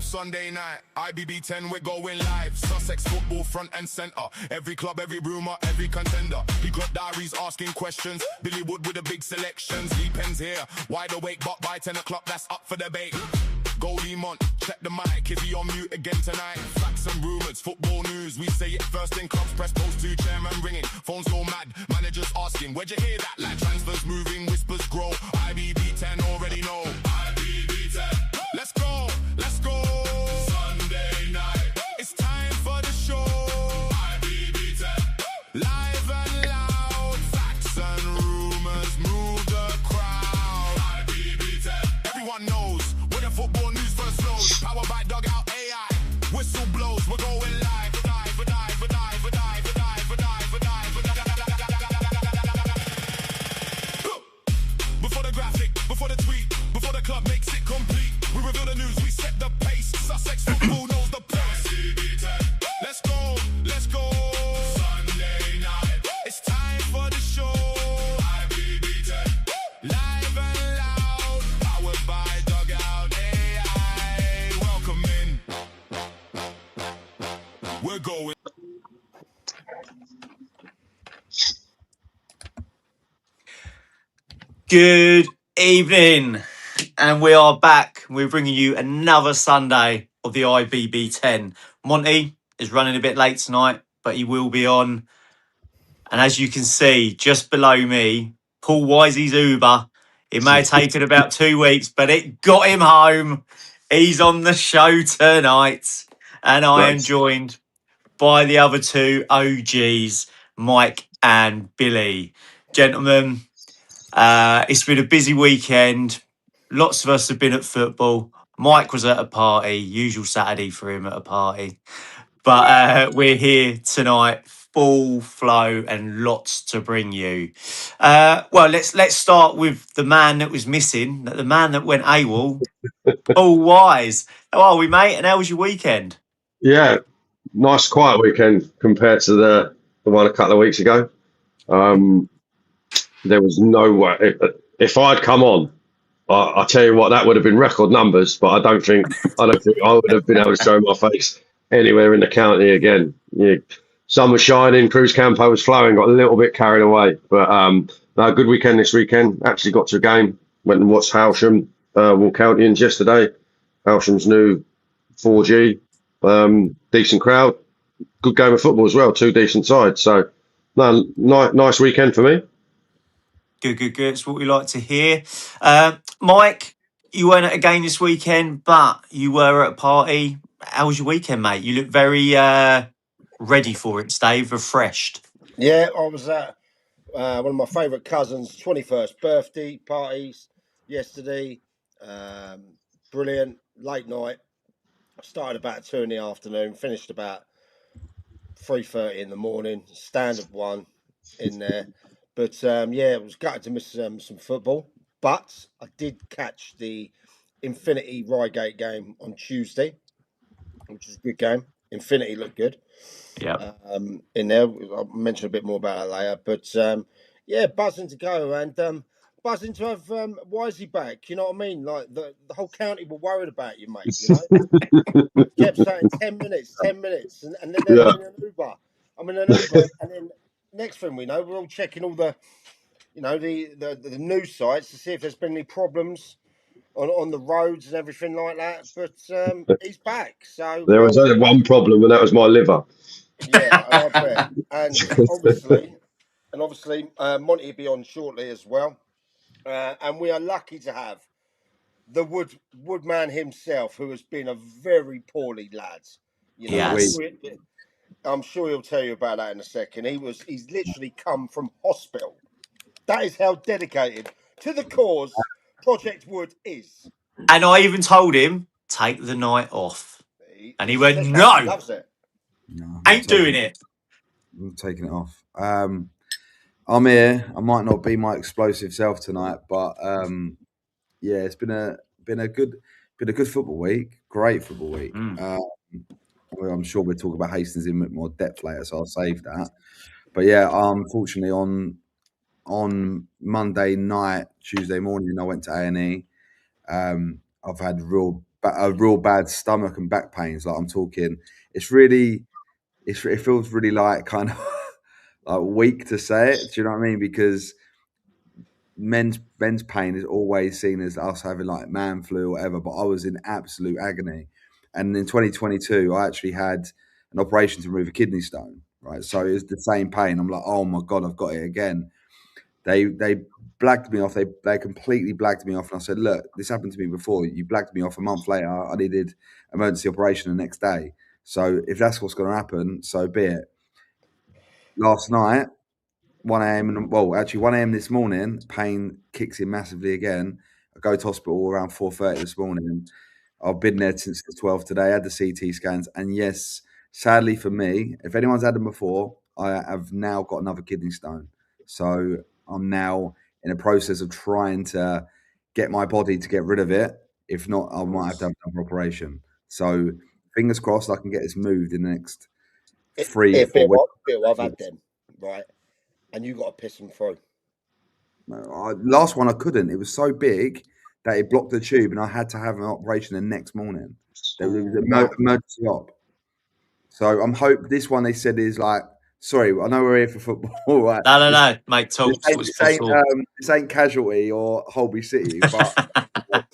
Sunday night, IBB10, we're going live. Sussex football front and centre. Every club, every rumour, every contender. Big club diaries asking questions. Billy Wood with the big selections. Lee Penn's here, wide awake, but by 10 o'clock, that's up for debate. Goldie Mont, check the mic, is he on mute again tonight? Facts and rumours, football news, we say it first in clubs, press post to chairman ringing. Phones go mad, managers asking, where'd you hear that? Like transfers moving, whispers grow. IBB10 already know. IBB10, let's go, let's go. Sunday night, it's time for the show. IBB10, live and loud, facts and rumours move the crowd. IBB10, everyone knows. Football news first flows, powered by Dugout AI. Whistle blows, we're going live. Before the graphic, before the tweet, before the club makes it complete, we reveal the news, we set the pace. Sussex football knows the place. Let's go, let's go. Sunday night, it's time for the show. IBB10, live and loud, powered by Dugout AI. Welcome in. We're going. Good evening, and we are back. We're bringing you another Sunday of the IBB10. Monty is running a bit late tonight, but he will be on. And as you can see, just below me, Paul Wisey's Uber. It may have taken about 2 weeks, but it got him home. He's on the show tonight, and I am joined by the other two OGs, Mike and Billy. Gentlemen, it's been a busy weekend. Lots of us have been at football. Mike was at a party, usual Saturday for him at a party. But we're here tonight, full flow and lots to bring you. Well, let's start with the man that was missing, the man that went AWOL, Paul Wise. How are we, mate? And how was your weekend? Yeah, nice quiet weekend compared to the one a couple of weeks ago. There was no way. If I'd come on, I tell you what, that would have been record numbers. But I don't think I would have been able to show my face anywhere in the county again. Yeah, sun was shining, Cruz Campo was flowing. Got a little bit carried away, but no, good weekend this weekend. Actually got to a game. Went and watched Howsham, Walcoutians yesterday. Howsham's new 4G, decent crowd, good game of football as well. Two decent sides. So, no, nice weekend for me. Good. It's what we like to hear. Mike, you weren't at a game this weekend, but you were at a party. How was your weekend, mate? You look very ready for it, Dave, refreshed. Yeah, I was at one of my favourite cousins' 21st birthday parties yesterday. Brilliant, late night. Started about 2 in the afternoon, finished about 3:30 in the morning. Standard one in there. But, yeah, it was gutted to miss some football. But I did catch the Infinity Reigate game on Tuesday, which was a good game. Infinity looked good. Yeah. In there, I'll mention a bit more about that later. But, yeah, buzzing to go and buzzing to have Wisey back. You know what I mean? Like, the whole county were worried about you, mate. You know? Kept saying 10 minutes. And then they're in an Uber. I'm in an Uber. And then next thing we know, we're all checking all the, you know, the news sites to see if there's been any problems on the roads and everything like that. But he's back. So there was only one problem, and that was my liver. Yeah, I bet. And obviously, Monty will be on shortly as well. And we are lucky to have the Woodman himself, who has been a very poorly lad. You know, Yes. I'm sure he'll tell you about that in a second. He's literally come from hospital. That is how dedicated to the cause Project Wood is. And I even told him, take the night off. And he went, no. He loves it. No, ain't doing it. I'm taking it off. I'm here. I might not be my explosive self tonight, but yeah, it's been a good football week. Great football week. Well, I'm sure we'll talk about Hastings in a bit more depth later, so I'll save that. But yeah, unfortunately on Monday night, Tuesday morning, I went to A&E. I've had real a real bad stomach and back pains. Like I'm talking, it feels really like kind of like weak to say it. Do you know what I mean? Because men's pain is always seen as us having like man flu or whatever, but I was in absolute agony. And in 2022, I actually had an operation to remove a kidney stone. Right, so it was the same pain. I'm like, oh my god, I've got it again. They blagged me off. They completely blagged me off, and I said, look, this happened to me before. You blagged me off a month later. I needed emergency operation the next day. So if that's what's going to happen, so be it. Last night, 1 a.m. Well, actually 1 a.m. this morning, pain kicks in massively again. I go to hospital around 4:30 this morning. I've been there since the 12th today. I had the CT scans, and yes, sadly for me, if anyone's had them before, I have now got another kidney stone. So I'm now in a process of trying to get my body to get rid of it. If not, I might have to have another operation. So fingers crossed I can get this moved in the next 3 or 4 weeks. Bill, I've had them, right? And you got to piss them through. Last one I couldn't. It was so big that it blocked the tube, and I had to have an operation the next morning. There was an emergency op. So I'm hope this one they said is like. Sorry, I know we're here for football, right? No, mate. Talk. This ain't Casualty or Holby City, but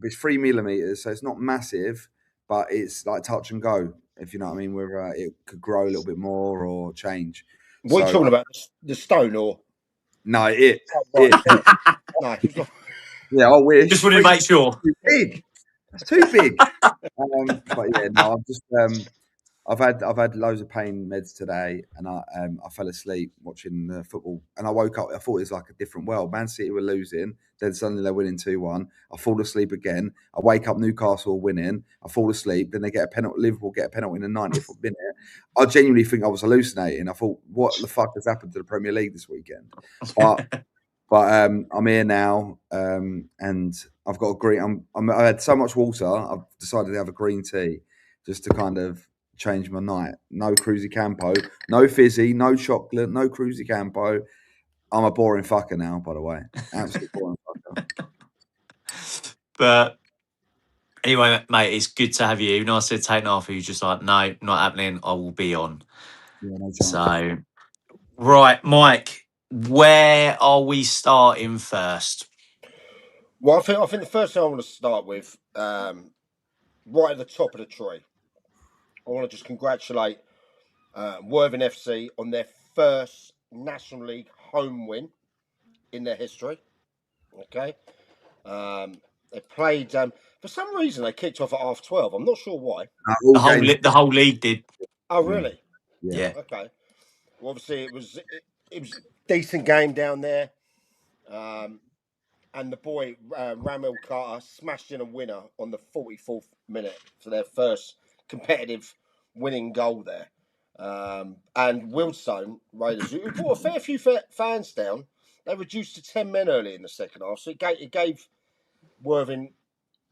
it's 3 millimeters, so it's not massive, but it's like touch and go. If you know what I mean, where it could grow a little bit more or change. What are you talking about? The stone or? No, No, yeah, I wish. Just wanted to make sure. Too big. It's too big. But yeah, no, I'm just. I've had loads of pain meds today, and I fell asleep watching the football, and I woke up. I thought it was like a different world. Man City were losing, then suddenly they're winning 2-1. I fall asleep again. I wake up, Newcastle winning. I fall asleep. Then they get a penalty. Liverpool get a penalty in the 90th minute. I genuinely think I was hallucinating. I thought, what the fuck has happened to the Premier League this weekend? But I'm here now, and I've got a green. I had so much water. I've decided to have a green tea just to kind of change my night. No Cruzy Campo, no fizzy, no chocolate, no Cruzy Campo. I'm a boring fucker now, by the way. Absolutely boring fucker. But anyway, mate, it's good to have you. Even though I said take off, you're just like, no, not happening. I will be on. Yeah, no chance. So, right, Mike, where are we starting first? Well, I think the first thing I want to start with, right at the top of the tree, I want to just congratulate Worthing FC on their first National League home win in their history. Okay, they played. For some reason, they kicked off at 12:30. I'm not sure why. The whole league did. Oh, really? Yeah. Okay. Well, obviously, it was a decent game down there. And the boy, Ramil Carter, smashed in a winner on the 44th minute for their first competitive winning goal there. And Wealdstone Raiders, who brought a fair few fans down, they reduced to 10 men early in the second half. So it gave Worthing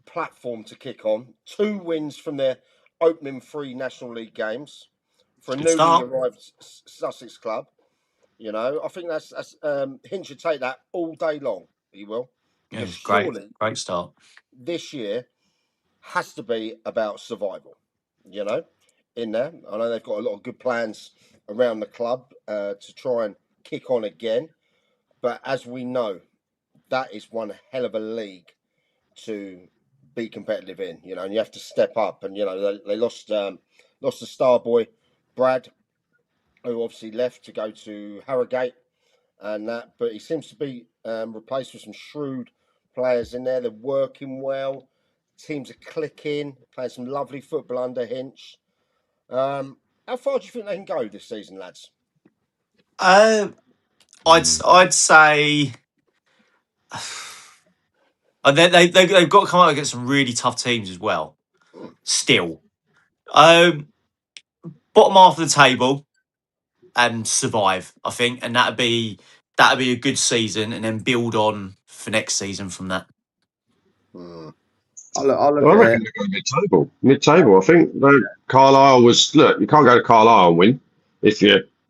a platform to kick on. 2 wins from their opening 3 National League games for a newly arrived Sussex club. You know, I think that's Hinch should take that all day long. He will. Yeah, great start. This year has to be about survival. You know, in there. I know they've got a lot of good plans around the club to try and kick on again. But as we know, that is one hell of a league to be competitive in. You know, and you have to step up. And you know, they lost the star boy Brad, who obviously left to go to Harrogate and that, but he seems to be replaced with some shrewd players in there. They're working well. Teams are clicking, playing some lovely football under Hinch. How far do you think they can go this season, lads? I'd say they've got to come out against some really tough teams as well. Still, bottom half of the table and survive, I think, and that'd be a good season, and then build on for next season from that. I reckon they're going mid-table. I think Carlisle was. Look, you can't go to Carlisle and win if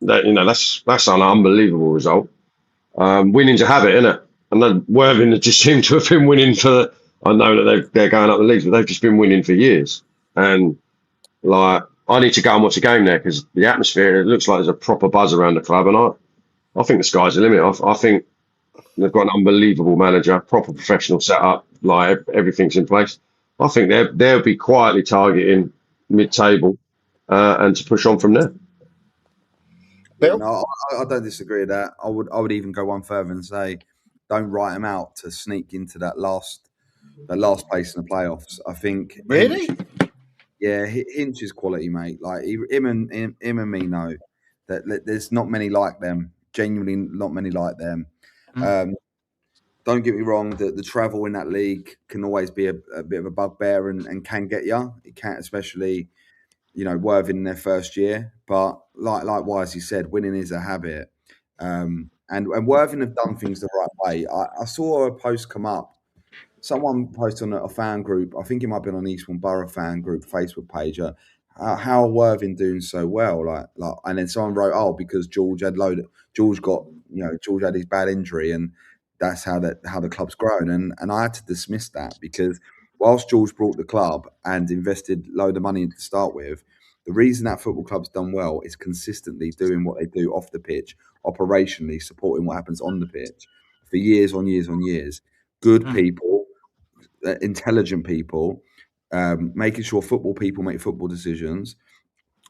that's an unbelievable result. Winning's a habit, isn't it? And then Worthing just seemed to have been winning for I know that they're going up the leagues, but they've just been winning for years. And like, I need to go and watch a game there because the atmosphere, it looks like there's a proper buzz around the club. And I think the sky's the limit. I think they've got an unbelievable manager, proper professional setup, like everything's in place. I think they'll be quietly targeting mid-table and to push on from there. Bill? No, I don't disagree with that. I would even go one further and say, don't write them out to sneak into that last place in the playoffs. I think Really? Hinch is quality, mate. Like him and me know that there's not many like them. Genuinely, not many like them. Don't get me wrong. The travel in that league can always be a bit of a bugbear and can get you. It can, especially Worthing in their first year. But like Wisey said, winning is a habit. And Worthing have done things the right way. I saw a post come up. Someone posted on a fan group. I think it might have been on Eastbourne Borough fan group Facebook page. How are Worthing doing so well? Like, and then someone wrote, "Oh, because George had George had his bad injury, and that's how the club's grown." And I had to dismiss that because whilst George brought the club and invested a load of money to start with, the reason that football club's done well is consistently doing what they do off the pitch, operationally supporting what happens on the pitch for years on years on years. Good people, intelligent people, making sure football people make football decisions,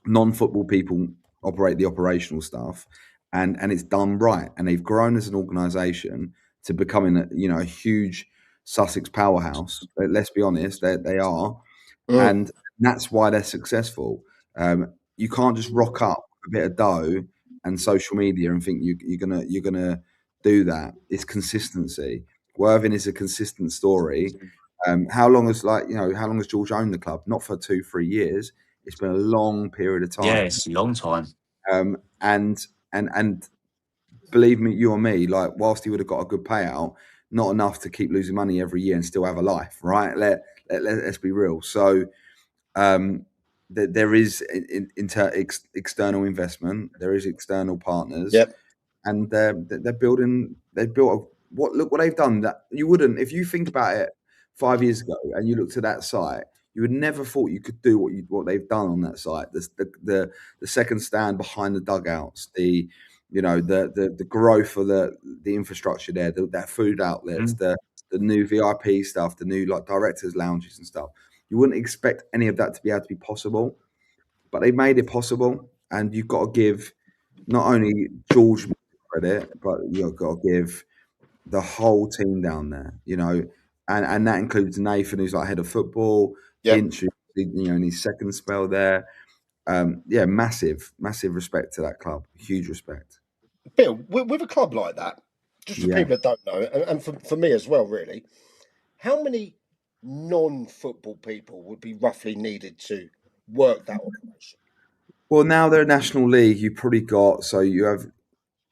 non-football people operate the operational stuff, and it's done right. And they've grown as an organisation to becoming a huge Sussex powerhouse. Let's be honest, they are, and that's why they're successful. You can't just rock up a bit of dough and social media and think you're gonna do that. It's consistency. Worthing is a consistent story. How long has George owned the club? Not for 2-3 years. It's been a long period of time. Yeah, it's a long time. And believe me, you or me, like whilst he would have got a good payout, not enough to keep losing money every year and still have a life, right? Let's be real. So there is external investment, there is external partners, and they're building. Look what they've done. That you wouldn't, if you think about it 5 years ago and you looked at that site, you would never thought you could do what they've done on that site. The second stand behind the dugouts, the growth of the infrastructure there, that food outlets, the new VIP stuff, the new directors' lounges and stuff. You wouldn't expect any of that to be able to be possible, but they made it possible. And you've got to give not only George credit, but you've got to give the whole team down there, and that includes Nathan, who's like head of football, Hinch, in his second spell there. Massive respect to that club. Huge respect. Bill, with a club like that, just for people that don't know, and for me as well, really, how many non-football people would be roughly needed to work that operation? Well, now they're a national league. You probably got, so you have,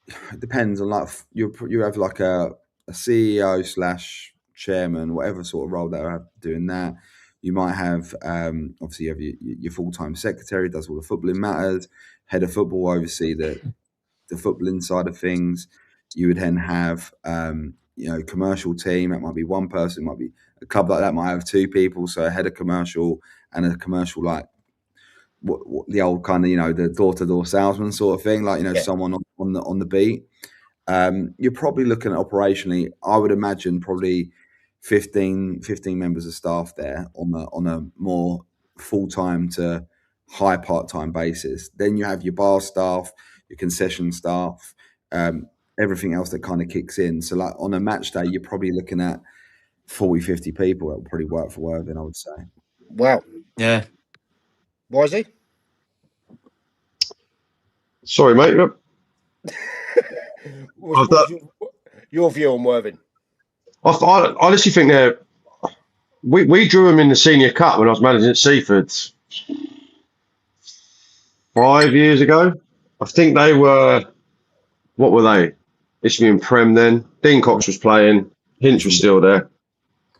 it depends on you have like a CEO / chairman, whatever sort of role they're doing that. You might have, obviously, you have your full-time secretary, does all the footballing matters, head of football, oversee the footballing side of things. You would then have, commercial team. That might be one person. It might be a club like that might have two people, so a head of commercial and a commercial what the old kind of the door-to-door salesman sort of thing, someone on the beat. You're probably looking at operationally, I would imagine probably 15 members of staff there on a more full-time to high part-time basis. Then you have your bar staff, your concession staff, everything else that kind of kicks in. So like on a match day, you're probably looking at 40-50 people that will probably work for Worthing, I would say. Wow. Yeah. Wisey? Sorry, mate. What's your view on Worthing? I honestly think we drew them in the Senior Cup when I was managing at Seaford 5 years ago. I think they were, what were they? Isthmian Prem then. Dean Cox was playing. Hinch was still there.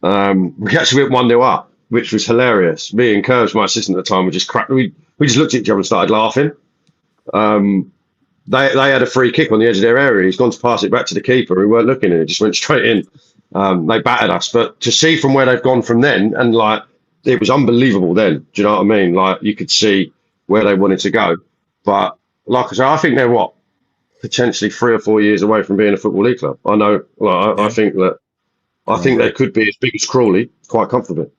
We actually went 1-0 up, which was hilarious. Me and Curbs, my assistant at the time, we just looked at each other and started laughing. They had a free kick on the edge of their area. He's gone to pass it back to the keeper. We weren't looking and it just went straight in. They battered us, but to see from where they've gone from then, and like it was unbelievable then. Do you know what I mean? Like you could see where they wanted to go, but like I say, I think they're potentially 3 or 4 years away from being a football league club. I know. Like, I think that. I think they could be as big as Crawley quite comfortably.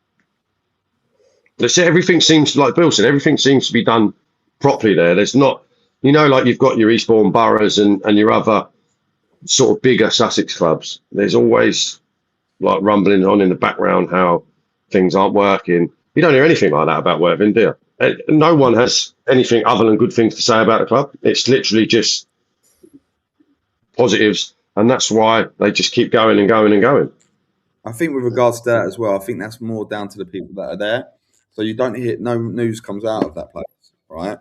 Everything seems, like Bill said, everything seems to be done properly there. There's not, like you've got your Eastbourne boroughs and your other sort of bigger Sussex clubs. There's always like rumbling on in the background how things aren't working. You don't hear anything like that about Worthing, do you? No one has anything other than good things to say about the club. It's literally just positives, and that's why they just keep going and going and going. I think with regards to that as well, I think that's more down to the people that are there. So you don't hear, no news comes out of that place, right?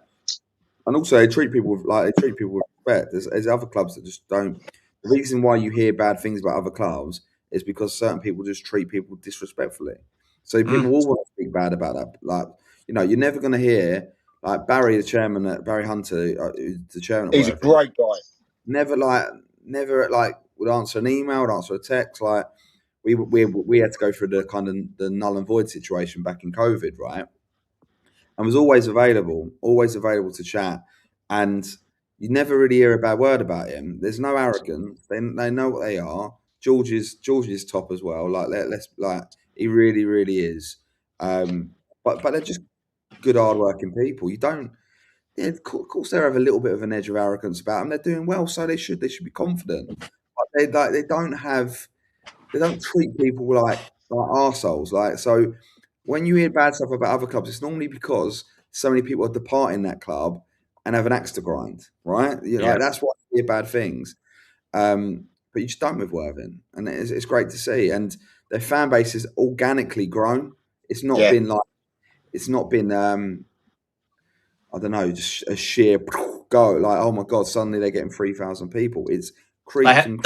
And also they treat people with respect. There's other clubs that just don't. The reason why you hear bad things about other clubs is because certain people just treat people disrespectfully. So people all want to speak bad about that. Like, you're never going to hear like Barry, the chairman at Barry Hunter, the chairman. He's a great guy. Never would answer an email, would answer a text. Like we had to go through the kind of the null and void situation back in COVID, right? And was always available to chat. And you never really hear a bad word about him. There's no arrogance. They know what they are. George is top as well. He really, really is. But they're just good, hardworking people. You don't. Yeah, of course, they have a little bit of an edge of arrogance about them. They're doing well, so they should be confident. But they don't treat people like arseholes. Like, so when you hear bad stuff about other clubs, it's normally because so many people are departing that club and have an axe to grind, right? Like, that's why you hear bad things. But you just don't with Worthing, and it's great to see. And their fan base has organically grown. It's not been I don't know, just a sheer go. Like, oh my God, suddenly they're getting 3,000 people. It's creeped and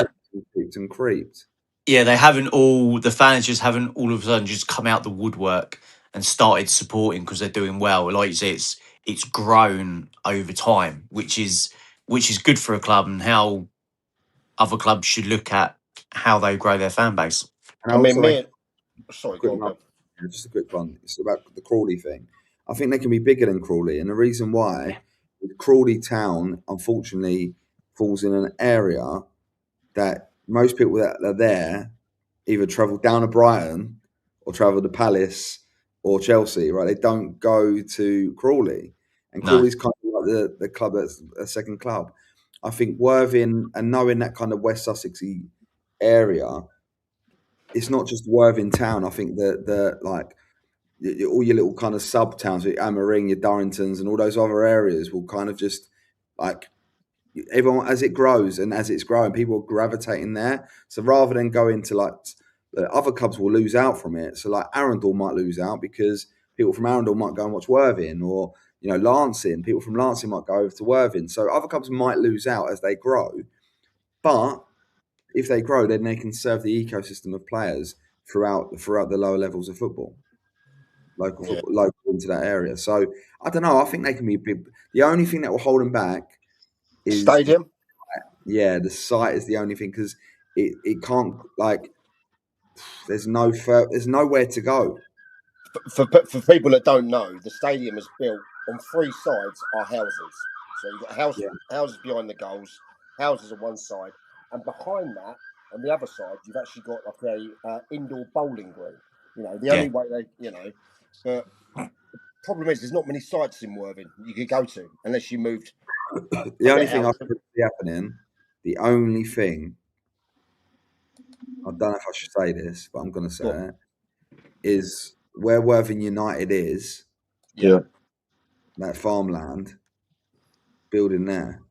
creeped and creeped. Yeah, the fans just haven't all of a sudden just come out the woodwork and started supporting because they're doing well. Like you say, it's grown over time, which is good for a club and how other clubs should look at how they grow their fan base. And sorry, go on. Just a quick one. It's about the Crawley thing. I think they can be bigger than Crawley, and the reason why Crawley Town, unfortunately, falls in an area that most people that are there either travel down to Brighton or travel to Palace or Chelsea, right? They don't go to Crawley, and Crawley's kind of like the club that's a second club. I think Worthing, and knowing that kind of West Sussexy area, it's not just Worthing town. I think that all your little kind of sub towns, your Amaring, your Durringtons, and all those other areas will kind of just like everyone as it grows and as it's growing, people are gravitating there. So rather than going to other clubs will lose out from it. So like Arundel might lose out because people from Arundel might go and watch Worthing, or Lancing. People from Lancing might go over to Worthing. So other clubs might lose out as they grow, but if they grow, then they can serve the ecosystem of players throughout the lower levels of football, local into that area. So I don't know. I think they can be big. The only thing that will hold them back is stadium. The site is the only thing, because it can't, like, there's nowhere to go. For people that don't know, the stadium is built on 3 sides are houses. So you've got houses behind the goals, houses on one side, and behind that, on the other side, you've actually got like a indoor bowling green. The only way but the problem is there's not many sites in Worthing you could go to unless you moved. The only thing I could see happening, the only thing, I don't know if I should say this, but I'm going to say it, is where Worthing United is. Yeah. That farmland, building there.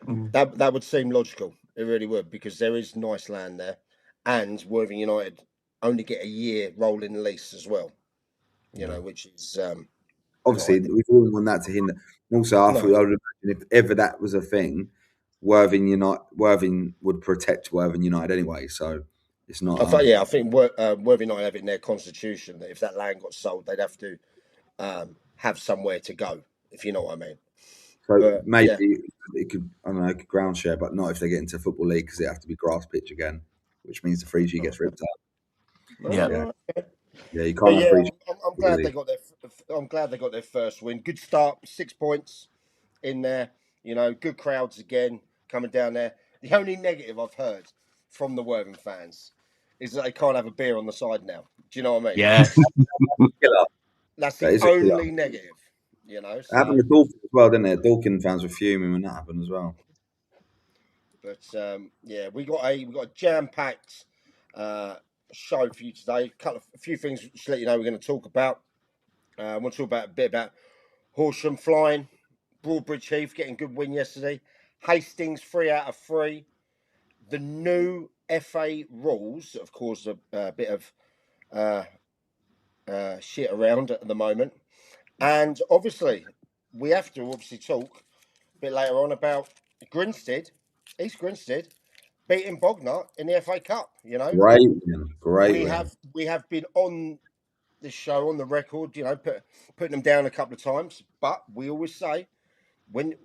That would seem logical. It really would, because there is nice land there, and Worthing United only get a year rolling lease as well. Which is obviously we wouldn't want that to hinder. And also, I would imagine if ever that was a thing, Worthing would protect Worthing United anyway. So it's not. I think Worthing United have it in their constitution that if that land got sold, they'd have to have somewhere to go. If you know what I mean. So maybe it could, I don't know, ground share, but not if they get into Football League, because it have to be grass pitch again. which means the 3G gets ripped out. Yeah. Yeah, you But can't have yeah, 3G. I'm glad they got their. I'm glad they got their first win. Good start, 6 points in there. You know, good crowds again coming down there. The only negative I've heard from the Worthing fans is that they can't have a beer on the side now. Do you know what I mean? Yeah. Killer. That's That the is a killer. only negative. You know, It happened so. to Dorking as well, didn't it? Dorking fans were fuming when that happened as well. But yeah, we got a jam packed show for you today. A few things to let you know we're going to talk about. I want to talk about a bit about Horsham flying, Broadbridge Heath getting a good win yesterday, Hastings 3 out of 3, the new FA rules that have caused a bit of shit around at the moment, and obviously we have to talk a bit later on about Grinstead, East Grinstead beating Bognor in the FA Cup. You know, Great win. we have been on this show on the record, you know, putting them down a couple of times, but we always say when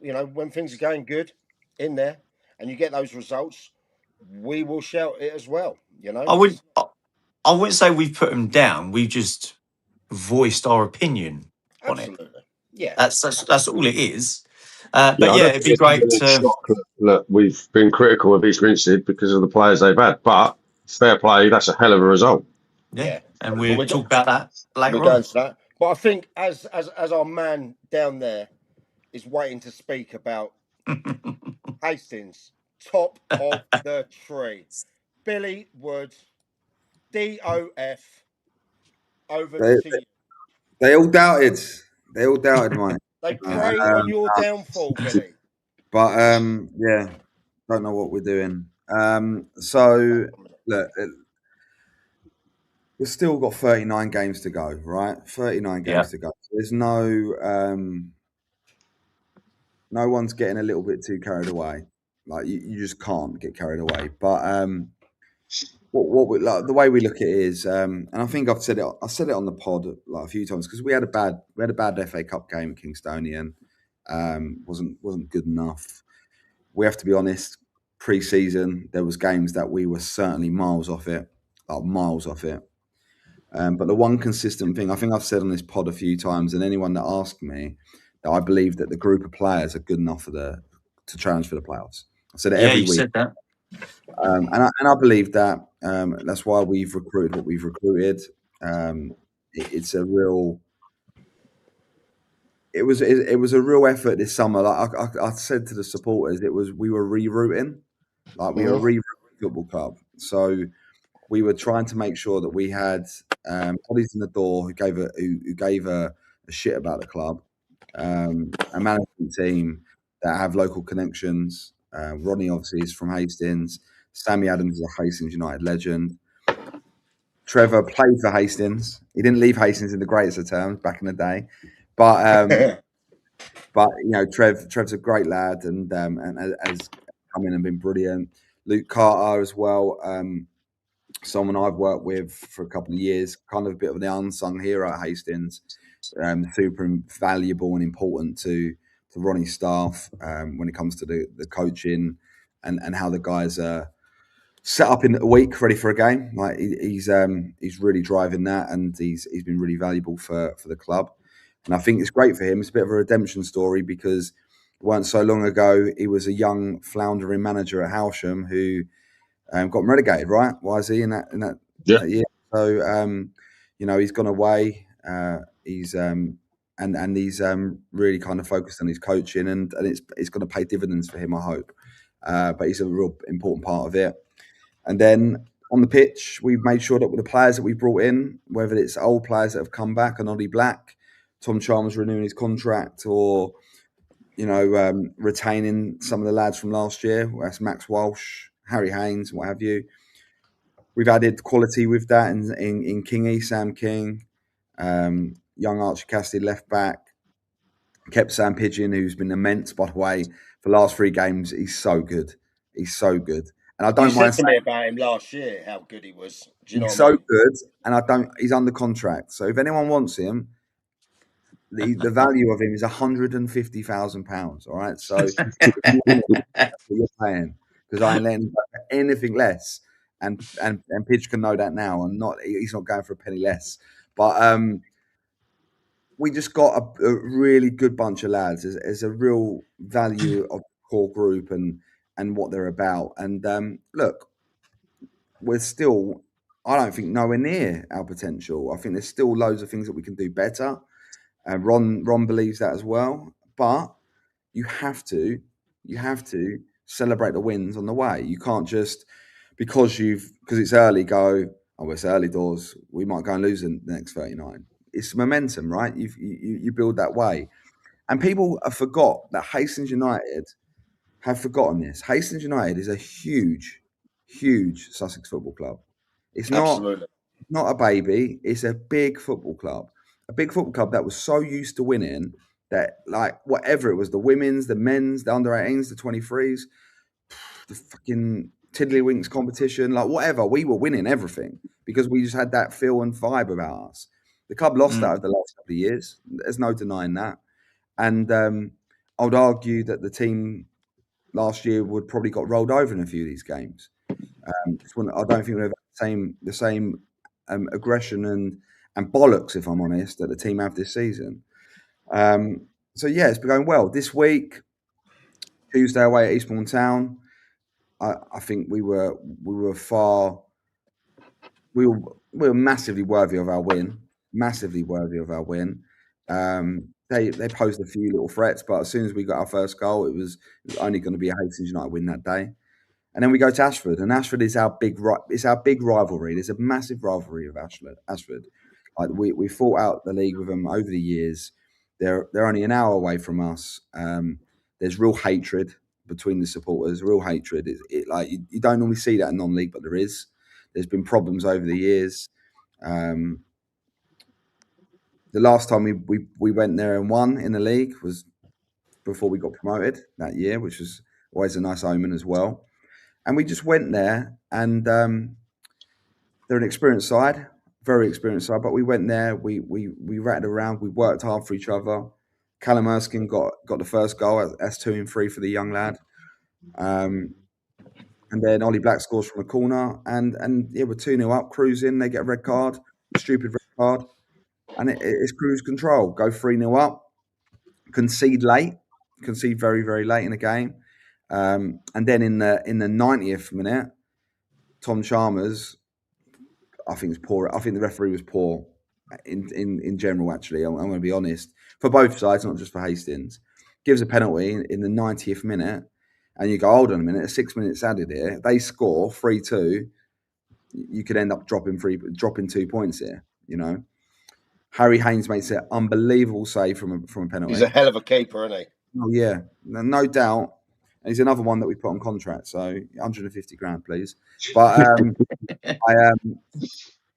things are going good in there and you get those results, we will shout it as well. You know, I wouldn't say we've put them down. We've just voiced our opinion on it. absolutely, yeah. That's all it is. But I yeah, don't it'd think be it's great been a to. shock that we've been critical of East Grinstead because of the players they've had. But fair play, that's a hell of a result. Yeah, and Well, we'll talk about that we're later going on. to that. But I think as our man down there is waiting to speak about Hastings, top of the tree, Billy Wood, DOF, over They, to you. they all doubted. They all doubted, mate. They prey on your downfall, Billy. But yeah, don't know what we're doing. So look, we've still got 39 games to go, right? 39 Yeah. games to go. There's no one's getting a little bit too carried away. Like you just can't get carried away. But what we, like, the way we look at it is, and I think I said it on the pod like a few times because we had a bad FA Cup game at Kingstonian. Wasn't good enough. We have to be honest. Pre-season, there was games that we were certainly miles off it, like miles off it. But the one consistent thing I think I've said on this pod a few times, and anyone that asked me, that I believe that the group of players are good enough to challenge for the playoffs. I said it Yeah, every you week, said that. and I believe that. That's why we've recruited what we've recruited. It's a real. It was a real effort this summer. Like I said to the supporters, we were rerouting, like we were rerouting football club. So we were trying to make sure that we had bodies in the door who gave a shit about the club, a management team that have local connections. Ronnie obviously is from Hastings. Sammy Adams is a Hastings United legend. Trevor played for Hastings. He didn't leave Hastings in the greatest of terms back in the day, but you know, Trev's a great lad and has come in and been brilliant. Luke Carter as well. Someone I've worked with for a couple of years, kind of a bit of an unsung hero at Hastings, super valuable and important to Ronnie's staff when it comes to the coaching and how the guys are set up in a week ready for a game. Like he's really driving that, and he's been really valuable for the club. And I think it's great for him. It's a bit of a redemption story because it weren't so long ago he was a young floundering manager at Howsham who got relegated, right? YZ in that year. So you know, he's gone away. He's and he's really kind of focused on his coaching, and it's going to pay dividends for him, I hope. But he's a real important part of it. And then on the pitch, we've made sure that with the players that we brought in, whether it's old players that have come back, and Ollie Black, Tom Chalmers renewing his contract, or you know, retaining some of the lads from last year, that's Max Walsh, Harry Haynes, what have you. We've added quality with that in Kingy, Sam King, young Archie Cassidy left back, kept Sam Pigeon, who's been immense, by the way, for the last 3 games. He's so good. He's so good. And I don't You mind said to me about him last year how good he was. Do you know he's what I so mean? good, and he's under contract. So if anyone wants him, the value of him is £150,000. All right. So if you want him, you're paying, because I ain't letting him go for anything less. and Pidge can know that now, and he's not going for a penny less. But we just got a really good bunch of lads. There's a real value of the core group and what they're about. And look, we're still, I don't think, nowhere near our potential. I think there's still loads of things that we can do better. And Ron believes that as well. But you have to celebrate the wins on the way. You can't just because it's early go, oh, it's early doors, we might go and lose in the next 39. It's momentum, right? You build that way. And people have forgot that Hastings United have forgotten this. Hastings United is a huge, huge Sussex football club. It's Absolutely. not a baby. It's a big football club. A big football club that was so used to winning that, like, whatever it was, the women's, the men's, the under 18s, the 23s, the fucking Tiddlywinks competition, like whatever, we were winning everything because we just had that feel and vibe about us. The club lost that over the last couple of years. There's no denying that. And I would argue that the team last year would probably got rolled over in a few of these games. I don't think we have the same aggression and bollocks, if I'm honest, that the team have this season. So yeah, it's been going well. This week, Tuesday away at Eastbourne Town, I think we were massively worthy of our win. Massively worthy of our win. They posed a few little threats, but as soon as we got our first goal, it was only going to be a Hastings United win that day. And then we go to Ashford, and Ashford is our big rivalry. There's a massive rivalry of Ashford. Like we fought out the league with them over the years. They're only an hour away from us. There's real hatred between the supporters. Real hatred. You don't normally see that in non-league, but there is. There's been problems over the years. The last time we went there and won in the league was before we got promoted that year, which was always a nice omen as well. And we just went there, and they're an experienced side, very experienced side. But we went there, we ratted around, we worked hard for each other. Callum Erskine got the first goal. That's 2-3 for the young lad. And then Ollie Black scores from a corner, and yeah, we're 2-0 up, cruising. They get a red card, stupid red card, and it's cruise control. Go 3-0 up, concede very, very late in the game, and then in the 90th minute, Tom Chalmers, I think it's poor. I think the referee was poor in general. Actually, I'm going to be honest, for both sides, not just for Hastings. Gives a penalty in the 90th minute, and you go, hold on a minute, 6 minutes added here. They score 3-2. You could end up dropping 2 points here. You know, Harry Haynes makes an unbelievable save from a penalty. He's a hell of a keeper, isn't he? Oh yeah, no doubt. And he's another one that we put on contract, so 150 grand, please. But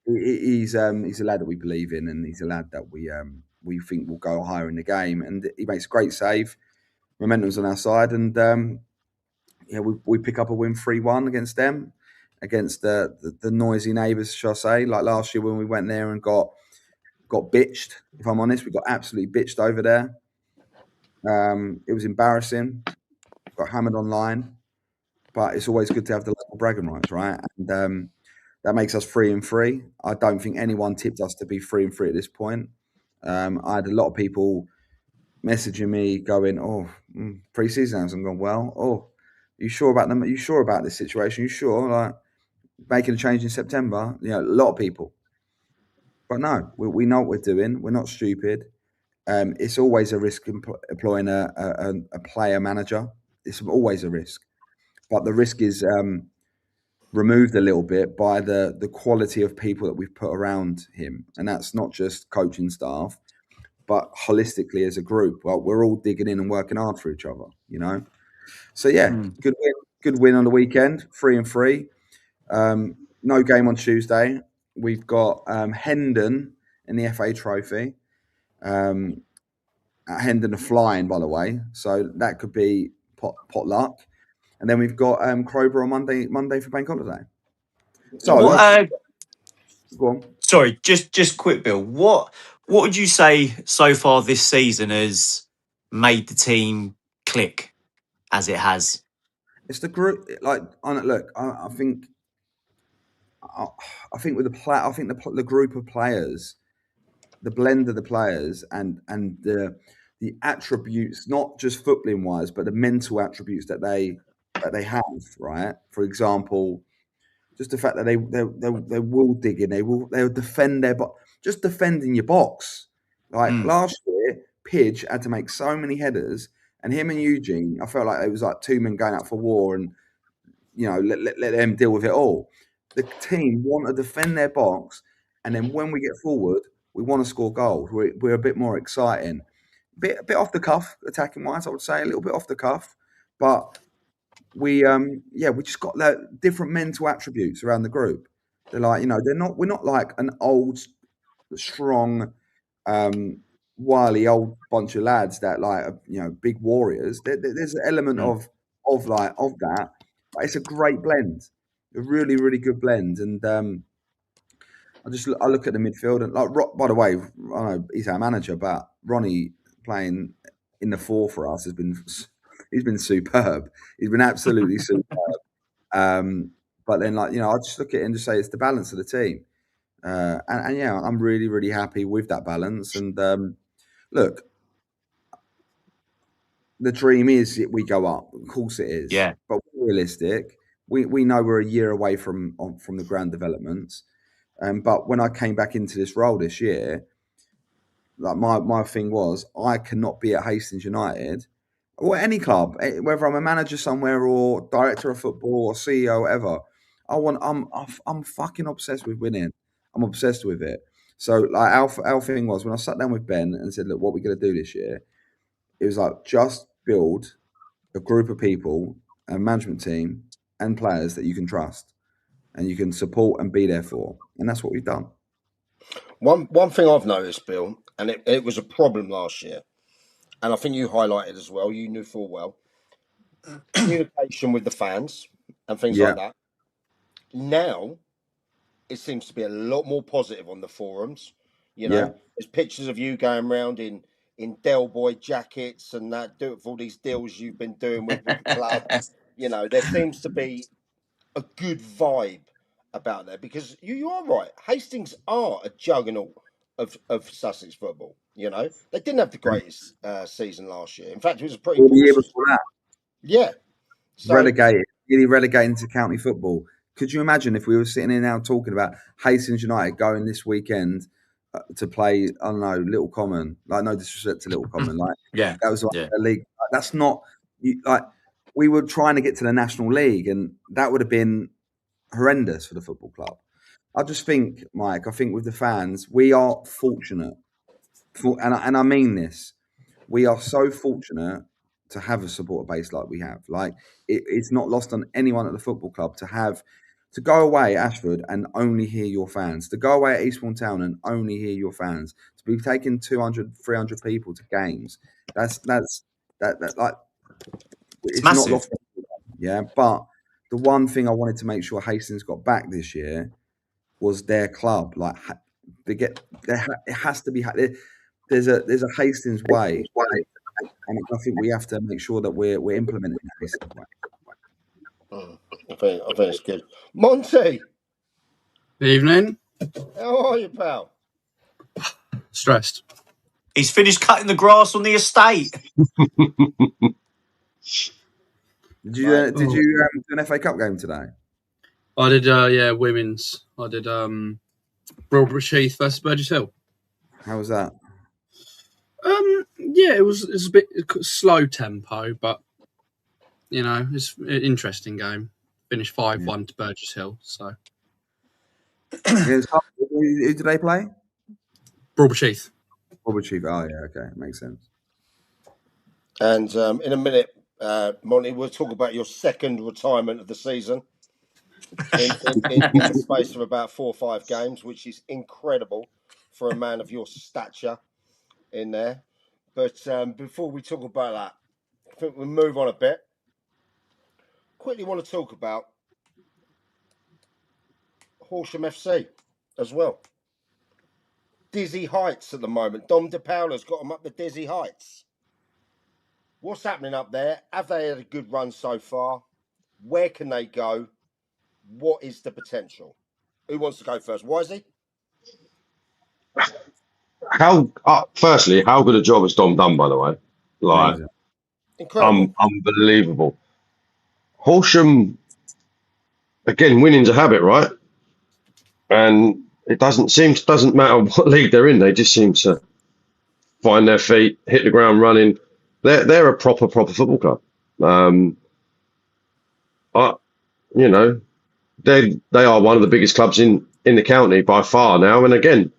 he's a lad that we believe in, and he's a lad that we think will go higher in the game. And he makes a great save. Momentum's on our side, and yeah, we pick up a win 3-1 against them, against the noisy neighbours, shall I say? Like last year when we went there and got bitched. If I'm honest, we got absolutely bitched over there. It was embarrassing. Got hammered online, but it's always good to have the local bragging rights, right? And that makes us 3-3. I don't think anyone tipped us to be 3-3 at this point. I had a lot of people messaging me going, "Oh, pre-season hasn't gone well. Oh, are you sure about them? Are you sure about this situation? Are you sure, like making a change in September?" You know, a lot of people. But no, we know what we're doing. We're not stupid. It's always a risk employing a player manager. It's always a risk, but the risk is removed a little bit by the quality of people that we've put around him, and that's not just coaching staff, but holistically as a group. Well, we're all digging in and working hard for each other, you know. So yeah, good win on the weekend, 3-3. No game on Tuesday. We've got Hendon in the FA Trophy. Hendon are flying, by the way, so that could be pot luck. And then we've got Crowborough on Monday for bank holiday. So go on. Sorry, just quick, Bill. What would you say so far this season has made the team click as it has? It's the group. Like, look, I think I think with the group of players, the blend of the players, and the attributes, not just footballing wise, but the mental attributes that they have. Right. For example, just the fact that they will dig in, they'll defend just defending your box. Like last year, Pidge had to make so many headers, and him and Eugene, I felt like it was like two men going out for war, and let them deal with it all. The team want to defend their box, and then when we get forward, we want to score goals. We're a bit more exciting, a bit off the cuff, attacking wise, I would say, a little bit off the cuff, but we just got that different mental attributes around the group. They're like, we're not like an old, strong, wily old bunch of lads that like, big warriors. There's an element of that, but it's a great blend, a really, really good blend. And I look at the midfield, and like, by the way, I know he's our manager, but Ronnie playing in the four for us he's been superb. He's been absolutely superb. But then, I just look at it and just say it's the balance of the team. And yeah, I'm really, really happy with that balance. And look, the dream is we go up. Of course it is. Yeah. But we're realistic. We know we're a year away from the ground developments. But when I came back into this role this year, like my thing was, I cannot be at Hastings United or any club, whether I'm a manager somewhere or director of football or CEO, whatever. I'm fucking obsessed with winning. I'm obsessed with it. So like our thing was, when I sat down with Ben and said, look, what we're going to do this year, it was like, just build a group of people, a management team and players that you can trust and you can support and be there for. And that's what we've done. One thing I've noticed, Bill, and it was a problem last year, and I think you highlighted as well, you knew full well, communication with the fans and things like that. Now, it seems to be a lot more positive on the forums. There's pictures of you going around in Del Boy jackets and that, doing all these deals you've been doing with the club. There seems to be a good vibe about that, because you are right. Hastings are a juggernaut of Sussex football. They didn't have the greatest season last year. In fact, it was a pretty The year poor before that, yeah. So, nearly relegated to county football. Could you imagine if we were sitting here now talking about Hastings United going this weekend to play, I don't know, Little Common? Like, no disrespect to Little Common, like Yeah. that was like a league. That's not like we were trying to get to the National League, and that would have been horrendous for the football club. I just think, Mike, with the fans, we are fortunate, and I mean this, we are so fortunate to have a supporter base like we have. Like, it's not lost on anyone at the football club to go away at Ashford and only hear your fans, to go away at Eastbourne Town and only hear your fans, to be taking 200, 300 people to games. That's like, it's massive. not lost. Yeah, but the one thing I wanted to make sure Hastings got back this year was their club. Like, it has to be. There's a Hastings way, and I think we have to make sure that we're implementing the Hastings way. I think it's good. Monty, Evening. how are you, pal? Stressed. He's finished cutting the grass on the estate. Did you do an FA Cup game today? I did, women's. I did Broadbridge Heath versus Burgess Hill. How was that? It was a bit slow tempo, but it's an interesting game. Finished 5-1 to Burgess Hill. So who did they play? Broadbridge Heath. Broadbridge Heath. Oh yeah, okay, makes sense. And in a minute, Monty, we'll talk about your second retirement of the season in the space of about 4 or 5 games, which is incredible for a man of your stature in there. But before we talk about that, I think we'll move on a bit. Quickly want to talk about Horsham FC as well. Dizzy heights at the moment. Dom DePaola's got them up the dizzy heights. What's happening up there? Have they had a good run so far? Where can they go? What is the potential? Who wants to go first? Wisey? Firstly, how good a job has Dom done, by the way? Like, Amazing. Incredible. unbelievable. Horsham, again, winning's a habit, right? And it doesn't matter what league they're in. They just seem to find their feet, hit the ground running. They're a proper football club. You know, they are one of the biggest clubs in the county by far now. And again,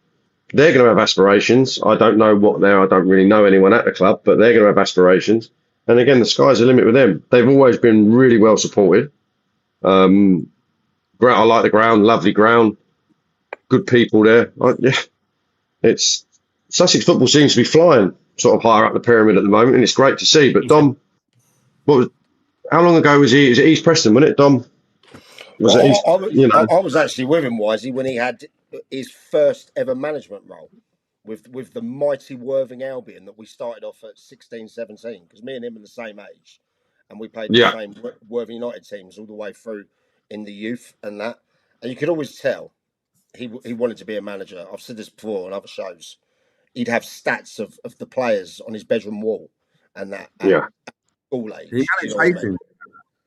they're going to have aspirations. I don't know what they are. I don't really know anyone at the club, but they're going to have aspirations. And again, the sky's the limit with them. They've always been really well supported. I like the ground, lovely ground, good people there. It's Sussex football seems to be flying sort of higher up the pyramid at the moment, and it's great to see. But Dom, how long ago was he? Was it East Preston, wasn't it, Dom? I was actually with him, Wisey, when he had his first ever management role with the mighty Worthing Albion that we started off at 16, 17, because me and him are the same age, and we played the same Worthing United teams all the way through in the youth and that. And you could always tell he wanted to be a manager. I've said this before on other shows. He'd have stats of the players on his bedroom wall and that. School age.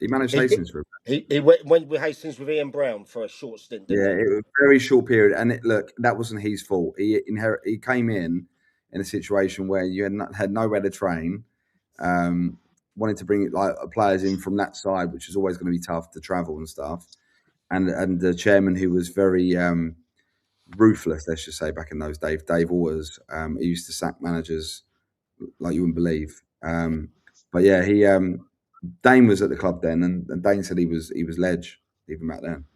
He managed Hastings for a bit. He went with Hastings with Ian Brown for a short stint, didn't he? It was a very short period. And look, that wasn't his fault. He came in a situation where you had nowhere to train, wanted to bring like players in from that side, which is always going to be tough to travel and stuff. And the chairman, who was very ruthless, let's just say, back in those days, Dave Waters, he used to sack managers like you wouldn't believe. But yeah, Dane was at the club then, and Dane said he was ledge even back then.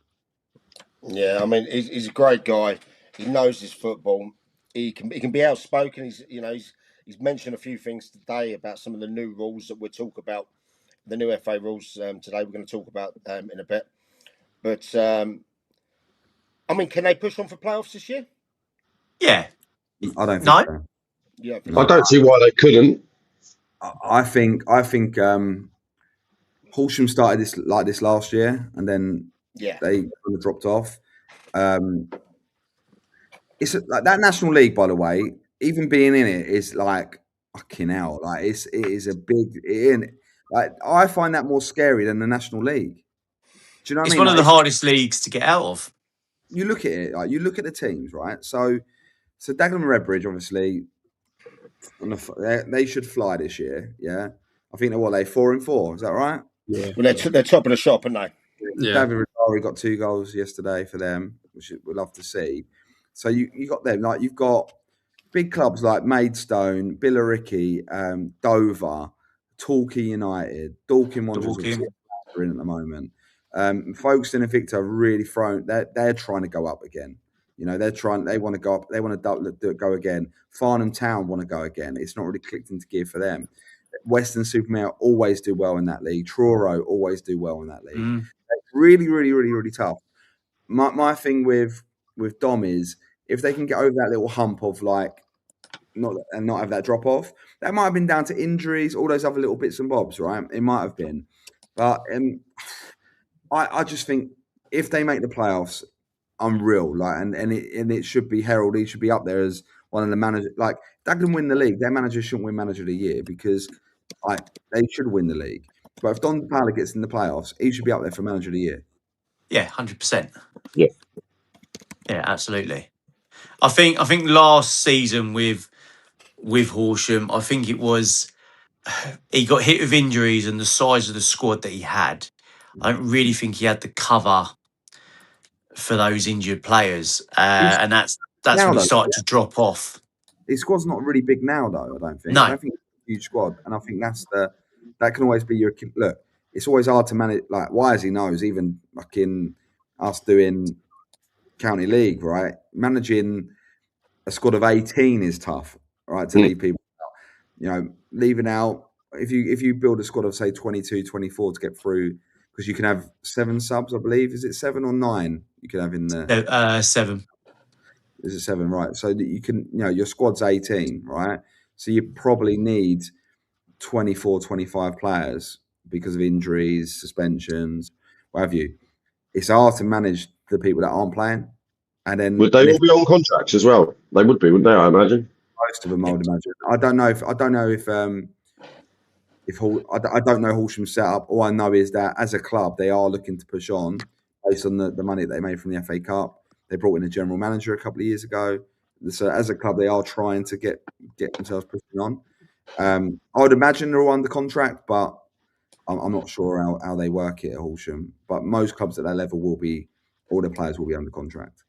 Yeah, I mean, he's a great guy. He knows his football. He can be outspoken. He's mentioned a few things today about some of the new rules that we'll talk about. The new FA rules today we're going to talk about in a bit. But I mean, can they push on for playoffs this year? Yeah. I don't think so. Yeah, I don't see why they couldn't. I think Horsham started this last year, and then they kind of dropped off. It's like that National League, by the way. Even being in it is like fucking hell. Like it is a big. Like I find that more scary than the National League. Do you know what I mean? It's one of the hardest leagues to get out of. You look at it. Like you look at the teams, right? So Dagenham and Redbridge, obviously, they should fly this year. Yeah, I think they're 4-4. Is that right? Yeah. Well, they're top of the shop, aren't they? Yeah. David Rodari got 2 goals yesterday for them, which we'd love to see. So you got them. Like you've got big clubs like Maidstone, Billericay, Dover, Torquay United, Dorking Wanderers are in at the moment. Folkestone and Victor have really thrown. They're trying to go up again. You know, they want to go up. They want to go again. Farnham Town want to go again. It's not really clicked into gear for them. Western Supermare always do well in that league. Truro always do well in that league. It's really, really, really, really tough. My thing with Dom is if they can get over that little hump of like not have that drop off. That might have been down to injuries, all those other little bits and bobs, right? It might have been, but I just think if they make the playoffs, unreal. Like and it should be heralded. He should be up there as one of the managers. Like Dagenham win the league, their manager shouldn't win manager of the year because they should win the league. But if Don Pala gets in the playoffs, he should be up there for manager of the year. Yeah, 100%. Yeah, absolutely. I think last season with Horsham, I think it was he got hit with injuries and the size of the squad that he had. I don't really think he had the cover for those injured players, and that's when he started to drop off. His squad's not really big now, though. I don't think. No. I don't think it's a huge squad, and I think that can always be your look. It's always hard to manage. Like Wisey knows, even fucking us doing county league, right? Managing a squad of 18 is tough, right? To leave people out. You know, leaving out if you build a squad of say 22, 24 to get through, because you can have 7 subs, I believe. Is it 7 or 9? You can have in there. 7. Is it 7, right? So that you can, your squad's 18, right? So you probably need 24, 25 players because of injuries, suspensions, what have you. It's hard to manage the people that aren't playing. And then Would they all be on contracts as well? They would be, wouldn't they? I imagine. most of them, I would imagine. I don't know if I don't know Horsham's setup. All I know is that as a club, they are looking to push on based on the money that they made from the FA Cup. They brought in a general manager a couple of years ago. So as a club, they are trying to get themselves pushing on. I would imagine they're all under contract, but I'm not sure how they work it at Horsham. But most clubs at that level all the players will be under contract.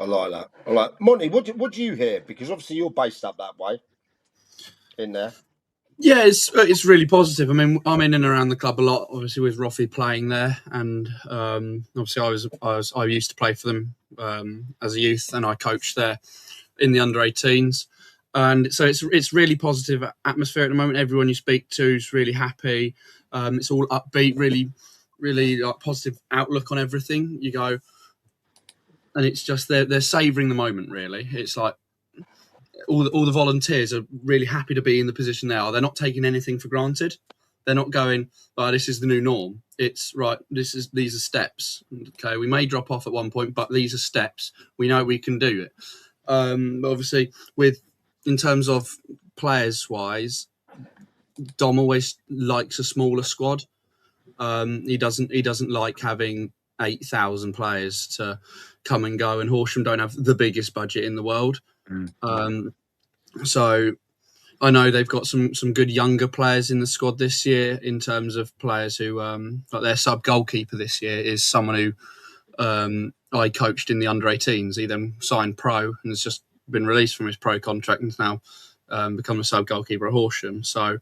I like that. I like Monty. What do you hear? Because obviously you're based up that way, in there. Yeah, it's really positive. I mean, I'm in and around the club a lot, obviously with Roffey playing there, and obviously I used to play for them as a youth, and I coached there in the under-18s, and so it's really positive atmosphere at the moment. Everyone you speak to is really happy. It's all upbeat, really, really like, positive outlook on everything. You go, and it's just they're savouring the moment. Really, it's like. All the volunteers are really happy to be in the position they are. They're not taking anything for granted. They're not going, "Oh, this is the new norm." It's right. These are steps. Okay, we may drop off at one point, but these are steps. We know we can do it. Obviously, in terms of players wise, Dom always likes a smaller squad. He doesn't like having 8,000 players to come and go, and Horsham don't have the biggest budget in the world. So I know they've got some good younger players in the squad this year in terms of players who like their sub goalkeeper this year is someone who I coached in the under-18s. He then signed pro and has just been released from his pro contract and has now become a sub goalkeeper at Horsham. So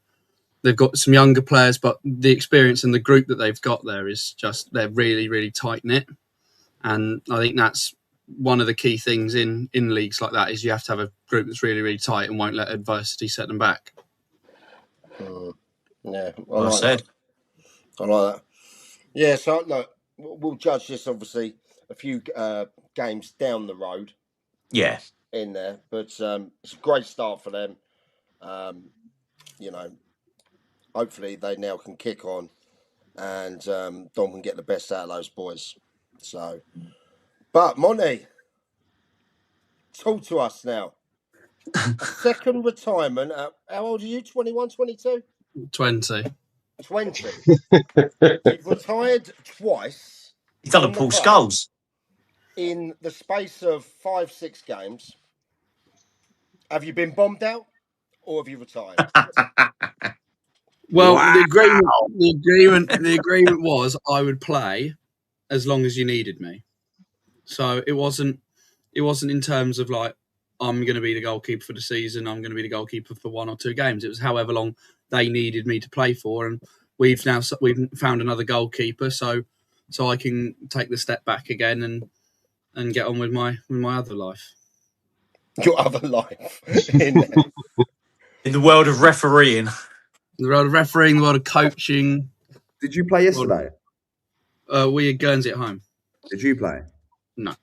they've got some younger players, but the experience and the group that they've got there is just they're really, really tight knit, and I think that's one of the key things in leagues like that is you have to have a group that's really, really tight and won't let adversity set them back. Yeah, Well said. I like that. Yeah, so look, we'll judge this obviously a few games down the road. Yeah. In there, but it's a great start for them. Hopefully they now can kick on, and Dom can get the best out of those boys. So, but Monty, talk to us now. A second retirement at, how old are you? 21, 22? 20. 20. You've retired twice. He's done a from the Paul club Scholes. in the space of 5-6 games. Have you been bombed out, or have you retired? Well, Wow. the agreement was I would play as long as you needed me. So it wasn't in terms of like I'm going to be the goalkeeper for the season. I'm going to be the goalkeeper for 1 or 2 games. It was however long they needed me to play for, and we've found another goalkeeper, so I can take the step back again and get on with my other life. Your other life in the world of refereeing. The world of refereeing, the world of coaching. Did you play yesterday? We had Guernsey at home. Did you play? No.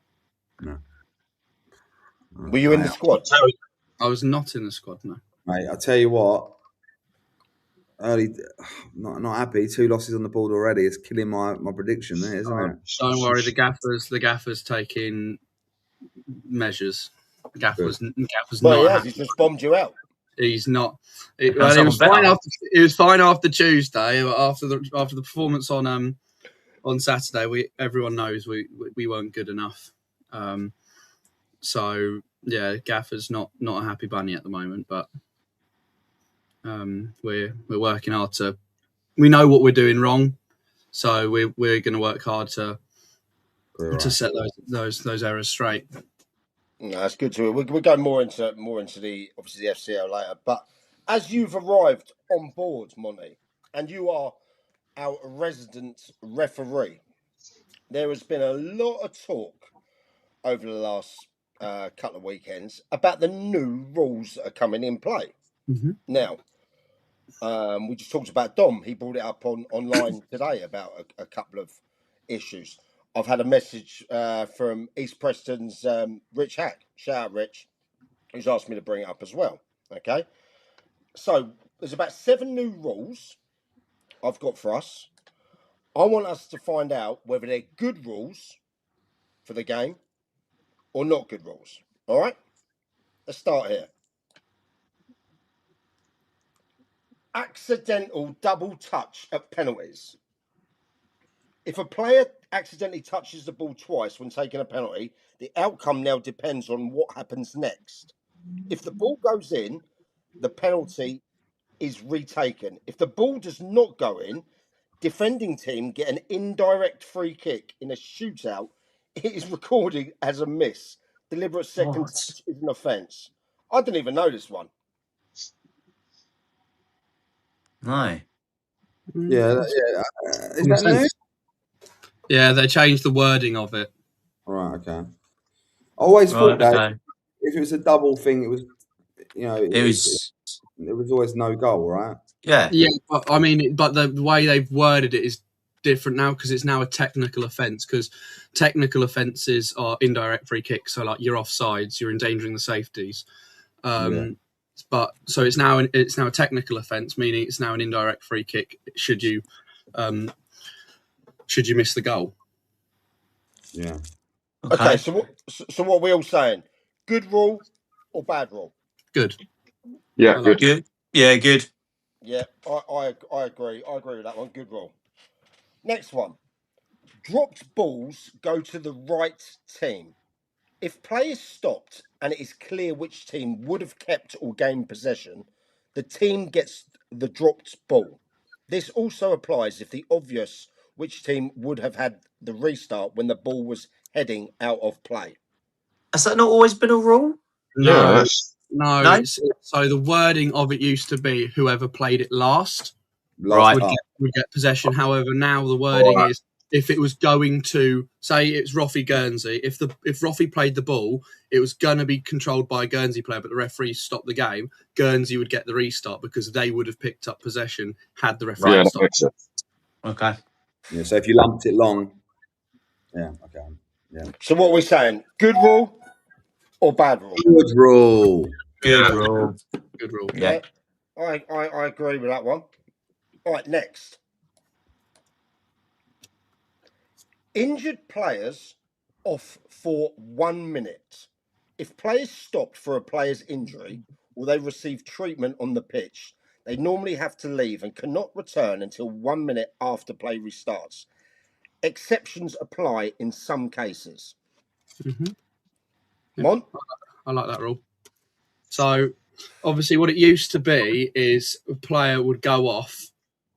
Were you in the squad? I was not in the squad, no. Mate, I tell you what, not happy. 2 losses on the board already. It's killing my prediction there, isn't it? Don't worry, the gaffer's taking measures. The gaffer's Well, not. he's just bombed you out. He's not. It was fine after Tuesday. After the performance on Saturday, everyone knows we weren't good enough. So yeah, Gaffer's not a happy bunny at the moment, but we're working hard to. We know what we're doing wrong, so we're going to work hard to set those errors straight. No, that's good to hear. We're going more into the obviously the FCO later, but as you've arrived on board, Monty, and you are our resident referee, there has been a lot of talk over the last couple of weekends about the new rules that are coming in play. Mm-hmm. Now, we just talked about Dom. He brought it up online today about a couple of issues. I've had a message from East Preston's Rich Hack. Shout out, Rich, who's asked me to bring it up as well. Okay. So there's about 7 new rules I've got for us. I want us to find out whether they're good rules for the game or not good rules? All right, let's start here. Accidental double touch at penalties. If a player accidentally touches the ball twice when taking a penalty, the outcome now depends on what happens next. If the ball goes in, the penalty is retaken. If the ball does not go in, defending team get an indirect free kick in a shootout. It is recorded as a miss. Deliberate second touch is an offence. I didn't even know this one. No. Yeah, is that new? Yeah, they changed the wording of it. Right, okay. I always thought that Okay. if it was a double thing, it was, It was always no goal, right? yeah. Yeah, but I mean, but the way they've worded it is different now because it's now a technical offence. Because technical offences are indirect free kicks, so like you're offsides, you're endangering the safeties. But so it's now a technical offence, meaning it's now an indirect free kick. Should you miss the goal? Yeah. Okay, so what are we all saying? Good rule or bad rule? Good. Yeah, good. Good. Yeah, good. Yeah, I agree. I agree with that one. Good rule. Next one. Dropped balls go to the right team. If play is stopped and it is clear which team would have kept or gained possession, the team gets the dropped ball. This also applies if the obvious which team would have had the restart when the ball was heading out of play. Has that not always been a rule? No, No? So the wording of it used to be whoever played it last Right. would get possession. However, now the wording is if it was going to, say it's Roffey Guernsey, if Roffey played the ball, it was going to be controlled by a Guernsey player, but the referee stopped the game, Guernsey would get the restart because they would have picked up possession had the referee stopped. Okay. Yeah, so if you lumped it long, okay. Yeah. So what are we saying? Good rule or bad rule? Good rule. Good rule. Good rule. Yeah. I agree with that one. All right, next. Injured players off for 1 minute. If players stopped for a player's injury or they receive treatment on the pitch, they normally have to leave and cannot return until 1 minute after play restarts. Exceptions apply in some cases. Mon? I like that rule. So, obviously, what it used to be is a player would go off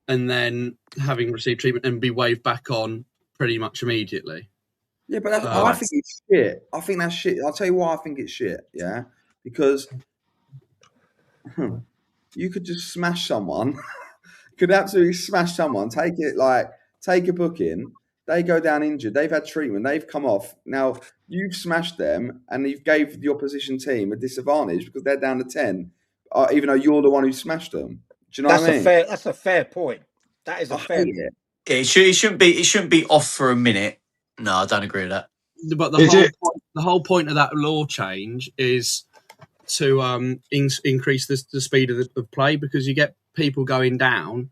and then, having received treatment, and be waved back on pretty much immediately. Yeah, but I think it's shit. I think that's shit. I'll tell you why I think it's shit, yeah? Because you could just smash someone. You could absolutely smash someone, take a booking, they go down injured, they've had treatment, they've come off. Now, you've smashed them and you've gave the opposition team a disadvantage because they're down to 10, even though you're the one who smashed them. Do you know what I mean? That's a fair point. That is a fair point. It shouldn't be off for a minute. No, I don't agree with that. But the whole point of that law change is to increase the speed of play, because you get people going down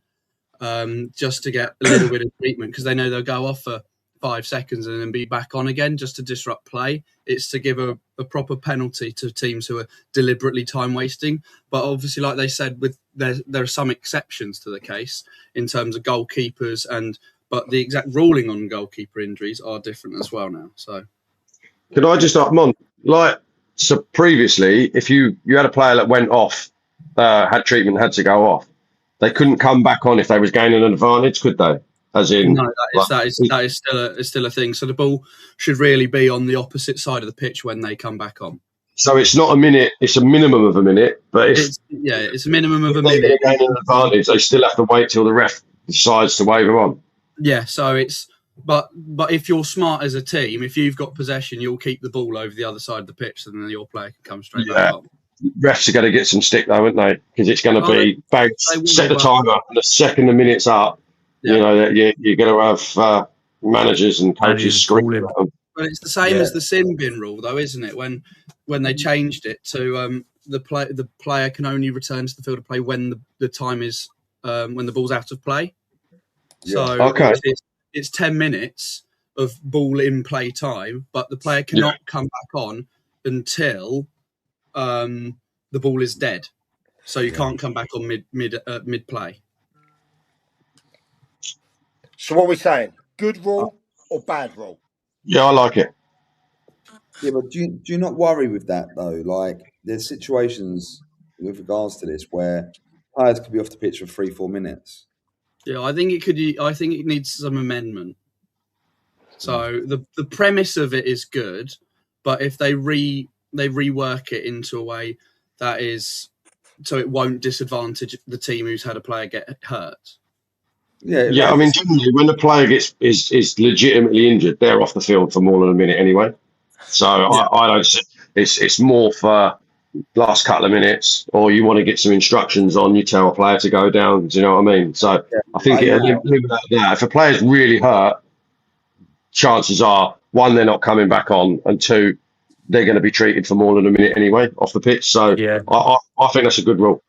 just to get a little bit of treatment because they know they'll go off for 5 seconds and then be back on again just to disrupt play. It's to give a proper penalty to teams who are deliberately time wasting. But obviously, like they said, there are some exceptions to the case in terms of goalkeepers, but the exact ruling on goalkeeper injuries are different as well now. So, could I just ask, Mon, so previously, if you had a player that went off, had treatment, had to go off, they couldn't come back on if they was gaining an advantage, could they? As in, no, that is still a thing. So the ball should really be on the opposite side of the pitch when they come back on. So it's not a minute; it's a minimum of a minute. But it's a minimum of a minute. If they're gaining an advantage, they still have to wait till the ref decides to wave them on. Yeah, so it's but if you're smart as a team, if you've got possession, you'll keep the ball over the other side of the pitch, so then your player can come straight back on. Refs are going to get some stick though, aren't they? Because it's going to be bang, set the timer, and the second the minute's up, you know that you're going to have managers and coaches screaming. But it's the same as the sin bin rule, though, isn't it? When they changed it to the player can only return to the field of play when the time is when the ball's out of play. So it's 10 minutes, of ball in play time, but the player cannot come back on until the ball is dead. So you can't come back on mid play. So what are we saying? Good rule or bad rule? Yeah, I like it. Yeah, but do you not worry with that though? Like, there's situations with regards to this where players could be off the pitch for 3-4 minutes. Yeah, I think it needs some amendment. So the premise of it is good, but if they rework it into a way that is so it won't disadvantage the team who's had a player get hurt. Yeah. I mean, generally, when the player is legitimately injured, they're off the field for more than a minute anyway. So I don't. It's more for last couple of minutes, or you want to get some instructions on. You tell a player to go down. Do you know what I mean? So I think that if a player's really hurt, chances are, one, they're not coming back on, and two, they're going to be treated for more than a minute anyway off the pitch. So I think that's a good rule.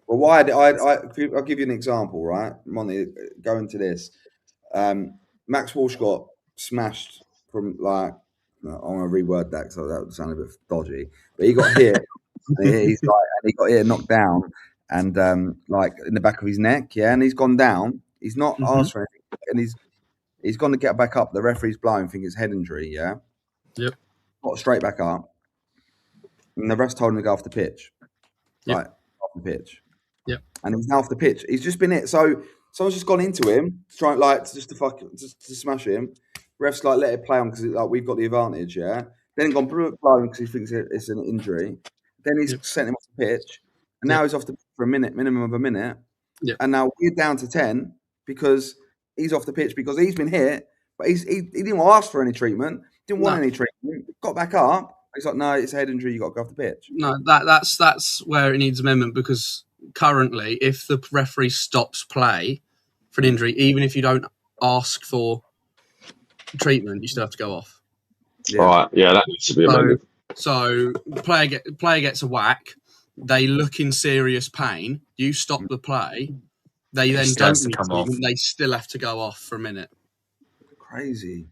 Well, I'll give you an example, right? Monty, go into this. Max Walsh got smashed from I want to reword that because that would sound a bit dodgy. But he got hit. and he got hit, knocked down, and in the back of his neck, and he's gone down. He's not asked for anything, and he's gone to get back up. The referee's blowing, think it's head injury, Yep. Got straight back up, and the rest told him to go off the pitch. Off the pitch. Yep. And he's now off the pitch. He's just been hit. So someone's just gone into him, trying to smash him. Ref's let it play on because we've got the advantage, Then gone blowing because he thinks it's an injury. Then he's sent him off the pitch, and now he's off the pitch for a minimum of a minute. Yep. And now we're down to 10 because he's off the pitch because he's been hit, but he didn't ask for any treatment, didn't want any treatment, got back up. He's like, no, it's a head injury. You got to go off the pitch. No, that's where it needs amendment because currently, if the referee stops play for an injury, even if you don't ask for treatment, you still have to go off. Yeah. All right. Yeah, that needs to be amended. So the player gets a whack. They look in serious pain. You stop the play. They then don't need treatment. They still have to go off for a minute. Crazy.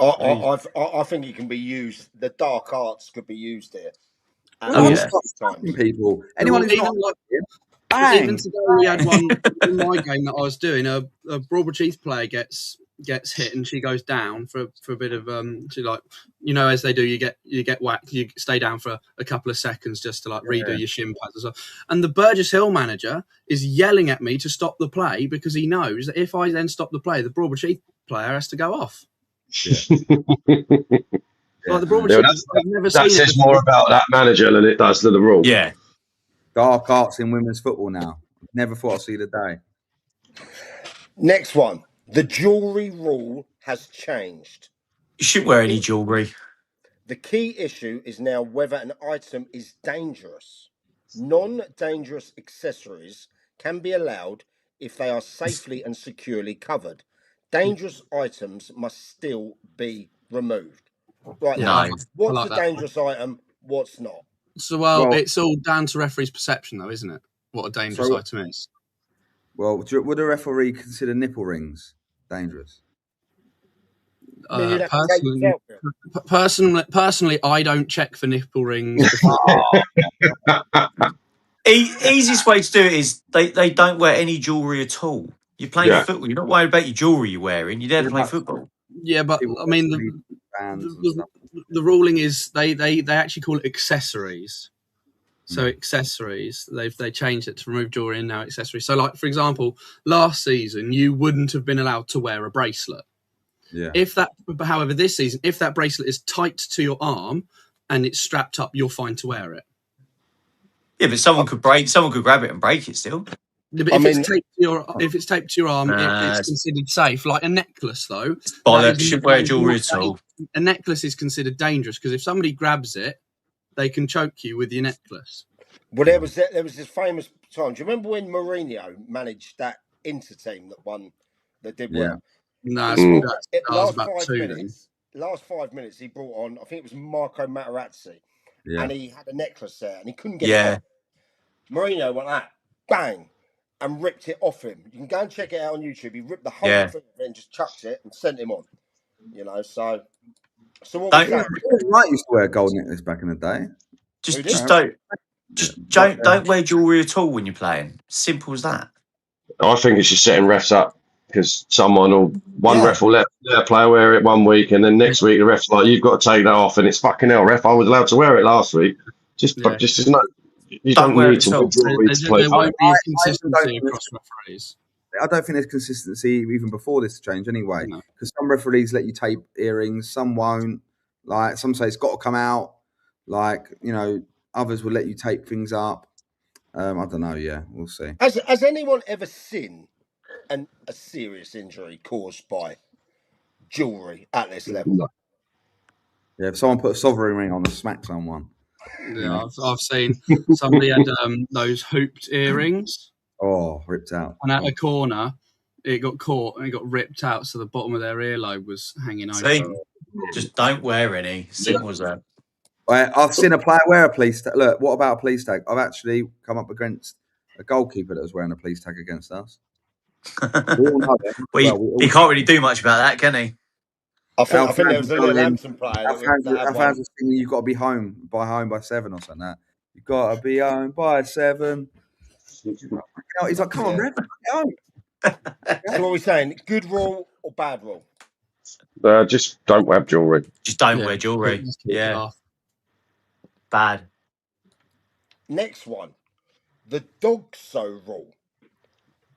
I think it can be used. The dark arts could be used here. People. Anyone who's not like it. Even today, we had one in my game that I was doing. A Broadwood Chief player gets hit and she goes down for a bit of as they do, you get whacked. You stay down for a couple of seconds just to redo your shin pads and stuff. And the Burgess Hill manager is yelling at me to stop the play because he knows that if I then stop the play, the Broadwood Chief player has to go off. That says more about that manager than it does to the rule. Yeah. Dark arts in women's football now. Never thought I'd see the day. Next one. The jewellery rule has changed. You shouldn't wear any jewellery. The key issue is now whether an item is dangerous. Non-dangerous accessories can be allowed if they are safely and securely covered. Dangerous items must still be removed. Right. No. What's a dangerous item? What's not? So, it's all down to referee's perception, though, isn't it? What a dangerous item is. Well, would a referee consider nipple rings dangerous? Personally, I don't check for nipple rings. Easiest way to do it is they don't wear any jewellery at all. You're playing football. You're not worried about your jewellery you're wearing. You're there to play football. Yeah, but I mean, the ruling is they actually call it accessories. So accessories, they changed it to remove jewellery and now accessories. So, for example, last season you wouldn't have been allowed to wear a bracelet. Yeah. However, this season, if that bracelet is tight to your arm and it's strapped up, you're fine to wear it. Yeah, but someone could grab it and break it still. Yeah, but if it's taped to your arm, it's considered safe. Like a necklace, though. Bollocks, shouldn't wear jewellery at all. A necklace is considered dangerous because if somebody grabs it, they can choke you with your necklace. Well, there was this famous time. Do you remember when Mourinho managed that Inter team that did well? No, that was about 2. Last 5 minutes, he brought on, I think it was Marco Materazzi, and he had a necklace there, and he couldn't get it off. Mourinho went bang, and ripped it off him. You can go and check it out on YouTube. He ripped the whole Yeah. thing and just chucked it and sent him on. You know, so what Don't- we saying? Right, used to wear a gold necklace back in the day. Just Yeah. don't wear jewelry at all when you're playing. Simple as that. I think it's just setting refs up because one Yeah. ref will let a player wear it one week, and then next week the ref's like, "You've got to take that off," and it's fucking hell, ref. I was allowed to wear it last week. Just no. You Don't don't wear need it to at wear all. jewelry to play. There won't be I consistency don't- across referees. I don't think there's consistency even before this change anyway. No. Because some referees let you tape earrings, some won't. Like some say it's got to come out. Like, you know, others will let you tape things up. I don't know. Yeah, we'll see. Has anyone ever seen a serious injury caused by jewelry at this level? No. Yeah, if someone put a sovereign ring on and smack someone. Yeah, I've seen somebody had those hooped earrings, Oh, ripped out. and at a corner, it got caught and it got ripped out, so the bottom of their earlobe was hanging over. See, just don't wear any. Simple as that. I've seen a player wear a police tag. Look, what about a police tag? I've actually come up against a goalkeeper that was wearing a police tag against us. We all know him. Well, he can't really do much about that, can he? I think there was a little Hampton player Our fans are singing, "You've got to be home by 7 or something like that. You've got to be home by 7. He's like, "Come on, Red, get home." So what are we saying? Good rule or bad rule? Just don't wear jewelry. Just don't wear jewelry. Just keep it Yeah, off. bad. Next one, the dog so rule.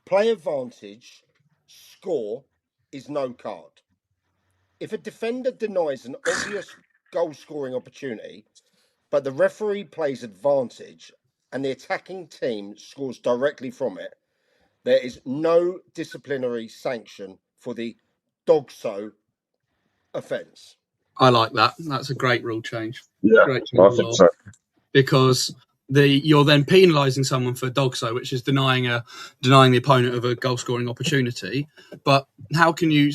Play advantage, score is no card. If a defender denies an obvious goal-scoring opportunity, but the referee plays advantage and the attacking team scores directly from it, there is no disciplinary sanction for the dog so offence. I like that. That's a great rule change. Yeah, Great change I of think law. so. Because you're then penalising someone for dogso, which is denying the opponent of a goal scoring opportunity. But how can you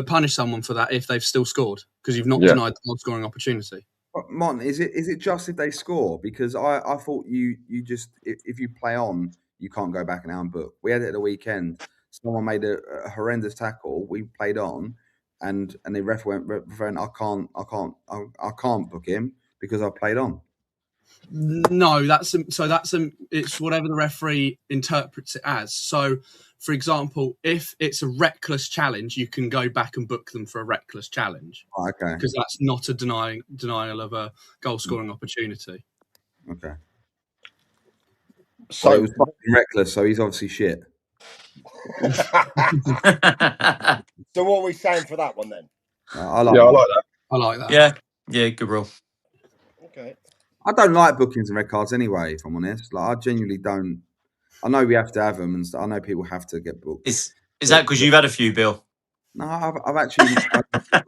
punish someone for that if they've still scored because you've not denied the goal scoring opportunity? Mon, is it just if they score? Because I thought you just if you play on, you can't go back and unbook. We had it at the weekend. Someone made a horrendous tackle. We played on, and the ref went, I can't book him because I played on. No, it's whatever the referee interprets it as. So, for example, if it's a reckless challenge, you can go back and book them for a reckless challenge. Oh, okay. Because that's not a denial of a goal scoring opportunity. Okay. So it was fucking reckless, so he's obviously shit. So what are we saying for that one then? I like that. I like that. Yeah, good rule. Okay. I don't like bookings and red cards anyway, if I'm honest. Like, I genuinely don't. I know we have to have them, and I know people have to get booked. Is that because you've had a few, Bill? No, I've actually I've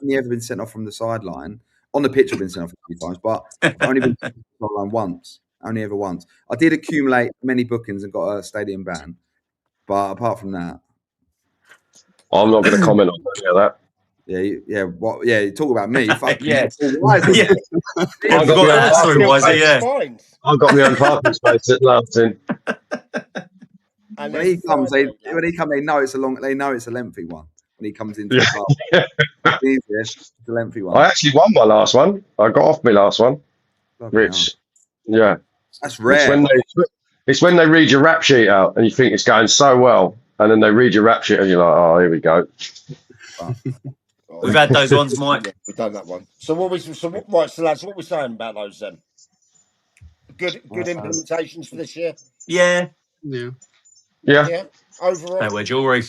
only ever been sent off from the sideline. On the pitch, I've been sent off a few times, but I've only been sent off from the sideline once. Only ever once. I did accumulate many bookings and got a stadium ban, but apart from that, I'm not going to comment on any of that. Yeah. You talk about me. Yeah. Why is it? I've got my own Sorry, why is it? Yeah. Fines. I've got my own parking space at Lambton. And When he comes, they know it's a long. They know it's a lengthy one. When he comes into the car, it's a lengthy one. I actually won my last one. I got off my last one. Rich. Yeah. That's rare. It's when they read your rap sheet out and you think it's going so well, and then they read your rap sheet and you're like, oh, here we go. We've had those ones, Mike. Yeah, we've done that one. So lads, what are we saying about those then? Good implementations for this year? Yeah. Yeah. Overall? Don't wear jewelry.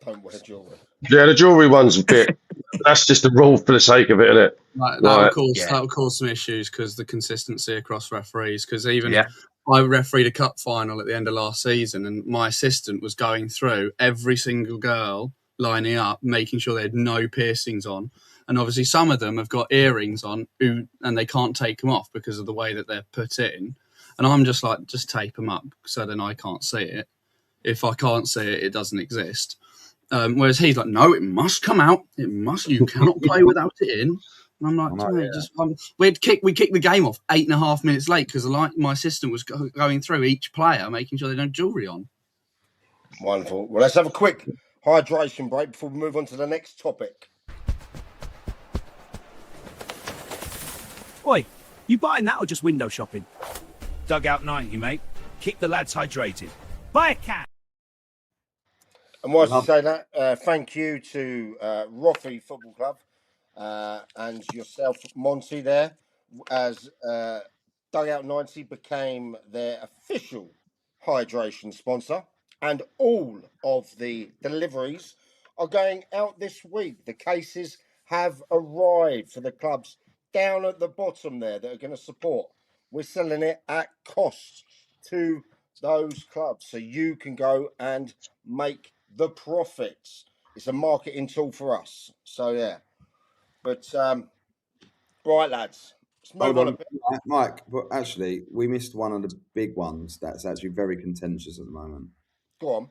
Don't wear jewelry. Yeah, the jewelry one's a bit. That's just a rule for the sake of it, isn't it? That'll cause some issues because the consistency across referees. Because I refereed a cup final at the end of last season, and my assistant was going through every single girl lining up, making sure they had no piercings on. And obviously, some of them have got earrings on, and they can't take them off because of the way that they're put in. And I'm just like, just tape them up so then I can't see it. If I can't see it, it doesn't exist. Whereas he's like, no, it must come out. It must. You cannot play without it in. I'm And I'm like, I know, "Mate, we kicked the game off 8.5 minutes late because my assistant was going through each player, making sure they don't jewellery on. Wonderful. Well, let's have a quick hydration break before we move on to the next topic. Oi, you buying that or just window shopping? Dugout 90, mate. Keep the lads hydrated. Buy a can. And whilst I say that, thank you to Roffey Football Club and yourself, Monty, there, as Dugout 90 became their official hydration sponsor. And all of the deliveries are going out this week. The cases have arrived for the clubs down at the bottom there that are going to support. We're selling it at cost to those clubs so you can go and make the profits. It's a marketing tool for us. So, yeah. But, right, lads. Let's move on a bit. Mike, but actually, we missed one of the big ones that's actually very contentious at the moment. Go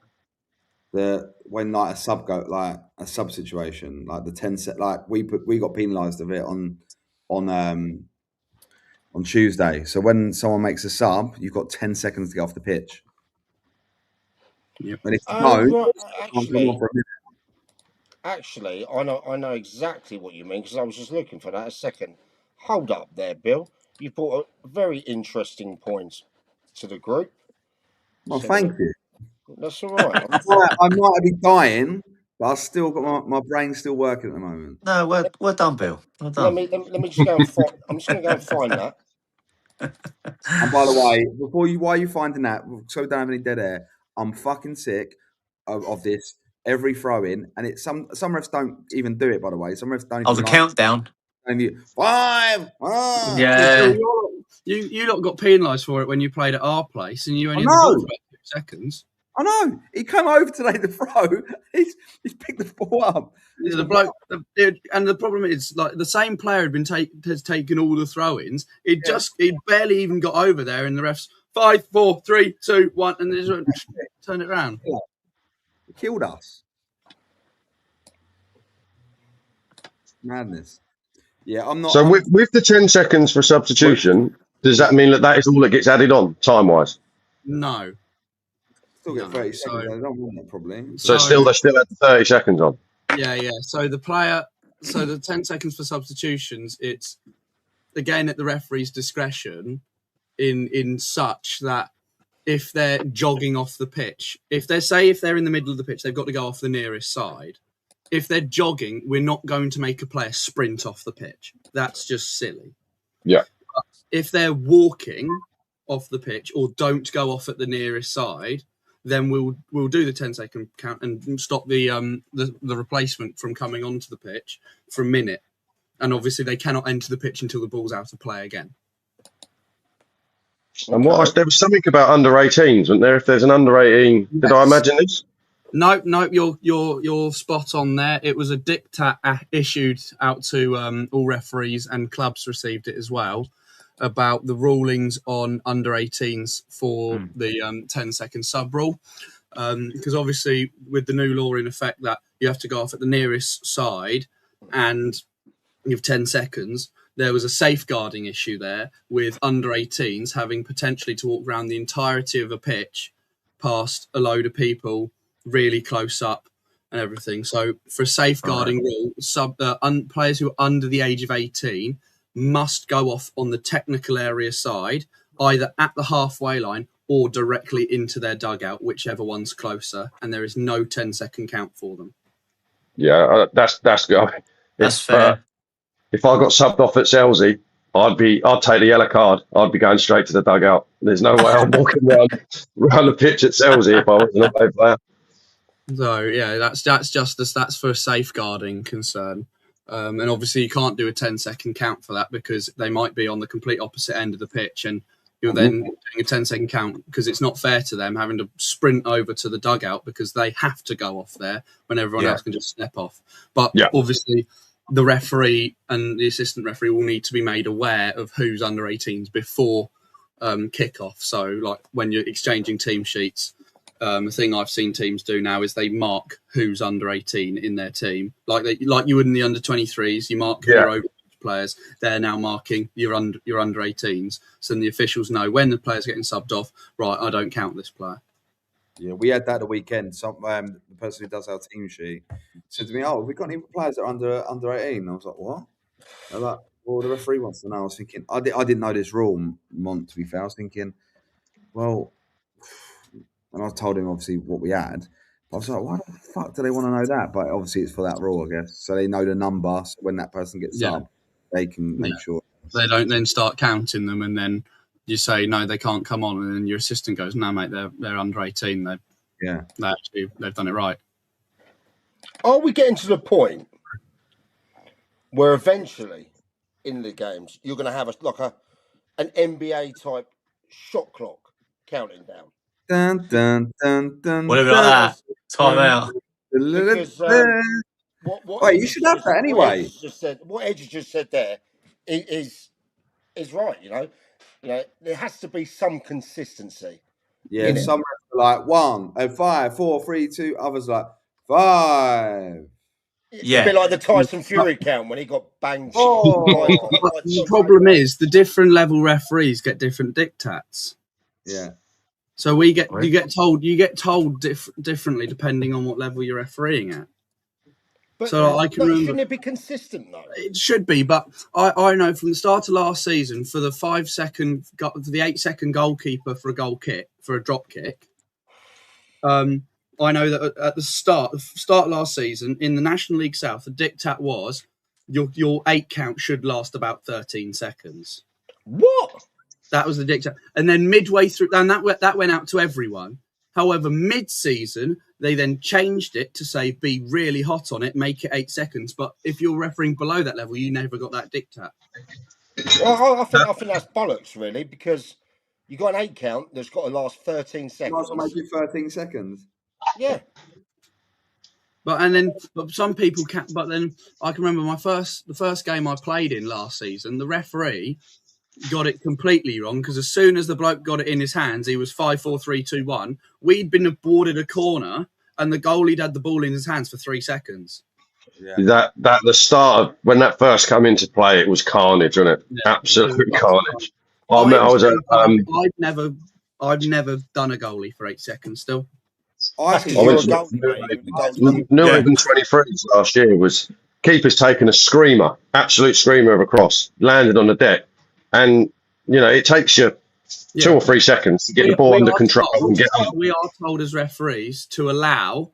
on. When like a sub situation, like the 10 set, like we got penalised of it on Tuesday. So when someone makes a sub, you've got 10 seconds to get off the pitch. Yep. And if you don't, Right. Actually, I know exactly what you mean because I was just looking for that a second. Hold up there, Bill. You brought a very interesting point to the group. well, thank you. That's all right. I might be dying, but I've still got my brain's still working at the moment. No, well done, Bill. Well Let done. me just go and find. I'm just going to go and find that. And by the way, while you finding that, so we don't have any dead air, I'm fucking sick of this every throw in, and some refs don't even do it. By the way, some refs don't. Oh, the countdown. And you 5, 4. Yeah. You lot got penalised for it when you played at our place, and you only had the ball for about 2 seconds. I know. He came over today to throw. He's picked the ball up. Yeah, the bloke, and the problem is, like, the same player has taken all the throw-ins. He barely even got over there, and the refs 5, 4, 3, 2, 1, and they just turned it around. Yeah. He killed us. Madness. Yeah, I'm not. So with the 10 seconds for substitution, does that mean that is all that gets added on time-wise? No. Still get 30 seconds. I don't want that probably. So they still had 30 seconds on. Yeah. So the 10 seconds for substitutions, it's again at the referee's discretion in such that if they're jogging off the pitch, if they're in the middle of the pitch, they've got to go off the nearest side. If they're jogging, we're not going to make a player sprint off the pitch. That's just silly. Yeah. But if they're walking off the pitch or don't go off at the nearest side, then we'll do the 10-second count and stop the replacement from coming onto the pitch for a minute. And obviously they cannot enter the pitch until the ball's out of play again. And there was something about under 18s, wasn't there? If there's an under 18, yes. Did I imagine this? No, you're spot on there. It was a diktat issued out to all referees, and clubs received it as well, about the rulings on under 18s for the 10-second sub rule. Because obviously with the new law in effect that you have to go off at the nearest side and you have 10 seconds, there was a safeguarding issue there with under 18s having potentially to walk around the entirety of a pitch past a load of people really close up and everything. So for a safeguarding rule, players who are under the age of 18 must go off on the technical area side, either at the halfway line or directly into their dugout, whichever one's closer, and there is no 10-second count for them. Yeah, that's good. That's fair. If I got subbed off at Chelsea, I'd take the yellow card. I'd be going straight to the dugout. There's no way I'm walking around the pitch at Chelsea if I wasn't a away player. So yeah, that's for a safeguarding concern. And obviously you can't do a 10-second count for that because they might be on the complete opposite end of the pitch, and you're then doing a 10-second count because it's not fair to them having to sprint over to the dugout because they have to go off there when everyone else can just step off. But obviously the referee and the assistant referee will need to be made aware of who's under 18s before kick-off. So like when you're exchanging team sheets, the thing I've seen teams do now is they mark who's under 18 in their team, like you would in the under 23s. You mark who are over players, they're now marking your under 18s. So then the officials know when the player's getting subbed off, right, I don't count this player. Yeah, we had that the weekend. Some the person who does our team sheet said to me, "Oh, have we got any players that are under 18?" And I was like, "What?" They're like, "Well, the referee wants to know." I was thinking, I didn't know this rule, Mont. To be fair, I was thinking, well, and I told him obviously what we had. I was like, why the fuck do they want to know that? But obviously, it's for that rule, I guess. So they know the number. So when that person gets subbed, they can make sure they don't then start counting them, and then you say no, they can't come on, and then your assistant goes, "No, mate, they're under 18. They've done it right." Are we getting to the point where eventually in the games you're going to have an NBA type shot clock counting down? Dun, dun, dun, dun, Whatever like that. Time out. Because Wait, you should have that anyway. What Edge just said there is right. You know, there has to be some consistency. Yeah, some are like 1 and 5, 4, 3, 2. Others like 5. Yeah, a bit like the Tyson Fury count when he got banged. The problem is the different level referees get different diktats. Yeah. So you get told differently depending on what level you're refereeing at. But, so I can remember, shouldn't it be consistent though? It should be, but I know from the start of last season for the 8-second goalkeeper for a goal kick, for a drop kick. I know that at the start of last season in the National League South, the diktat was your 8 count should last about 13 seconds. What? That was the diktat. And then midway through, and that went out to everyone. However, mid-season, they then changed it to say be really hot on it, make it 8 seconds. But if you're refereeing below that level, you never got that diktat. Well, I think that's bollocks, really, because you got an 8 count that's got to last 13 seconds. You might as well make it 13 seconds. Yeah. But some people can't. But then I can remember the first game I played in last season, the referee got it completely wrong because as soon as the bloke got it in his hands, he was 5, 4, 3, 2, 1. We'd been boarded a corner, and the goalie'd had the ball in his hands for 3 seconds. Yeah. That the start of when that first came into play, it was carnage, wasn't it? Yeah, absolute carnage. I've never done a goalie for 8 seconds still. I went to Newhaven 23s last year. Was keeper's taken a screamer, absolute screamer of a cross, landed on the deck, and it takes you 2 or 3 seconds to get the ball under control and get on. We are told as referees to allow,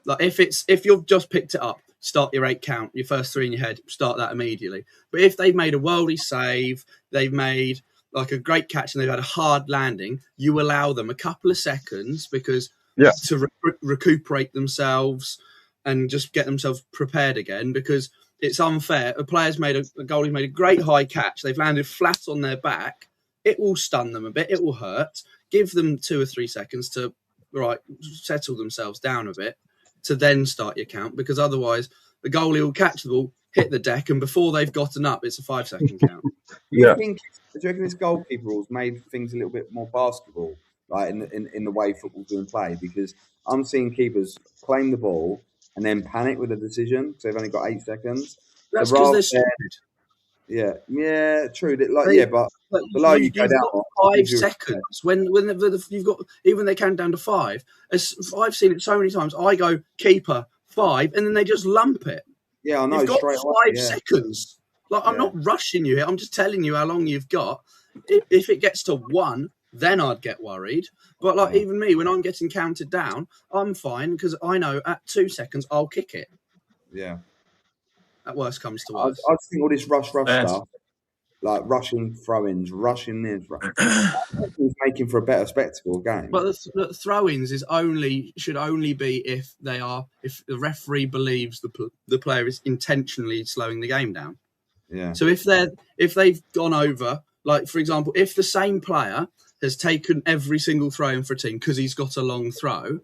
like if you've just picked it up, start your 8 count, your first 3 in your head, start that immediately. But if they've made a worldie save, they've made like a great catch, and they've had a hard landing, you allow them a couple of seconds because. Yeah. To recuperate themselves and just get themselves prepared again, because it's unfair. A goalie's made a great high catch. They've landed flat on their back. It will stun them a bit. It will hurt. Give them 2 or 3 seconds to settle themselves down a bit to then start your count, because otherwise the goalie will catch the ball, hit the deck, and before they've gotten up, it's a 5-second count. Yeah. Do you reckon this goalkeeper rules made things a little bit more basketball? Like in the way football's being played, because I'm seeing keepers claim the ball and then panic with a decision because they've only got 8 seconds. That's because they're stupid. Yeah, true. But below you go down 5 seconds when you've got, even they count down to 5. I've seen it so many times. I go keeper 5, and then they just lump it. Yeah, I know. You've got 5 seconds. I'm not rushing you here. I'm just telling you how long you've got. If it gets to 1. Then I'd get worried. But even me, when I'm getting counted down, I'm fine because I know at 2 seconds I'll kick it. Yeah. At worst comes to worst. I think all this rush stuff, like rushing throw-ins, rushing this, is making for a better spectacle game. But the throw-ins should only be if the referee believes the player is intentionally slowing the game down. Yeah. So if they've gone over, like for example, if the same player has taken every single throw in for a team because he's got a long throw,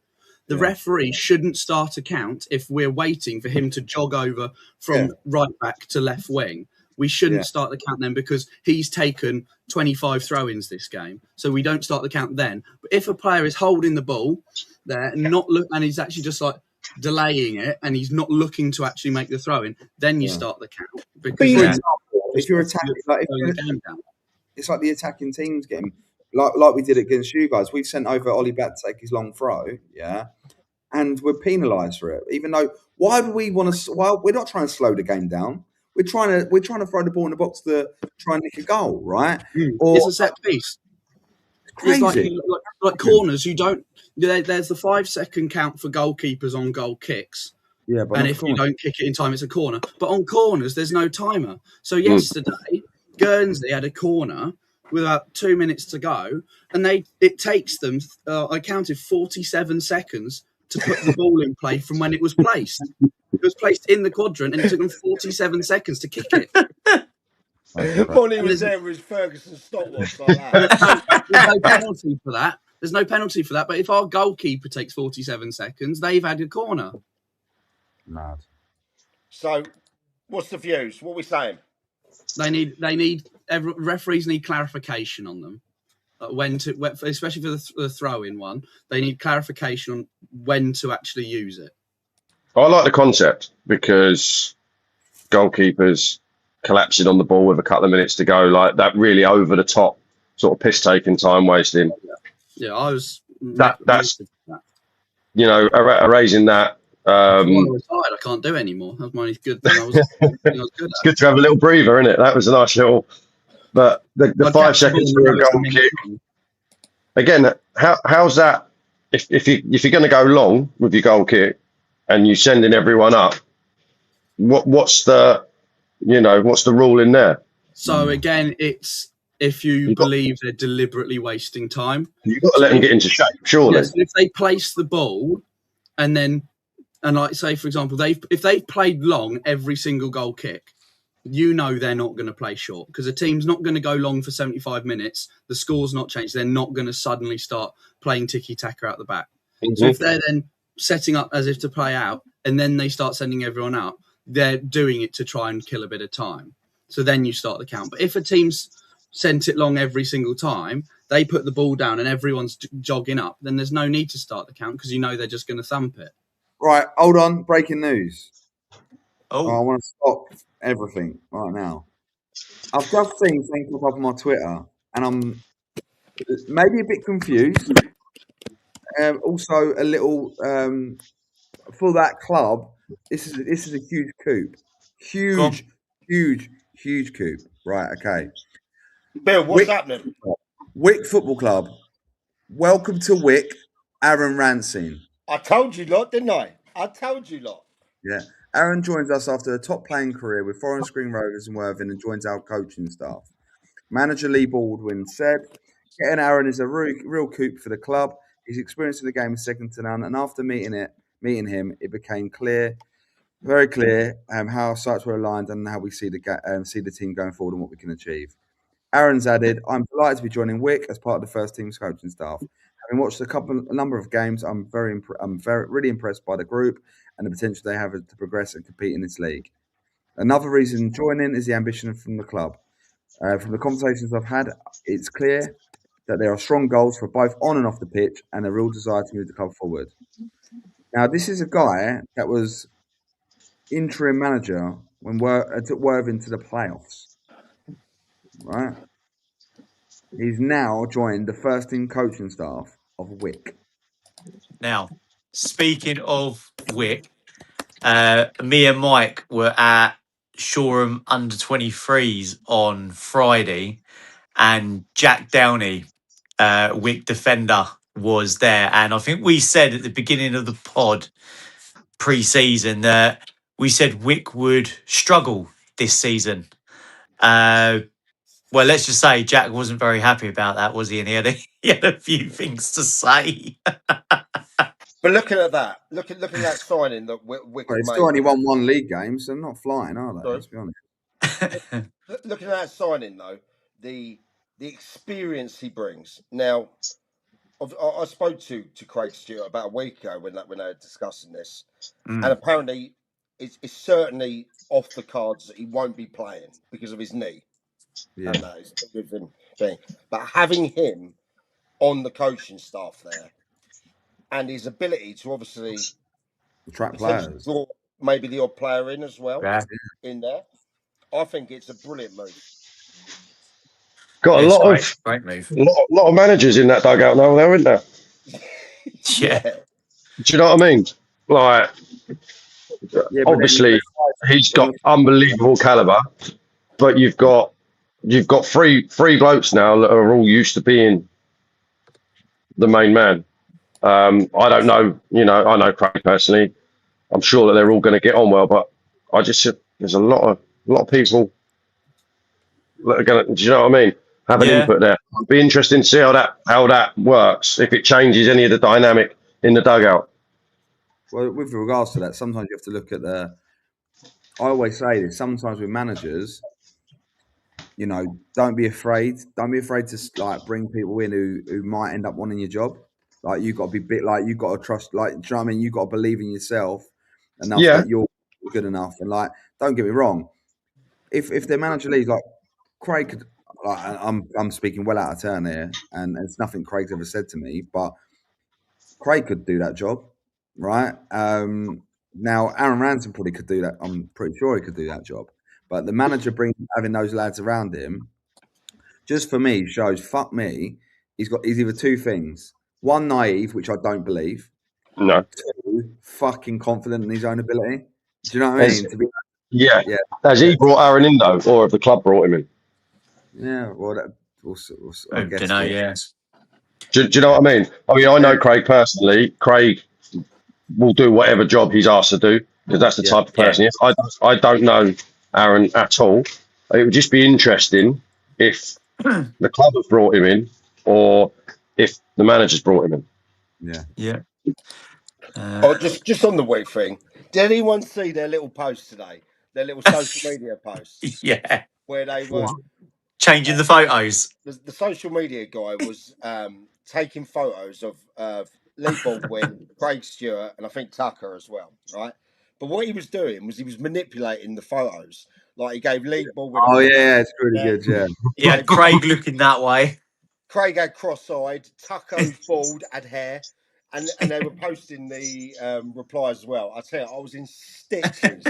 the referee shouldn't start a count if we're waiting for him to jog over from right back to left wing. We shouldn't start the count then because he's taken 25 throw-ins this game. So we don't start the count then. But if a player is holding the ball there and he's actually just like delaying it and he's not looking to actually make the throw-in, then you start the count. Because, if you're attacking, like, it's like the attacking teams getting like we did against you guys. We've sent over Ollie Bat to take his long throw, yeah, and we're penalised for it. Even though, why do we want to? Well, we're not trying to slow the game down. We're trying to throw the ball in the box to try and nick a goal, right? Or It's a set piece. crazy. It's like corners. You don't. There's the 5-second count for goalkeepers on goal kicks. Yeah, but and if you don't kick it in time, it's a corner. But on corners, there's no timer. So yesterday, Guernsey had a corner with about 2 minutes to go, and it takes them. I counted 47 seconds to put the ball in play from when it was placed. It was placed in the quadrant, and it took them 47 seconds to kick it. Bonnie was there with Ferguson stopwatch like that. There's no penalty for that. There's no penalty for that. But if our goalkeeper takes 47 seconds, they've had a corner. Mad. So, what's the views? What are we saying? Referees need clarification on them. Especially for the throw-in one, they need clarification on when to actually use it. I like the concept because goalkeepers collapsing on the ball with a couple of minutes to go, like that, really over the top sort of piss taking, time wasting. Yeah, I was. That's erasing that. I was tired. I can't do anymore. That was my only good thing. I was good at. It's good to have a little breather, isn't it? That was a nice little. But the 5 seconds for a goal kick. Again, how's that? If you're going to go long with your goal kick and you're sending everyone up, what's the rule in there? So again, it's if you believe they're deliberately wasting time. You've got to let them get into shape, surely. Yes, if they place the ball and like say for example, if they've played long every single goal kick, they're not going to play short because a team's not going to go long for 75 minutes. The score's not changed. They're not going to suddenly start playing tiki-taka out the back. Mm-hmm. So if they're then setting up as if to play out and then they start sending everyone out, they're doing it to try and kill a bit of time. So then you start the count. But if a team's sent it long every single time, they put the ball down and everyone's jogging up, then there's no need to start the count because they're just going to thump it. Right, hold on. Breaking news. Oh, I want to stop everything right now. I've just seen things pop up on my Twitter, and I'm maybe a bit confused. Also, a little for that club. This is a huge coup, huge coup. Right, okay. Bill, what's happening? Wick Football Club. Welcome to Wick, Aaron Ransine. I told you lot, didn't I? I told you lot. Yeah. Aaron joins us after a top playing career with Forest Green Rovers and Worthing and joins our coaching staff. Manager Lee Baldwin said, getting Aaron is a real coup for the club. His experience in the game is second to none. And after meeting him, it became very clear how our sights were aligned and how we see the team going forward and what we can achieve. Aaron's added, I'm delighted to be joining Wick as part of the first team's coaching staff. Having watched a number of games, I'm really impressed by the group and the potential they have to progress and compete in this league. Another reason joining is the ambition from the club. From the conversations I've had, it's clear that there are strong goals for both on and off the pitch and a real desire to move the club forward. Now, this is a guy that was interim manager when took Worthing to the playoffs. Right? He's now joined the first team coaching staff of Wick. Now, speaking of Wick, me and Mike were at Shoreham under 23s on Friday, and Jack Downey, Wick defender, was there. And I think we said at the beginning of the pod pre-season that we said Wick would struggle this season. Well, let's just say Jack wasn't very happy about that, was he? And he had a few things to say. But looking at that, look at that signing that Wick Well, it's made. still only won one league game, so they're not flying, are they? Sorry? Let's be honest. Looking at that signing, though, the experience he brings. Now, I spoke to Craig Stewart about a week ago when they were discussing this, and apparently it's certainly off the cards that he won't be playing because of his knee. Yeah. And that is a good thing. But having him on the coaching staff there and his ability to obviously Attract players. draw maybe the odd player in as well Yeah. in there. I think it's a brilliant move. Got a It's lot great, of great move. lot of managers in that dugout now, there, isn't there? Yeah. Do you know what I mean? Like, Yeah, but then obviously, he's when got you unbelievable caliber, but you've got three blokes now that are all used to being the main man. I don't know, I know Craig personally. I'm sure that they're all going to get on well, but I just there's a lot of people that are going to, do you know what I mean? Have an Yeah. input there. It'd be interesting to see how that works, if it changes any of the dynamic in the dugout. Well, with regards to that, sometimes you have to look at the. I always say this. Sometimes with managers, don't be afraid. Don't be afraid to like bring people in who might end up wanting your job. Like you got to be bit like you got to trust. Like, do you know what I mean? You got to believe in yourself enough Yeah, that you're good enough. And like, don't get me wrong. If their manager leaves, like Craig could. Like, I'm speaking well out of turn here, and it's nothing Craig's ever said to me, but Craig could do that job, right? Now Aaron Ransom probably could do that. I'm pretty sure he could do that job. But the manager having those lads around him, just for me, shows fuck me. He's either two things: one, naive, which I don't believe; no. two, fucking confident in his own ability. Do you know what I Has, mean? To be, yeah. yeah, Has he yeah, brought Aaron in though, or have the club brought him in? yeah. Well, I I don't guess know. we'll, Yeah. Do you know what I mean? I mean, I know Craig personally. Craig will do whatever job he's asked to do because that's the yeah. type of Yeah. person he is. I don't know Aaron at all. It would just be interesting if the club have brought him in or if the manager's brought him in. Yeah. Yeah. Oh, just on the week thing. Did anyone see their little post today? Their little social media posts Yeah. where they were. Changing the photos. The social media guy was taking photos of Lee Baldwin, Craig Stewart, and I think Tucker as well, right? But what he was doing was he was manipulating the photos. Like he gave Lee Baldwin a Oh photo. yeah, it's really Yeah. good. Yeah. He He had gave Craig looking that way. Craig had cross-eyed, Tucker who's bald had hair, and they were posting the replies as well. I tell you, I was in stitches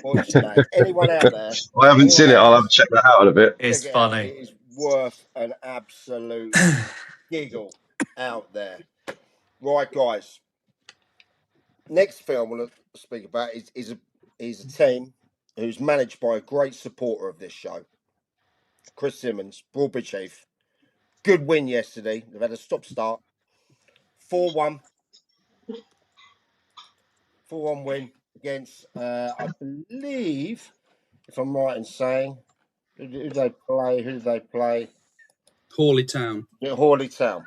watching that. Anyone out there? I haven't Anyone seen it. out I'll there? have to check that out in a bit. It's Check it out. funny. It is worth an absolute giggle out there. Right, guys. Next thing I want to speak about is a team who's managed by a great supporter of this show, Chris Simmons, Broadbridge Heath. Good win yesterday. They've had a stop-start. 4-1. 4-1 win against, I believe, if I'm right in saying, who do they play? Who do they play? Hawley Town. Yeah, Hawley Town.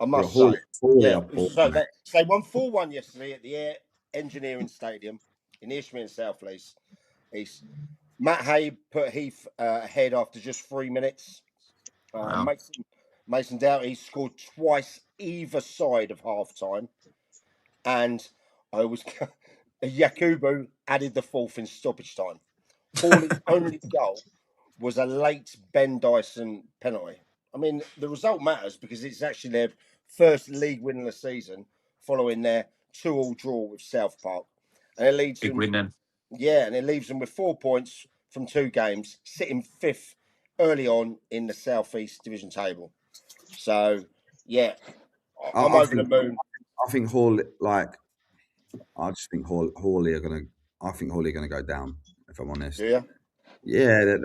I must Hawley, say. Hawley Yeah. up, Hawley. So they won 4-1 yesterday at the Air Engineering Stadium in Isthmian South East. Matt Hay put Heath ahead after just 3 minutes. Wow. Mason Doughty scored twice either side of half time. And Yakubu added the fourth in stoppage time. Hawley's only goal was a late Ben Dyson penalty. I mean, the result matters because it's actually their first league win of the season following their 2-2 draw with South Park. And it leads Big them, win then. yeah, and it leaves them with 4 points from 2 games, sitting 5th early on in the South East Division table. So, yeah, I'm over the moon. I think Hawley, I just think Hawley are gonna. I think Hawley are gonna go down. If I'm honest. Yeah. Yeah,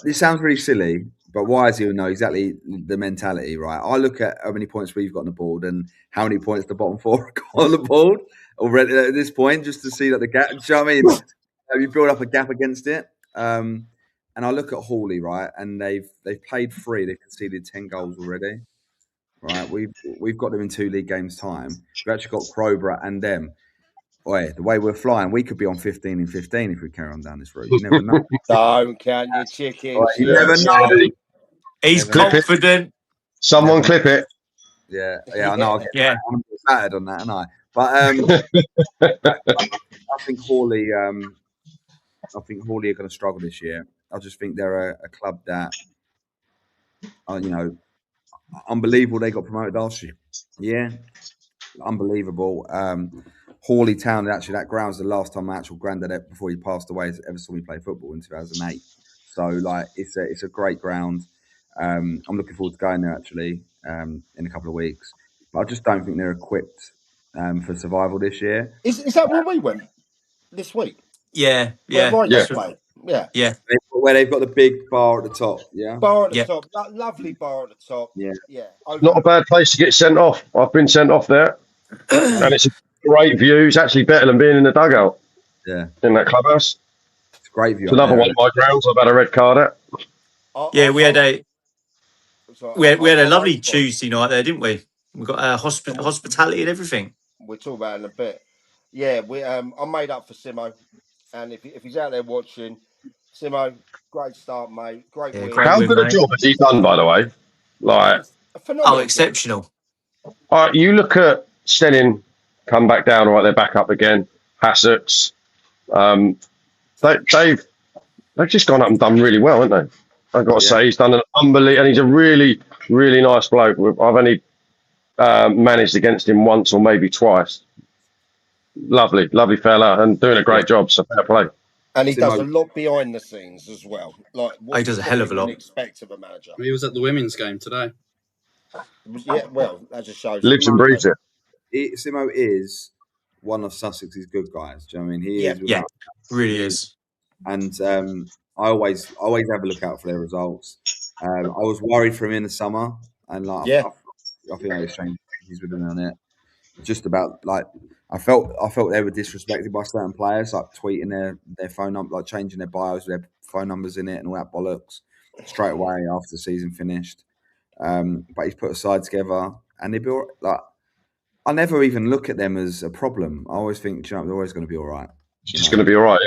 this sounds really silly, but why is he know exactly the mentality, right? I look at how many points we've got on the board and how many points the bottom four got on the board already at this point, just to see that the gap. Do you know what I mean? You build up a gap against it. And I look at Hawley, right, and they've played 3, they've conceded 10 goals already. Right, we've got them in 2 league games time. We've actually got Crowborough and them. Boy, the way we're flying, we could be on 15 in 15 if we carry on down this route. You never know. Don't count your chickens. You never know. He's Never know. confident. Someone clip it. Yeah, I know. Yeah. I'm battered on that, and But I think Hawley. I think Hawley are going to struggle this year. I just think they're a club that, unbelievable. They got promoted last year. Yeah, unbelievable. Hawley Town. Actually, that ground's the last time my actual granddad, before he passed away, ever saw me play football in 2008. So like, it's a great ground. I'm looking forward to going there actually in a couple of weeks. But I just don't think they're equipped for survival this year. Is that where we went this week? Yeah, Where yeah, Ryan Yeah. played? Yeah. yeah. Where they've got the big bar at the top. Yeah. Bar at the Yeah. top. That lovely bar at the top. Yeah. Yeah. Not a bad place to get sent off. I've been sent off there, and it's a great view. It's actually better than being in the dugout. Yeah. In that clubhouse. It's a great view. It's another one of my grounds I've had a red card at. Yeah, we had a I'm lovely hopeful. Tuesday night there, didn't we? We got hospitality and everything. We'll talk about it in a bit. Yeah, I'm made up for Simo, and if he's out there watching, Simo, great start, mate. Great Yeah, win. great How win, good a mate. job has he done, by the way? Like, A phenomenal Oh, job. exceptional. you look at Stenning come back down, all right, they're back up again. Hassocks, they've just gone up and done really well, haven't they? I've got to say, he's done an unbelievable, and he's a really, really nice bloke. I've only managed against him once or maybe twice. Lovely, lovely fella, and doing a great job. So fair play. And he Simo. does a lot behind the scenes as well. Like what He does a hell of a you lot. wouldn't expect of a manager. He was at the women's game today. Yeah, well, that just shows. Lives and breathes it. Simo is one of Sussex's good guys. Do you know what I mean? He Yeah. is. Yeah, without- really is. And I always have a look out for their results. I was worried for him in the summer, and like Yeah. I think I was saying he's with him on it. Just about like I felt they were disrespected by certain players, like tweeting their phone number, like changing their bios with their phone numbers in it and all that bollocks straight away after the season finished. But he's put a side together, and they'd be like. I never even look at them as a problem. I always think, you know, they're always going to be all right. It's going to be all right,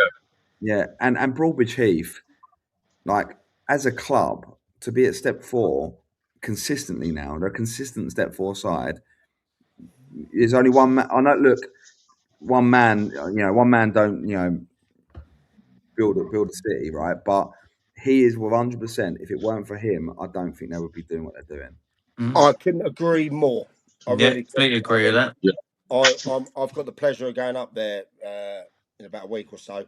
yeah. Yeah, and Broadbridge Heath, like as a club, to be at step 4 consistently now, they're a consistent step 4 side. There's only one man. I know. Look, one man. One man don't build a city, right? But he is 100%. If it weren't for him, I don't think they would be doing what they're doing. I couldn't agree more. I really completely agree with that. Yeah. I've got the pleasure of going up there in about a week or so's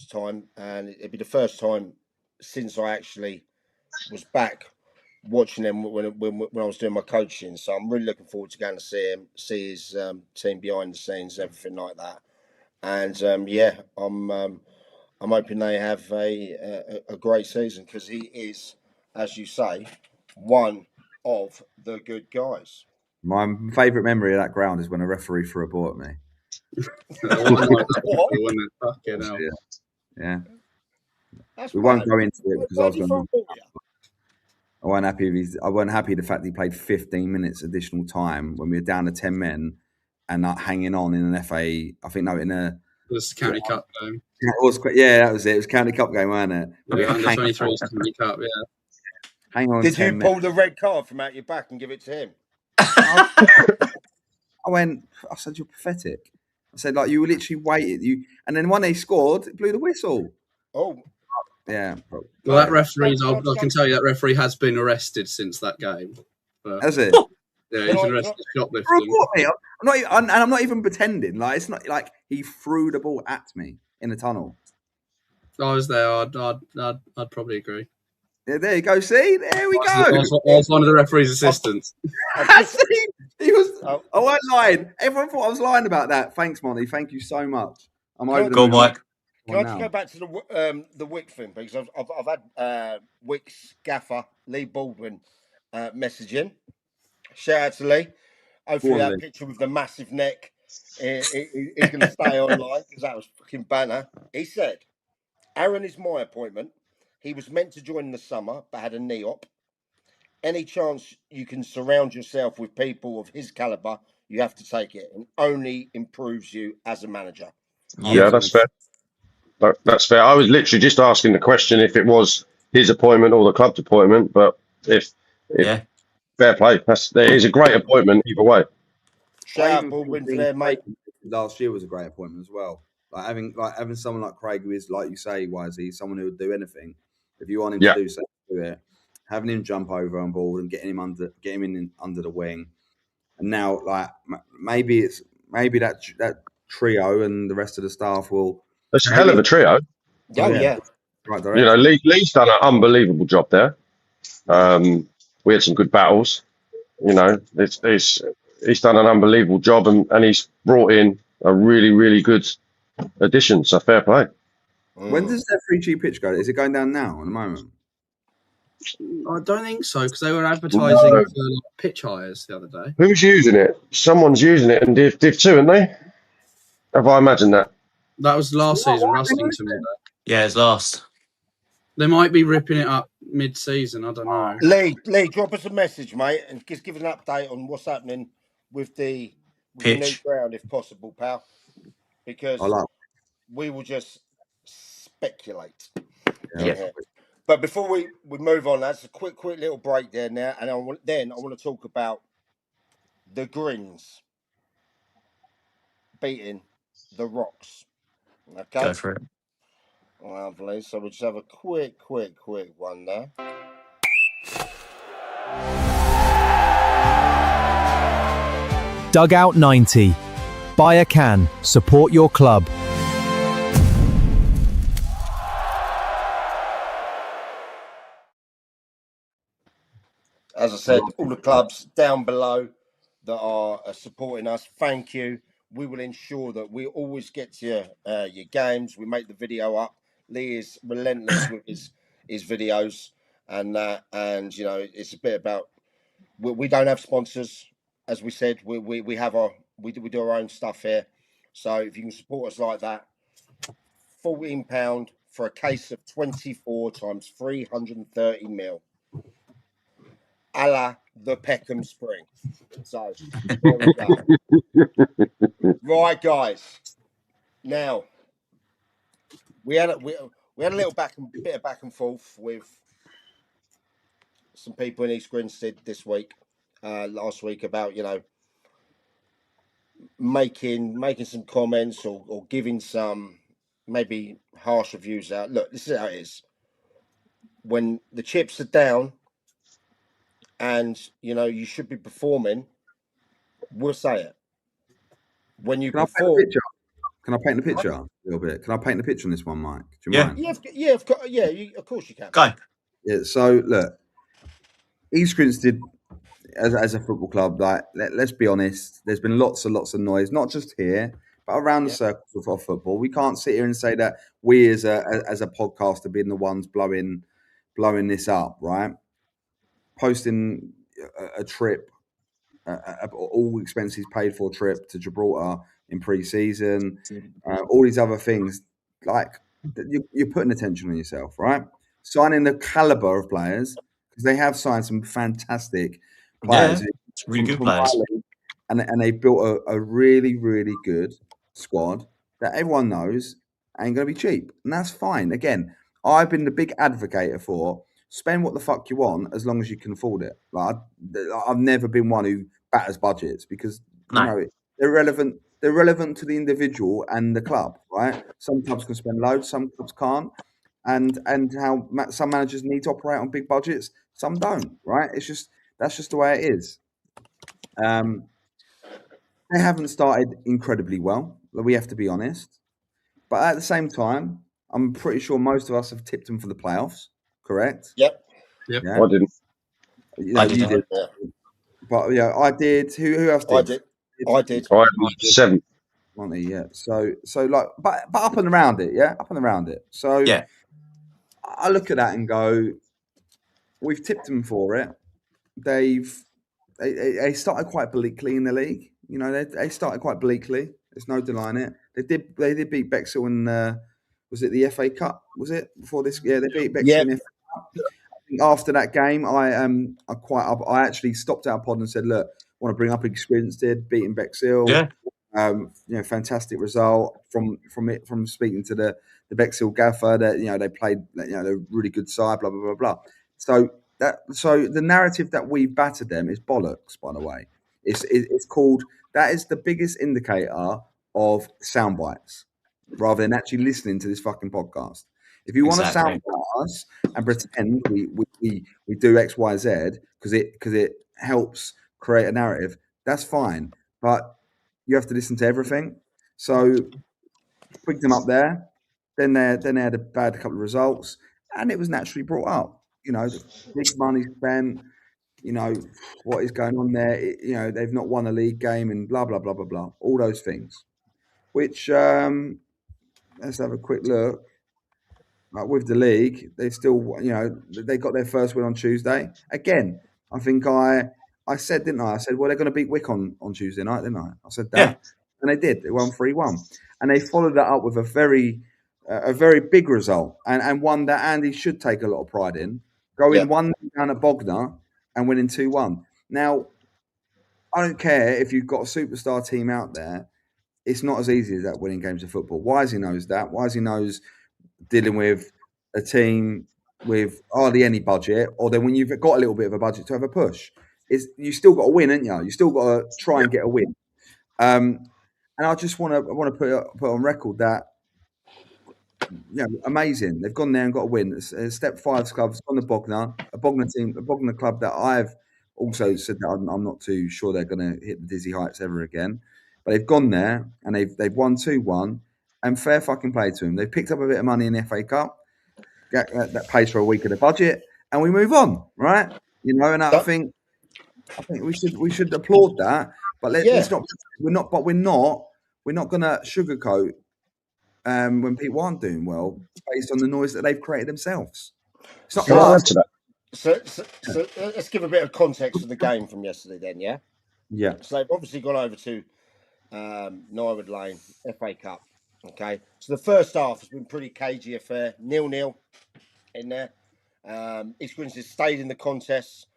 time, and it'd be the first time since I actually was back watching them when I was doing my coaching. So I'm really looking forward to going to see him, see his team behind the scenes, everything like that. And I'm hoping they have a great season, because he is, as you say, one of the good guys. My favourite memory of that ground is when a referee threw a ball at me. Yeah. That's We won't mad. go into it because I was Why did he going. throw a ball at you? I wasn't happy. I wasn't happy the fact he played 15 minutes additional time when we were down to 10 men and not hanging on in an FA. I think in a. It was the County Cup game. That was it. It was County Cup game, wasn't it? Yeah, under 23 County Cup. Yeah. Hang on. Did 10 you men. pull the red card from out your back and give it to him? I said, you're pathetic. I said, like, you literally waited. And then when they scored, it blew the whistle. Oh, yeah. Well, that referee, I can tell you, that referee has been arrested since that game. But, Has it? yeah, he's been arrested for shoplifting. I'm not even pretending. Like, it's not like he threw the ball at me in the tunnel. If I was there, I'd probably agree. Yeah, there you go. See, there we go. I was one of the referee's assistants. He was. I wasn't lying. Everyone thought I was lying about that. Thanks, Monty. Thank you so much. I'm over the Go, moon. Mike. Can I just go back to the Wick thing, because I've had Wick's gaffer Lee Baldwin messaging. Shout out to Lee. Hopefully that picture with the massive neck is going to stay online, because that was fucking banner. He said, "Aaron is my appointment. He was meant to join in the summer, but had a knee op. Any chance you can surround yourself with people of his caliber, you have to take it. And only improves you as a manager." Yeah, that's fair. That's fair. I was literally just asking the question if it was his appointment or the club's appointment, but if fair play. It is a great appointment either way. Shout out Baldwin there, mate. Last year was a great appointment as well. Having someone like Craig, who is, like you say, Wisey, someone who would do anything. If you want him to do something, do it. Having him jump over on board and getting him under the wing, and now like maybe that trio and the rest of the staff will. It's a hell of a trio. Oh, yeah. Right You know, direction. Lee's done an unbelievable job there. We had some good battles. You know, he's done an unbelievable job, and he's brought in a really, really good addition. So fair play. When does their 3G pitch go? Is it going down now at the moment? I don't think so, because they were advertising for pitch hires the other day. Who's using it? Someone's using it, and Div 2, aren't they? Have I imagined that? That was last season. Rustington did that. Yeah, it's last. They might be ripping it up mid-season. I don't know. Lee, drop us a message, mate, and just give us an update on what's happening with the new Pitch. ground, if possible, pal. Because I like. we will just speculate. Yeah. But before we move on, that's a quick little break there now, and I want to talk about the Grins beating the Rocks. Okay. Go for it. Lovely. So we'll just have a quick one there. Dugout 90. Buy a can. Support your club. As I said, all the clubs down below that are supporting us, thank you. We will ensure that we always get to your games. We make the video up. Lee is relentless with his videos, and you know, it's a bit about we don't have sponsors, as we said. We have we do our own stuff here. So if you can support us like that, £14 for a case of 24 times 330ml. A la the Peckham Spring. So there we go. Right, guys. Now we had a little bit of back and forth with some people in East Grinstead this week, last week, about, you know, making some comments or giving some maybe harsh reviews out. Look, this is how it is. When the chips are down, and you know you should be performing, we'll say it. When you perform, Can I paint the picture a little bit? Can I paint the picture on this one, Mike? Do you Yeah. mind? of course you can. Go. Yeah. So look, East Grinstead as a football club, like let's be honest, there's been lots and lots of noise, not just here, but around the circles of football. We can't sit here and say that we as a podcast have been the ones blowing this up, right? Posting a trip, all expenses paid for trip to Gibraltar in pre-season, all these other things, like you're putting attention on yourself, right? Signing the caliber of players, because they have signed some fantastic players, it's really good players, and they built a really, really good squad that everyone knows ain't going to be cheap, and that's fine. Again, I've been the big advocate for spend what the fuck you want as long as you can afford it. Like I've never been one who batters budgets, because you know they're relevant. They're relevant to the individual and the club, right? Some clubs can spend loads, some clubs can't, and how some managers need to operate on big budgets, some don't, right? That's just the way it is. They haven't started incredibly well. We have to be honest, but at the same time, I'm pretty sure most of us have tipped them for the playoffs. Correct? Yep. Yep. Yeah. I didn't. You did. Yeah. But yeah, I did. Who else did? I did. I had 7. Yeah. So like, but up and around it, yeah, up and around it. So yeah, I look at that and go, we've tipped them for it. They started quite bleakly in the league. You know, they started quite bleakly. There's no denying it. They did beat Bexhill in was it the FA Cup? Was it before this? Yeah, they beat Bexhill in the FA Cup. I think after that game, I actually stopped our pod and said, look, I want to bring up experience beating Bexhill. Yeah. You know, fantastic result from speaking to the Bexhill gaffer, that, you know, they played, you know, they're a really good side, blah blah blah blah. So the narrative that we've battered them is bollocks, by the way. It's called, that is the biggest indicator of sound bites, rather than actually listening to this fucking podcast. If you want to sound bite us and pretend we do X, Y, Z because it helps create a narrative, that's fine. But you have to listen to everything. So picked them up there. Then they had a bad couple of results, and it was naturally brought up. You know, the big money spent. You know, what is going on there? You know, they've not won a league game and blah blah blah blah blah. All those things. Which let's have a quick look. With the league, they still, you know, they got their first win on Tuesday. Again, I think I said, didn't I? I said, well, they're going to beat Wick on Tuesday night, didn't I? I said that, Yeah. and they did. They won 3-1, and they followed that up with a very big result and one that Andy should take a lot of pride in. Going 1 down at Bognor and winning 2-1. Now, I don't care if you've got a superstar team out there. It's not as easy as that winning games of football. Wisey knows that. Wisey knows dealing with a team with hardly any budget, or then when you've got a little bit of a budget to have a push, you still got to win, ain't you? You still got to try and get a win. And I just want to put on record that, you know, amazing. They've gone there and got a win. Step 5's club's gone to Bognor, a Bognor club that I've also said that I'm not too sure they're going to hit the dizzy heights ever again. But they've gone there and they've won 2-1. And fair fucking play to them. They've picked up a bit of money in the FA Cup. That pays for a week of the budget, and we move on, right? You know, and I think we should applaud that. But let's not. We're not going to sugarcoat when people aren't doing well based on the noise that they've created themselves. It's not us. So let's give a bit of context for the game from yesterday, then. Yeah. So they've obviously gone over to Norwood Lane FA Cup. Okay, so the first half has been pretty cagey affair, 0-0 in there. East Grinstead stayed in the contest.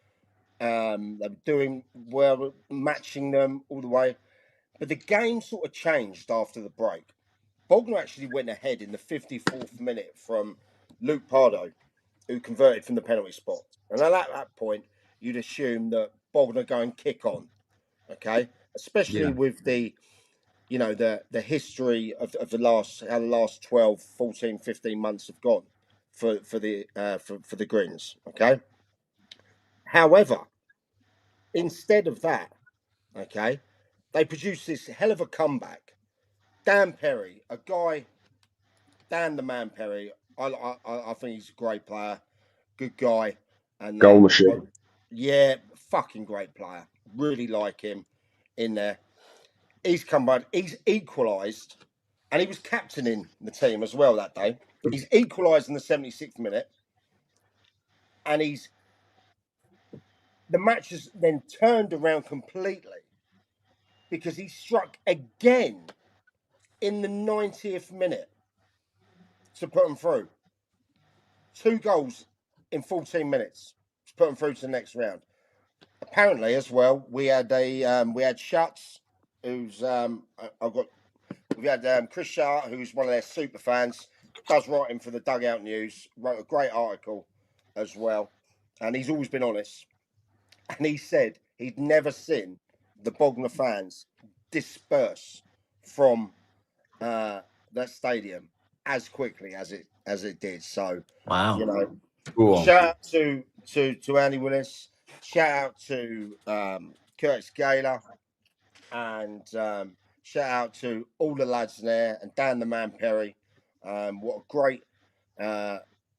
They were doing well, matching them all the way. But the game sort of changed after the break. Bognor actually went ahead in the 54th minute from Luke Pardo, who converted from the penalty spot. And at that point, you'd assume that Bognor go and kick on, okay? Especially with the, you know, the history of the last 12, 14, 15 months have gone for the Greens, okay? However, instead of that, okay, they produced this hell of a comeback. Dan Perry, Dan the Man Perry, I think he's a great player, good guy. And goal machine. Yeah, fucking great player. Really like him in there. He's come back. He's equalised, and he was captaining the team as well that day. He's equalised in the 76th minute, and the match has then turned around completely because he struck again in the 90th minute to put them through. 2 goals in 14 minutes to put them through to the next round. Apparently, as well, we had Shuts, who's we had Chris Sharp, who's one of their super fans, does writing for the Dugout News, wrote a great article as well, and he's always been honest. And he said he'd never seen the Bognor fans disperse from that stadium as quickly as it did. So, wow, you know, shout out to Andy Willis, shout out to Curtis Gaylor, and shout out to all the lads there, and Dan the Man Perry. What a great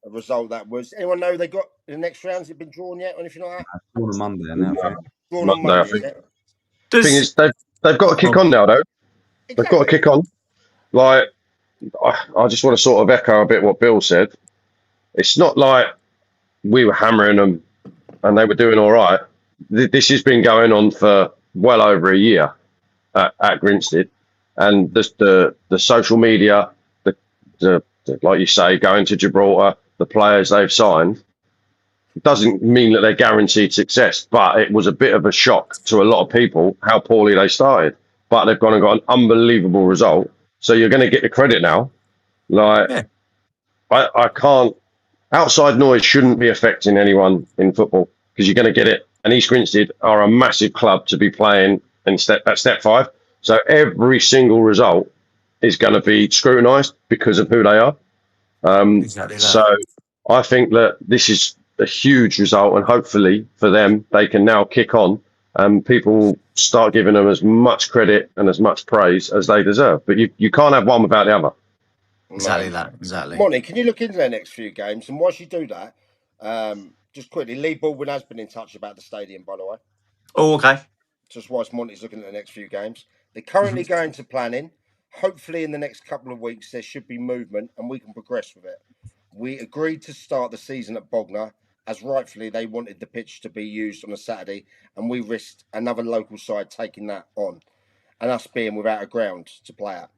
result that was. Anyone know they got the next round? Has it been drawn yet or anything like that? Drawn on Monday, now. Drawn on Monday, I think. The thing is, they've got to kick on now, though. Exactly. They've got to kick on. Like, I just want to sort of echo a bit what Bill said. It's not like we were hammering them and they were doing all right. This has been going on for well over a year at Grinstead, and the social media, the like you say, going to Gibraltar, the players they've signed, it doesn't mean that they're guaranteed success. But it was a bit of a shock to a lot of people how poorly they started. But they've gone and got an unbelievable result. So you're going to get the credit now. Like, I can't. Outside noise shouldn't be affecting anyone in football because you're going to get it. And East Grinstead are a massive club to be playing at step 5. So every single result is going to be scrutinised because of who they are. Exactly. So I think that this is a huge result, and hopefully for them, they can now kick on and people start giving them as much credit and as much praise as they deserve. But you can't have one without the other. Exactly that. Exactly. Monty, can you look into their next few games? And whilst you do that, just quickly, Lee Baldwin has been in touch about the stadium, by the way. Oh, okay. Just whilst Monty's looking at the next few games. They're currently going to planning. Hopefully, in the next couple of weeks, there should be movement and we can progress with it. We agreed to start the season at Bognor, as rightfully they wanted the pitch to be used on a Saturday, and we risked another local side taking that on and us being without a ground to play at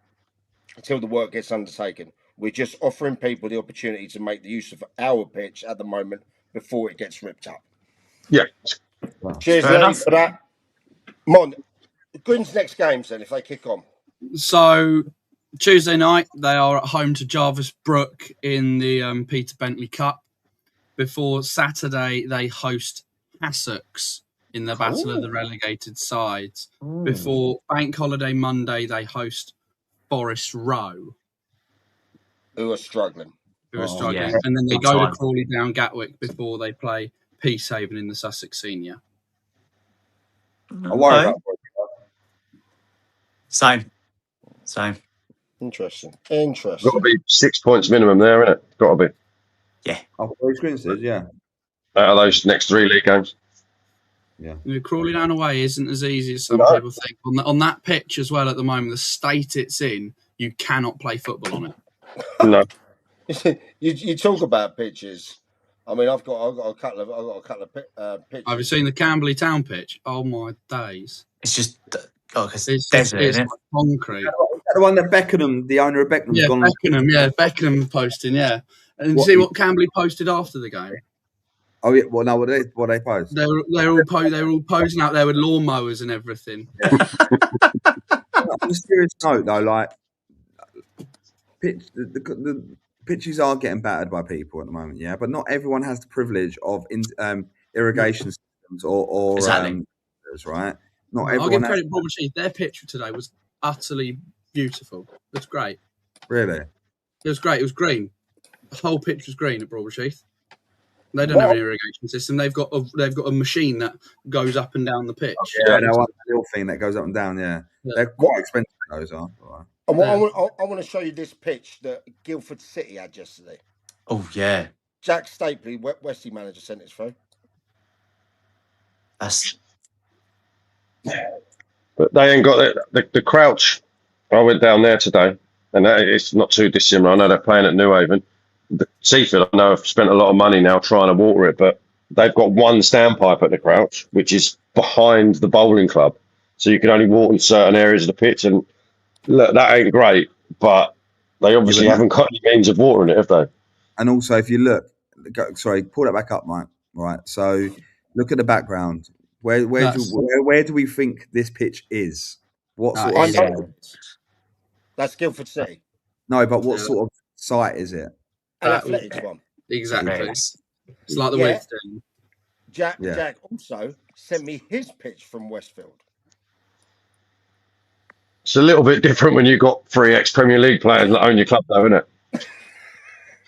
until the work gets undertaken. We're just offering people the opportunity to make the use of our pitch at the moment before it gets ripped up. Yeah. Cheers, Lee, for that. Mon, Gwyn's next games then, if they kick on. So Tuesday night, they are at home to Jarvis Brook in the Peter Bentley Cup. Before Saturday, they host Hassocks in the battle of the relegated sides. Before Bank Holiday Monday, they host Forest Row, who are struggling. Yeah. And then they go to Crawley Down Gatwick before they play Peacehaven in the Sussex Senior. I worry about Same. Interesting. Got to be 6 points minimum there, isn't it? Got to be. Yeah. Out of those next 3 league games. Yeah. Crawley Down away isn't as easy as some people think. On that pitch as well at the moment, the state it's in, you cannot play football on it. No. you talk about pitches. I mean, I've got a couple of pitches. Have you seen the Camberley Town pitch? Oh my days! It's just it's desert, isn't it? Concrete. The one that Beckenham, the owner of Beckenham's gone. Beckenham posting, And see what Camberley posted after the game. Oh yeah, well, no, what they post? They were all posing out there with lawnmowers and everything. On a serious note, though, like the pitches are getting battered by people at the moment, but not everyone has the privilege of irrigation systems or right. Not everyone. I'll give credit to Broadwood Heath. Their pitch today was utterly beautiful. It was great. Really, it was great. It was green. The whole pitch was green at Broadwood Heath. They don't have an irrigation system. They've got a machine that goes up and down the pitch. Yeah, no, one little thing that goes up and down. Yeah. They're quite expensive. Those are. Right. I want to show you this pitch that Guildford City had yesterday. Oh yeah. Jack Stapley, Westie manager, sent it through. But they ain't got the Crouch. I went down there today, and it's not too dissimilar. I know they're playing at New Haven. The Seafield, I know, have spent a lot of money now trying to water it, but they've got one standpipe at the Crouch, which is behind the bowling club. So you can only water in certain areas of the pitch. And look, that ain't great, but they obviously haven't got any means of watering it, have they? And also, if you look, pull that back up, Mike. Right. So look at the background. Where do we think this pitch is? What sort of site? That's Guildford City. No, but what sort of site is it? An athletics one. Exactly. It's like the West End. Jack also sent me his pitch from Westfield. It's a little bit different when you've got 3 ex-Premier League players that own your club, though, isn't it?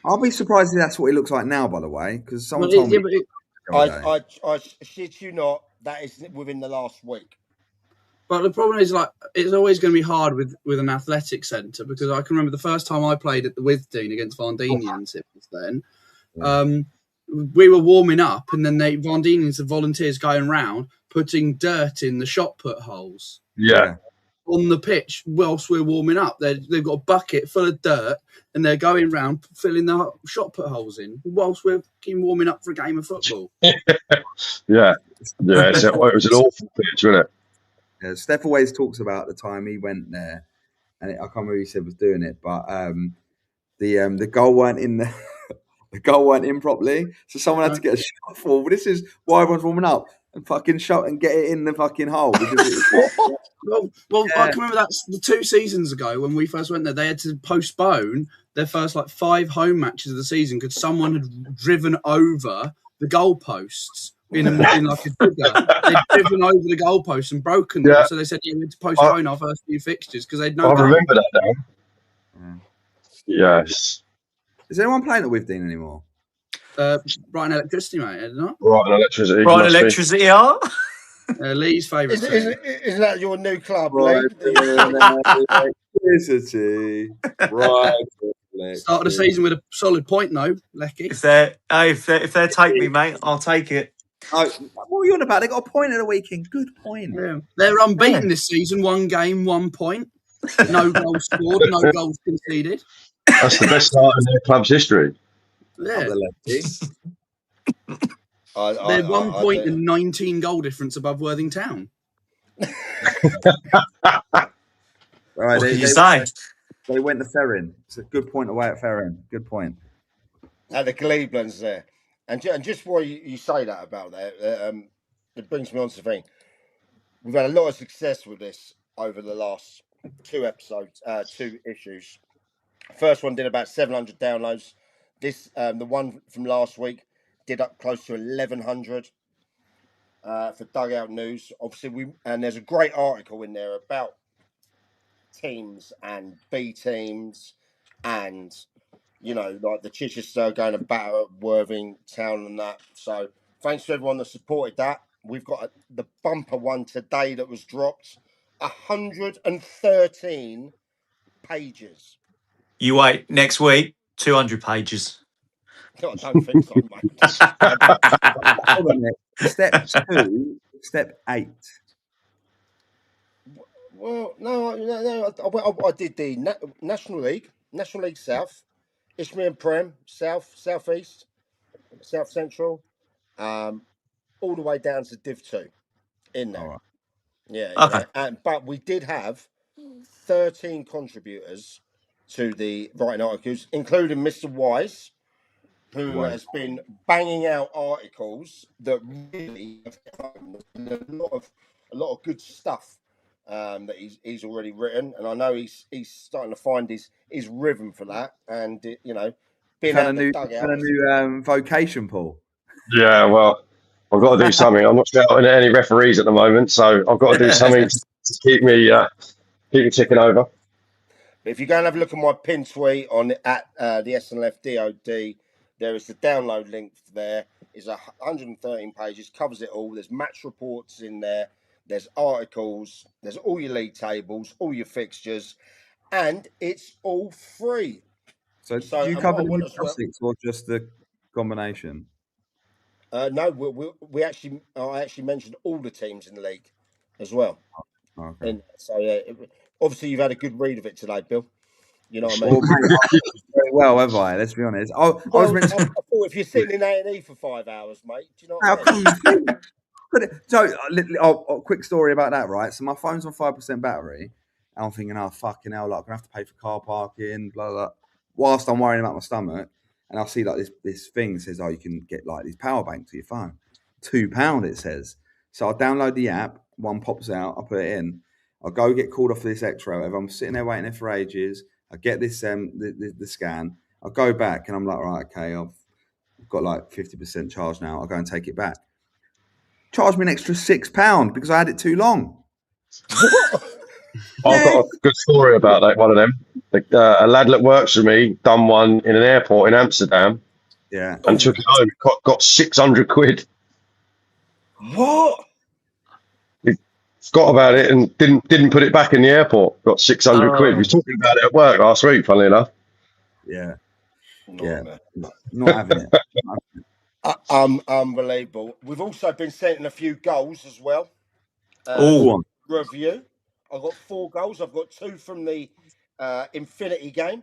I'll be surprised if that's what it looks like now, by the way, because someone told me. I shit you not, that is within the last week. But the problem is, like, it's always going to be hard with an athletic centre, because I can remember the first time I played at the Withdean against Vardinians, it was then. We were warming up, and then Vardinians and volunteers going round putting dirt in the shot put holes. Yeah. On the pitch whilst we're warming up. They've got a bucket full of dirt, and they're going round filling the shot put holes in whilst we're warming up for a game of football. Yeah. It was an awful pitch, wasn't it? Yeah, Steph always talks about the time he went there, and I can't remember who he said was doing it, but the goal weren't in the goal weren't in properly, so someone had to get a shot for. But this is why everyone's warming up and fucking shot and get it in the fucking hole. Well, I can remember that's 2 seasons ago when we first went there. They had to postpone their first 5 home matches of the season because someone had driven over the goalposts. In like a digger. They'd driven over the goalposts and broken them. So they said, we had to postpone our first few fixtures because they'd no. I remember that now. Yes. Is anyone playing at Withdean anymore? Brighton Electricity, mate, isn't it? Brighton Electricity. Brighton Electricity are? Lee's favourite team. Isn't that your new club, Right, Lee? electricity. Right. Start of the season with a solid point, though, Lecky. If they take me, mate, I'll take it. Oh, what are you on about? They got a point at the weekend. Good point. Yeah. They're unbeaten this season. 1 game, 1 point. No goals scored, no goals conceded. That's the best start in their club's history. Yeah. The Lecky. They're 1 point and 19 goal difference above Worthing Town. Right, What can you say? They went to Ferrin. It's a good point away at Ferrin. Good point. At the Clevelands there. And just while you say that about that, it brings me on to the thing. We've had a lot of success with this over the last 2 episodes, 2 issues. First one did about 700 downloads. This, the one from last week, did up close to 1,100 for Dugout News. Obviously, and there's a great article in there about teams and B teams, and like the Chichester going to batter at Worthing Town and that. So thanks to everyone that supported that. We've got the bumper one today that was dropped. 113 pages. You wait, next week, 200 pages. No, I don't think so, mate. Hold on, Nick. Step 2, step 8. Well, no. I did the National League South, Isthmian Prem, South, Southeast, South Central, all the way down to Div 2 in there. Right. Yeah. Okay. But we did have 13 contributors to the writing articles, including Mr. Wise, who has been banging out articles that really have a lot of good stuff that he's already written, and I know he's starting to find his rhythm for that, and being out the dugout. A new vocation, Paul. Yeah, well, I've got to do something. I'm not shouting at any referees at the moment, so I've got to do something to keep me ticking over. But if you go and have a look at my pin tweet on at the SNLF DOD, there is the download link there. It's 113 pages, covers it all. There's match reports in there. There's articles. There's all your league tables, all your fixtures, and it's all free. So do you cover the Sussex or just the combination? No, I actually mentioned all the teams in the league as well. Okay. And so obviously you've had a good read of it today, Bill. You know what I mean? Very well, have I? Let's be honest. I thought if you're sitting in A&E for 5 hours, mate, do you know what I mean? So, quick story about that, right? So my phone's on 5% battery, and I'm thinking, oh fucking hell, like I'm gonna have to pay for car parking, blah blah. Whilst I'm worrying about my stomach, and I see like this thing that says, oh, you can get like these power banks to your phone, £2 it says. So I download the app, one pops out, I put it in, I'll go get called off for this X-ray. If I'm sitting there waiting there for ages, I get this the scan, I'll go back, and I'm like, right, okay, I've got like 50% charge now. I'll go and take it back. Charge me an extra £6 because I had it too long. I've got a good story about that. One of them, a lad that works for me, done one in an airport in Amsterdam. Yeah, and took it home. Got 600 quid. What? He forgot about it and didn't put it back in the airport. Got 600 quid. We were talking about it at work last week, funnily enough. Yeah. Not having it. Unbelievable. We've also been sent in a few goals as well. Review. I've got 4 goals. I've got 2 from the Infinity game,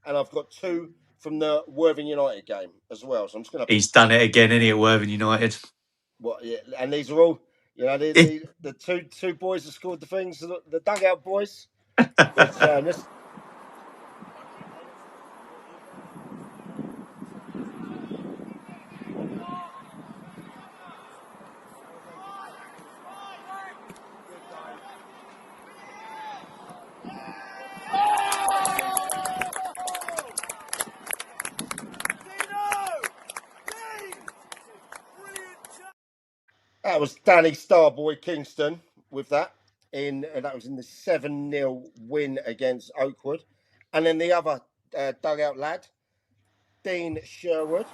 and I've got 2 from the Worthing United game as well. So I'm just going to. He's done it again, isn't he, at Worthing United? What? Yeah, and these are all, the two boys that scored the things, the dugout boys. But, that was Danny Starboy Kingston with that. That was in the 7-0 win against Oakwood. And then the other dugout lad, Dean Sherwood.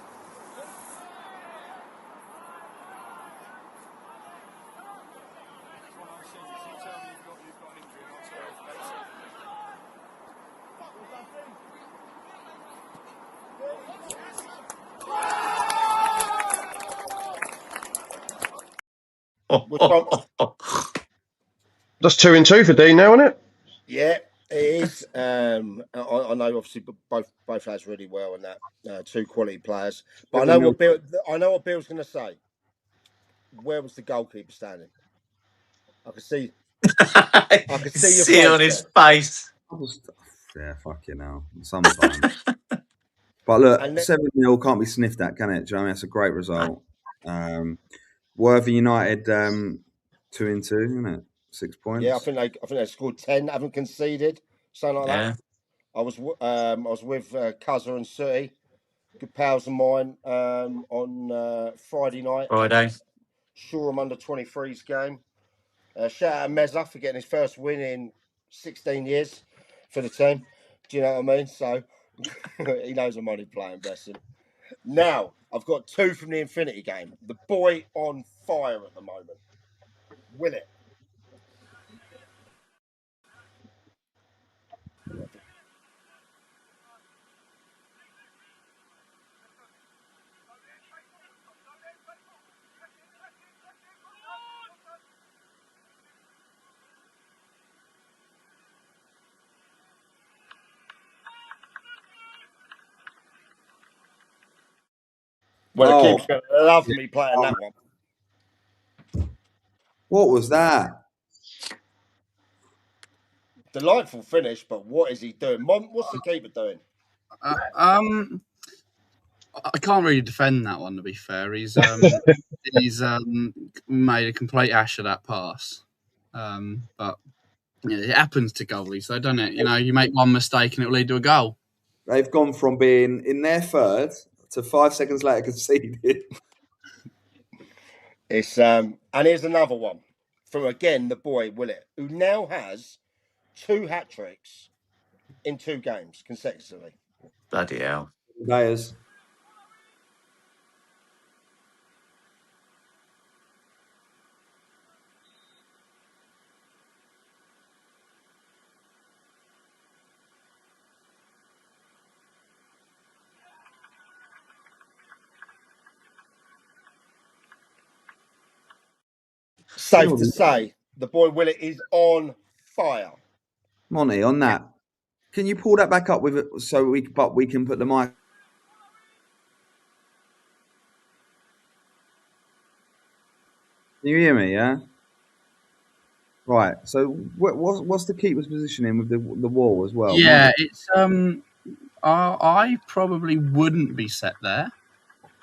Which one? That's 2-2 for Dean now, isn't it? Yeah, it is. I know obviously both lads really well and that 2 quality players. But I know what Bill's going to say. Where was the goalkeeper standing? I can see. I can see your face on his face. Yeah, fucking hell. Sometimes. But look, 7-0 can't be sniffed at, can it? Do you know what I mean? That's a great result. Worthy United 2-2, isn't it? 6 points. Yeah, I think they scored 10, haven't conceded, something like that. I was with Cuzzer and Sooty, good pals of mine, on Friday night. Shoreham under-23s game. Shout out Mezza for getting his first win in 16 years for the team. Do you know what I mean? So he knows I'm only playing, bless him. Now, I've got 2 from the Infinity game. The boy on fire at the moment. Will it? Well, the keeper's going to love me playing that one. What was that? Delightful finish, but what is he doing? What's the keeper doing? I can't really defend that one, to be fair. He's made a complete ash of that pass. But yeah, it happens to goalies, though, doesn't it? You know, you make one mistake and it'll lead to a goal. They've gone from being in their third to 5 seconds later conceded. It's and here's another one from again the boy Willett, who now has 2 hat-tricks in 2 games consecutively. Bloody hell. Players. Safe to say, the boy Willett is on fire. Monty, on that, can you pull that back up with it so we can put the mic? Can you hear me? Yeah. Right. So what's the keeper's positioning with the wall as well? Yeah, it's I probably wouldn't be set there.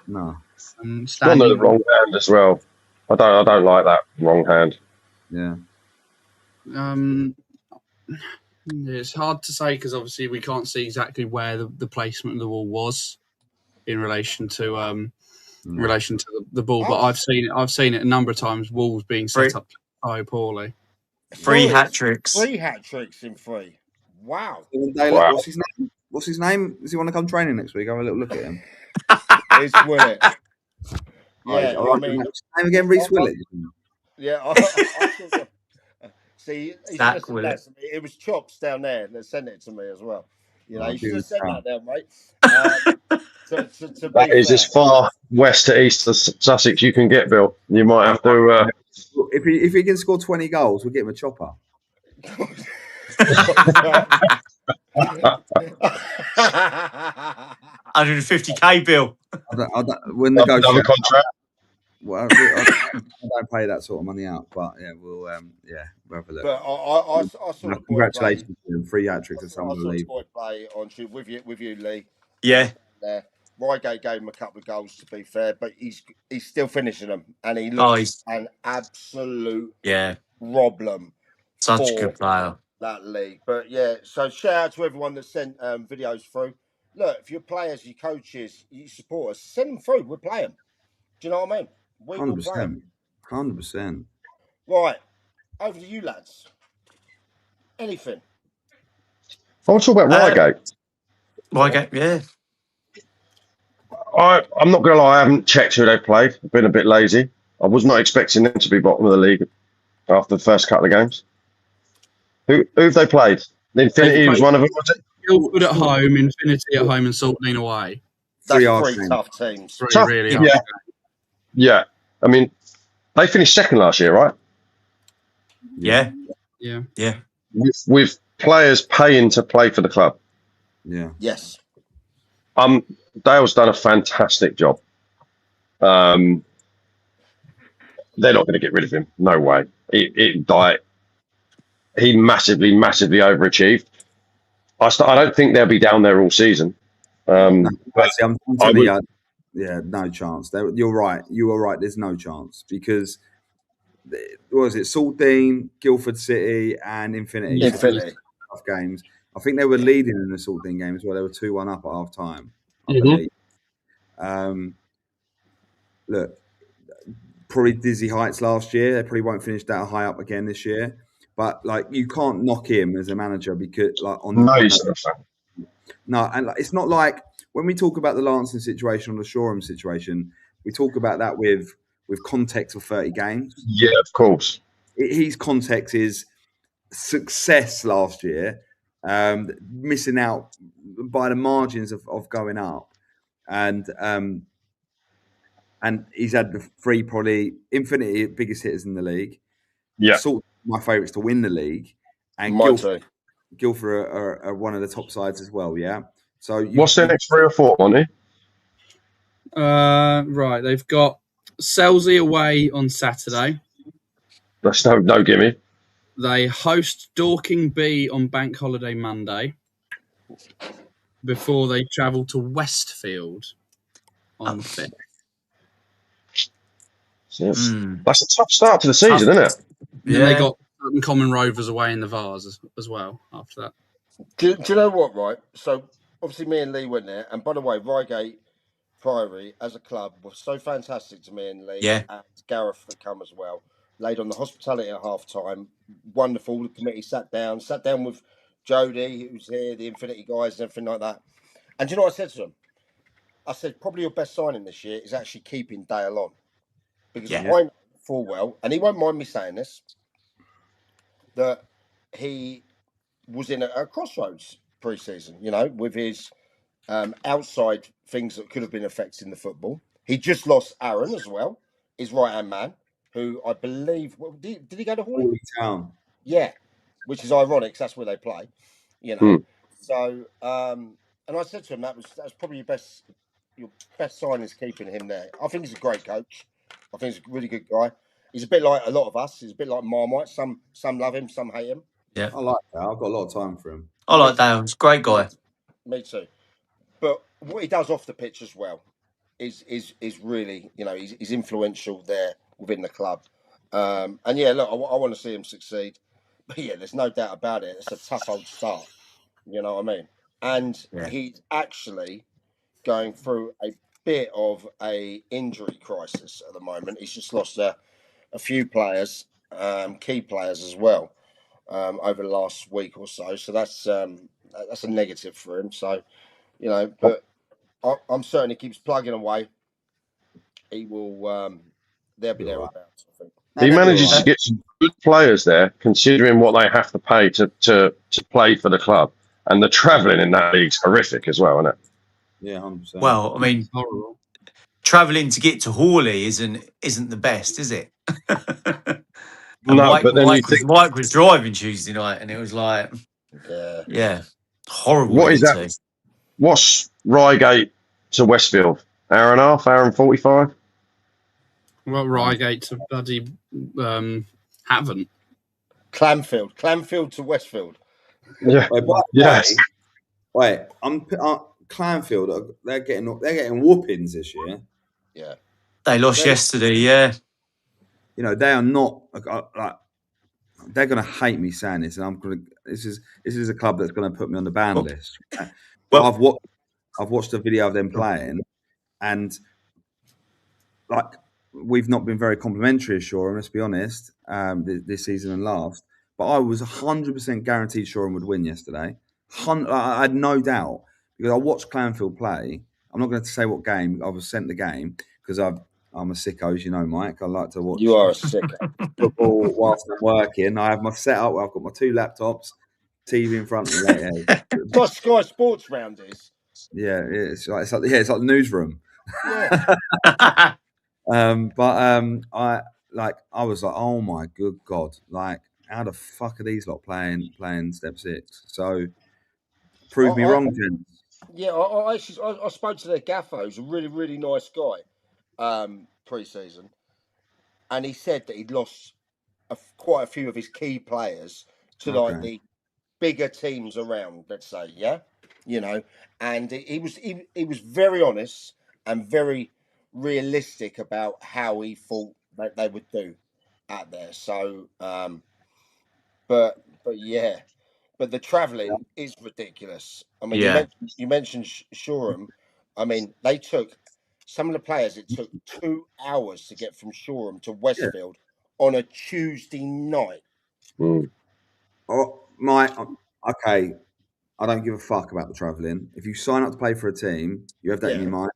No. It's on the wrong hand as well. I don't like that wrong hand. Yeah. It's hard to say because obviously we can't see exactly where the placement of the wall was in relation to the ball. But I've seen it a number of times. Walls being set up so poorly. 3 hat-tricks. 3 hat-tricks in 3. Wow. Wow. What's his name? Does he want to come training next week? Have a little look at him. It's Willett. Yeah, I mean, name again, Reece Willett. Yeah, see, it was Chops down there that sent it to me as well. You know, you should have sent that down, mate. That is as far west to east of Sussex you can get, Bill. You might have to. If he can score 20 goals, we'll get him a chopper. 150k, Bill. We'll negotiate another contract. Well, I don't pay that sort of money out, but yeah, we'll have a look. But I saw congratulations to him, 3 hat-tricks and some of the league. I saw play on with you, Lee. Yeah. Reigate gave him a couple of goals, to be fair, but he's still finishing them, and he looks an absolute problem. Such a good player. That league. But yeah, so shout out to everyone that sent videos through. Look, if your players, your coaches, your supporters, send them through. We'll play them. Do you know what I mean? 100%. 100%. Right. Over to you, lads. Anything? I want to talk about Reigate. Reigate, yeah. I'm not going to lie, I haven't checked who they played. I've been a bit lazy. I was not expecting them to be bottom of the league after the first couple of games. Who have they played? The Infinity was one of them, was it? Guildford at home, Infinity at home, and Saltine away. That's 3 tough teams. Really Yeah. I mean, They finished second last year, right? Yeah. Yeah. Yeah. With players paying to play for the club. Yeah. Yes. Dale's done a fantastic job. They're not going to get rid of him. No way. He massively overachieved. I don't think they'll be down there all season. I'm telling would, you, yeah, no chance. You're right. You are right. There's no chance because what was it? Saltdean, Guildford City, and Infinity. Infinity. Games. I think they were leading in the Saltdean game as well. They were 2-1 up at half time, I believe. Look, probably dizzy heights last year. They probably won't finish that high up again this year. But like, you can't knock him as a manager because no, and it's not like when we talk about the Lancing situation or the Shoreham situation, we talk about that with context of 30 games. Yeah, of course. His context is success last year, missing out by the margins of going up, and he's had the three probably Infinity biggest hitters in the league. Yeah, sort of my favourites to win the league, and Guildford are one of the top sides as well. Yeah. So what's their next 3 or 4, Monty? Right, they've got Selsey away on Saturday. That's no gimme. They host Dorking B on Bank Holiday Monday before they travel to Westfield on the 5th. That's a tough start to the season, isn't it? And then they got Common Rovers away in the Vars as well after that. Do you know what, right? So, obviously, me and Lee went there. And by the way, Reigate Priory, as a club, was so fantastic to me and Lee. Yeah. And Gareth had come as well. Laid on the hospitality at half-time. Wonderful. The committee sat down with Jody, who's here, the Infinity guys and everything like that. And do you know what I said to them? I said, probably your best signing this year is actually keeping Dale on. Because I know full well, and he won't mind me saying this, that he was in a crossroads pre-season, with his outside things that could have been affecting the football. He just lost Aaron as well, his right-hand man, who I believe... Did he go to Hawley Town? Yeah, which is ironic, because that's where they play, So, and I said to him, that was probably your best sign is keeping him there. I think he's a great coach. I think he's a really good guy. He's a bit like a lot of us. He's a bit like Marmite. Some love him, some hate him. Yeah, I like that. I've got a lot of time for him. I like Dale. He's a great guy. Me too. But what he does off the pitch as well is really, he's influential there within the club. And yeah, look, I want to see him succeed. But yeah, there's no doubt about it. It's a tough old start. You know what I mean? And he's actually going through a bit of a injury crisis at the moment. He's just lost a few players, key players as well, over the last week or so. So that's a negative for him. So, but I'm certain he keeps plugging away. He will. They'll be thereabouts, I think. He manages to get some good players there, considering what they have to pay to play for the club, and the travelling in that league's horrific as well, isn't it? Yeah, 100%. Well, I mean, travelling to get to Hawley isn't the best, is it? No, but then Mike was driving Tuesday night, and it was like, horrible. What is that? What's Reigate to Westfield? Hour and a half, hour and 45. Well, Reigate to bloody Havant. Clanfield to Westfield. Yeah. Wait, Clanfield. They're getting whoopings this year. Yeah. They lost yesterday. Yeah. They are not like. They're going to hate me saying this, and This is a club that's going to put me on the ban list. Well, I've watched a video of them playing, and like, we've not been very complimentary of Shoreham, let's be honest, this season and last. But I was 100% guaranteed Shoreham would win yesterday. I had no doubt, because I watched Clanfield play. I'm not going to say what game. I was sent the game because I'm a sicko, as you know, Mike. I like to watch. You are a sicko. Football whilst I'm working. I have my setup. I've got my 2 laptops, TV in front of me. Got Sky Sports round this. Yeah, it's like the newsroom. Yeah. I like I was like, oh my good God, like how the fuck are these lot playing step 6? So prove me I, wrong, gents. Yeah, I spoke to their gaffer, who's a really, really nice guy, pre-season, and he said that he'd lost quite a few of his key players to like Okay. the bigger teams around, let's say, yeah, and he was very honest and very realistic about how he thought that they would do out there. So, but yeah. But the travelling is ridiculous. I mean, Yeah. you mentioned Shoreham. I mean, they took some of the players. It took 2 hours to get from Shoreham to Yeah. Westfield on a Tuesday night. Oh, okay. I don't give a fuck about the travelling. If you sign up to play for a team, you have that in Yeah, your mind.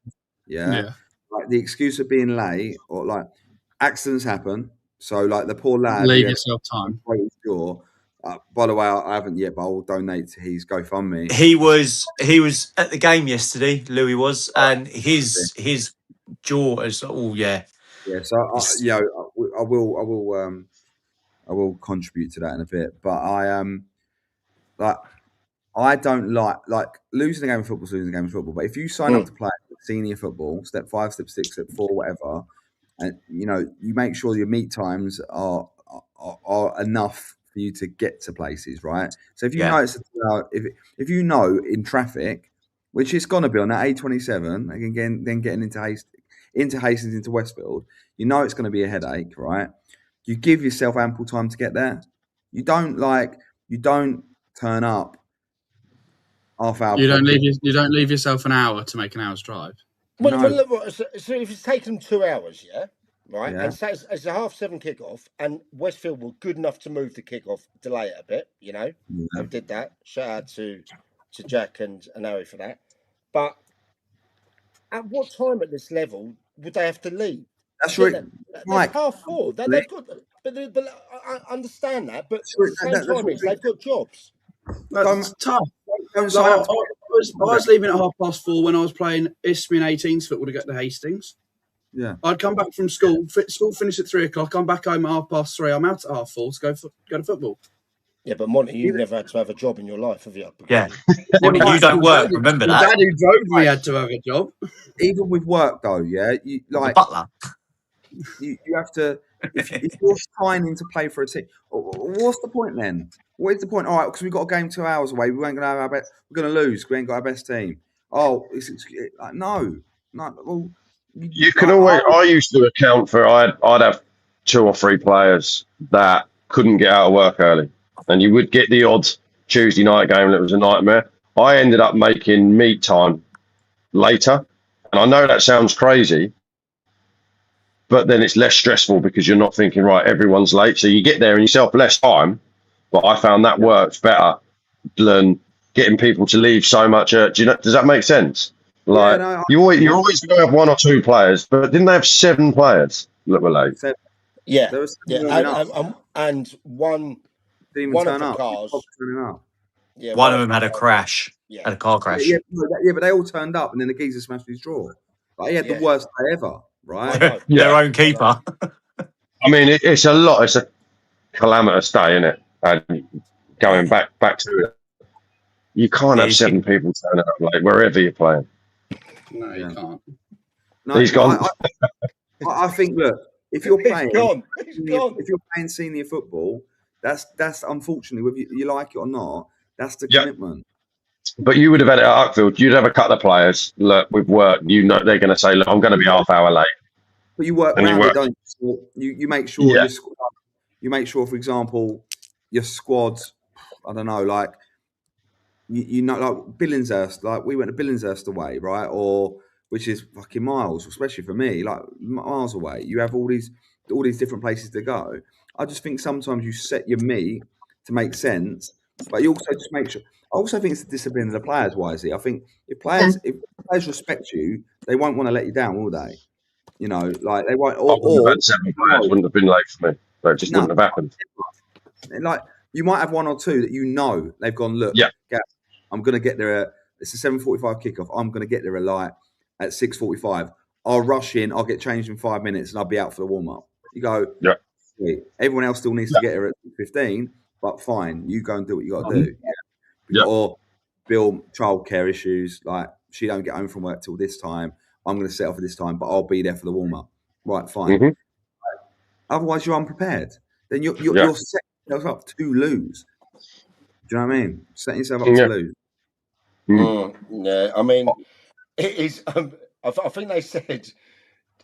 Yeah. Yeah. Like the excuse of being late or like accidents happen. So like the poor lad who Leave had yourself time. jaw. By the way, I haven't yet, but I will donate to his GoFundMe. He was at the game yesterday, Louis was, and his jaw is yeah. Yeah, so I will contribute to that in a bit. But like I don't like losing a game of football is losing a game of football. But if you sign up to play senior football, step 5, step 6, step 4, whatever, and you make sure your meet times are enough for you to get to places, right? So if you know it's if you know in traffic, which it's gonna be on that A27, again, then getting into Hastings into Westfield, you know it's going to be a headache, right? You give yourself ample time to get there. You don't turn up half hour. You don't leave yourself an hour to make an hour's drive. Well, No. look, so if it's taken them 2 hours, yeah, right, Yeah. and say it's a 7:30 kickoff, and Westfield were good enough to move the kickoff, delay it a bit, they did that. Shout out to Jack and Harry for that. But at what time at this level would they have to leave? That's right, Mike. That's 4:30. They've got, but I understand that. But at the same time, they've got jobs. That's tough. Don't Like, sign I up. was leaving at 4:30 when I was playing Isthmian 18s football to get to Hastings. Yeah. I'd come back from school. School finished at 3:00. I'm back home at 3:30. I'm out at 4:30 to go to football. Yeah, but Monty, you've never had to have a job in your life, have you? Yeah. Monty, you don't work. Remember that. The dad who drove me had to have a job. Even with work, though, yeah, you The butler. you have to. If you're signing to play for a team, what's the point then? What is the point? All right, because we've got a game 2 hours away. We ain't gonna have we're gonna lose. We ain't got our best team. Oh, no. Well, You can always. I used to account for. I'd have 2 or 3 players that couldn't get out of work early, and you would get the odd Tuesday night game that was a nightmare. I ended up making meet time later, and I know that sounds crazy, but then it's less stressful because you're not thinking, right, everyone's late, so you get there and yourself less time. But I found that works better than getting people to leave so much. Does that make sense? Like you're always going to have 1 or 2 players, but didn't they have 7 players that were late? Yeah, there was and one didn't even one turn of the up. cars. Yeah, one of them had a crash. Yeah. Had a car crash. Yeah, but they all turned up, and then the geezer smashed his draw. Like he had the worst day ever, right? Their own keeper. I mean, it's a lot. It's a calamitous day, isn't it? And going back to it, you can't have 7 people turning up late wherever you're playing. No, you can't. No, he's gone. I think, look, if you're playing, He's gone. if you're playing senior football, that's unfortunately, whether you like it or not, that's the commitment. But you would have had it at Uckfield. You'd have a couple of players. Look, with work, they're going to say, look, I'm going to be half hour late. But you work around it, don't you? So you make sure you make sure, for example, your squad. I don't know, like like Billingshurst. Like we went to Billingshurst away, right? Or which is fucking miles, especially for me, like miles away. You have all these different places to go. I just think sometimes you set your meet to make sense, but you also just make sure. I also think it's the discipline of the players, Wisely. I think if players respect you, they won't want to let you down, will they? Like they won't. Or had 7 players wouldn't have been late for me. So it just wouldn't have happened. Like you might have 1 or 2 that they've gone. Look, I'm going to get there. It's a 7:45 kickoff. I'm going to get there at 6:45. I'll rush in. I'll get changed in 5 minutes, and I'll be out for the warm up. You go, Yeah. sweet. Everyone else still needs to get here at 15, but fine, you go and do what you got to do. Yeah. Or Bill, childcare issues, like she don't get home from work till this time. I'm going to set off at this time, but I'll be there for the warm up. Right, fine. Mhm. Otherwise, you're unprepared. Then you're Yeah. setting yourself up to lose. Do you know what I mean? Setting yourself up Yeah. to lose. Yeah, I mean, it is. I think they said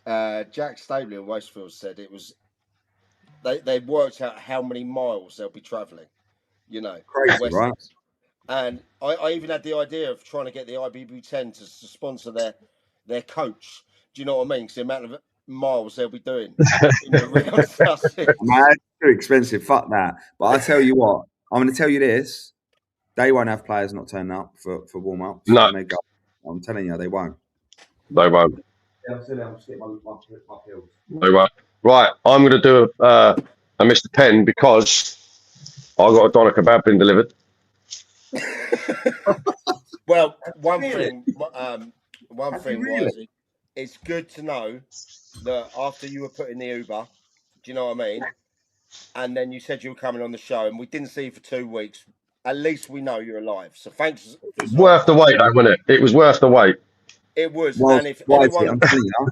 Jack Stabley of Wastefield said it was. They worked out how many miles they'll be travelling. You know, Crazy, right? And I even had the idea of trying to get the IBB10 to sponsor their coach. Do you know what I mean? Because the amount of miles they'll be doing in the round Sussex. Man, it's too expensive. Fuck that. But I tell you what, I'm going to tell you this: they won't have players not turn up for warm ups No. when they go. I'm telling you, they won't. They won't. Yeah, I'm still just get my pills. They won't. Right, I'm going to do a Mr. Penn because I got a doner kebab been delivered. Well, one thing Really? was it's good to know that after you were put in the Uber, do you know what I mean? And then you said you were coming on the show, and we didn't see you for 2 weeks. At least we know you're alive. So thanks. Worth the wait, though, wasn't it? It was worth the wait. It was. Well, And if anyone, I'm telling you,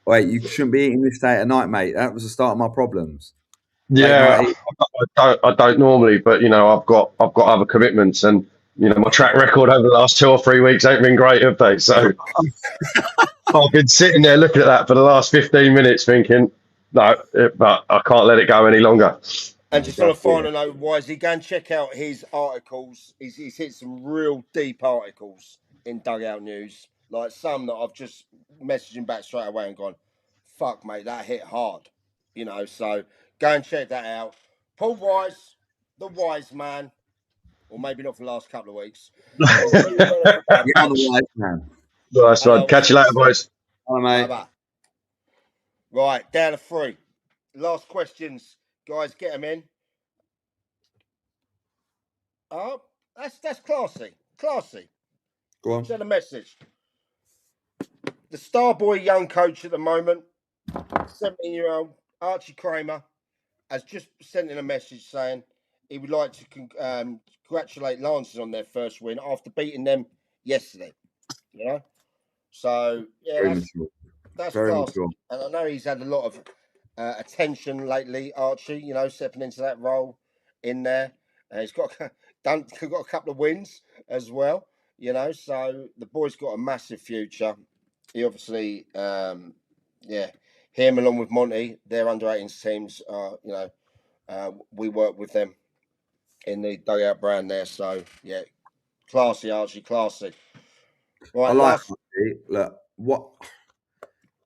wait, you shouldn't be eating this late at night, mate. That was the start of my problems. Yeah, I don't normally, but you know, I've got other commitments, and you know, my track record over the last 2 or 3 weeks ain't been great, have they? So I've been sitting there looking at that for the last 15 minutes, thinking, no, but I can't let it go any longer. and just on a final note, Wisey, go and check out his articles. He's hit some real deep articles in Dugout News, like some that I've just messaged him back straight away and gone, fuck, mate, that hit hard. You know, so go and check that out. Paul Wise, the wise man, or maybe not for the last couple of weeks. I'm the wise man. Nice one. Catch you later, boys. Bye, mate. Bye-bye. Right, down to 3. Last questions, guys. Get them in. Oh, that's classy. Classy. Go on. Send a message. The star boy young coach at the moment, 17-year-old Archie Kramer, has just sent in a message saying he would like to congratulate Lancers on their first win after beating them yesterday. You know? So, yeah, that's very classy. mature. And I know he's had a lot of attention lately, Archie, you know, stepping into that role in there. He's got a couple of wins as well, you know, so the boy's got a massive future. He obviously, him along with Monty, their under-18s teams, you know, we work with them in the Dugout brand there. So, yeah, classy, Archie, classy. Right, I like look, what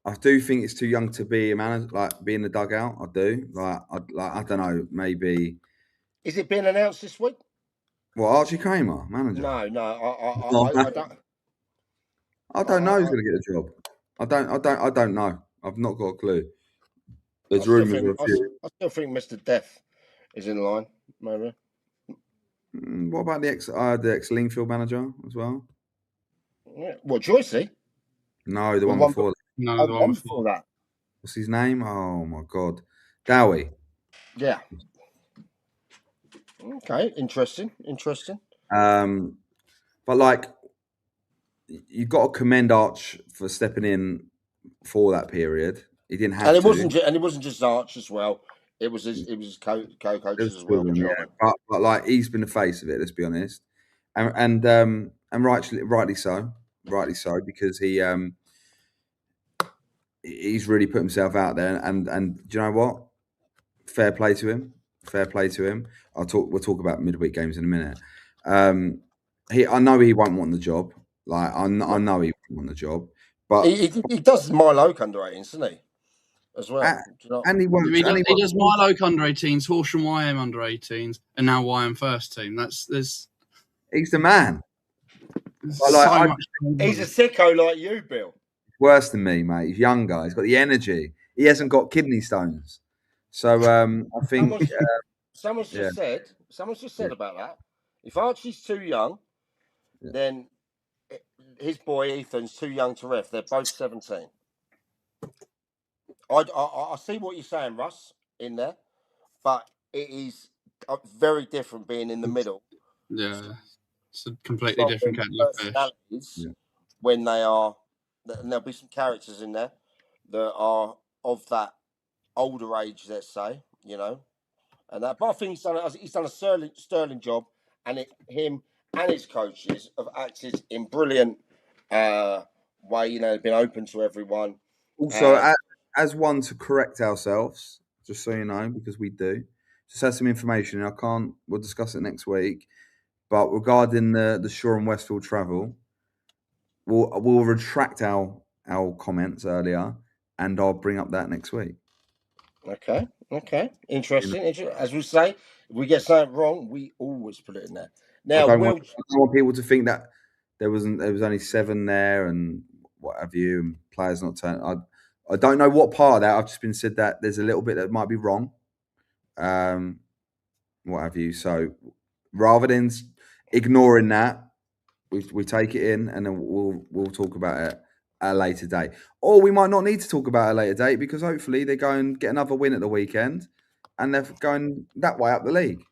I do think it's too young to be a manager, like be in the dugout. I do. I don't know, maybe. Is it being announced this week? What, Archie Kramer, manager? No, I don't. I don't know who's going to get the job. I don't know. I've not got a clue. There's rumours. I still think Mr. Death is in line, maybe. What about the ex Lingfield manager as well? Yeah. What, Joycey? No, the one before that. No, the one before that. What's his name? Oh my God, Dowie. Yeah. Okay, interesting. But like, you've got to commend Arch for stepping in for that period. He didn't have to. And it wasn't just Arch as well. It was his co-coaches as well. Yeah. But like, he's been the face of it. Let's be honest, and rightly so, because he's really put himself out there. And do you know what? Fair play to him. We'll talk about midweek games in a minute. I know he won't want the job. Like I know he won't want the job, but he does Milo under 18s, doesn't he? As well. And he won't. He does Milo under 18s, Horsham YM under 18s, and now YM first team. He's the man. He's a sicko like you, Bill. Worse than me, mate. He's younger. He's got the energy. He hasn't got kidney stones. So I think someone's just said about that. If Archie's too young, then his boy Ethan's too young to ref. They're both 17. I see what you're saying, Russ, in there, but it is very different being in the middle. Yeah, it's a completely Some of different them kettle of fish. personalities when they are, and there'll be some characters in there that are of that older age, let's say, and that. But I think he's done a sterling job, and him and his coaches have acted in brilliant way. They've been open to everyone. Also, as one to correct ourselves, just so you know, because we do, just had some information. We'll discuss it next week. But regarding the Shore and Westfield travel, we'll retract our comments earlier, and I'll bring up that next week. Okay. Interesting. As we say, if we get something wrong, we always put it in there. Now, I don't want people to think that there was only 7 there and what have you, and players not turning. I don't know what part of that. I've just been said that there's a little bit that might be wrong, what have you. So rather than ignoring that, we take it in, and then we'll talk about it at a later date. Or we might not need to talk about it at a later date because hopefully they go and get another win at the weekend, and they're going that way up the league.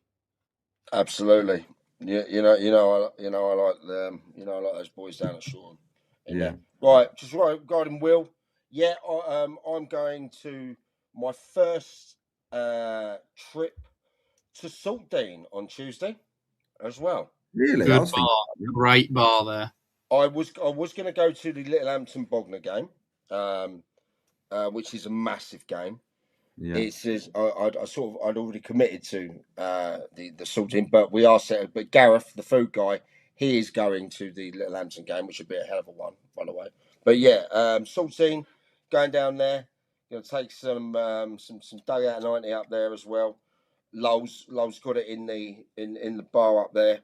Absolutely. Yeah, I like them. I like those boys down at Shore. Yeah. Right. Just regarding Will. Yeah, I'm going to my first trip to Saltdean on Tuesday as well. Really? Good bar. Great bar there. I was going to go to the Littlehampton Bognor game, which is a massive game. Yeah. It says I'd already committed to the Saltdean, but we are set. But Gareth, the food guy, he is going to the Littlehampton game, which would be a hell of a one, by the way. But yeah, Saltdean, going down there, going to take some Dugout 90 up there as well. Lowell's got it in the bar up there.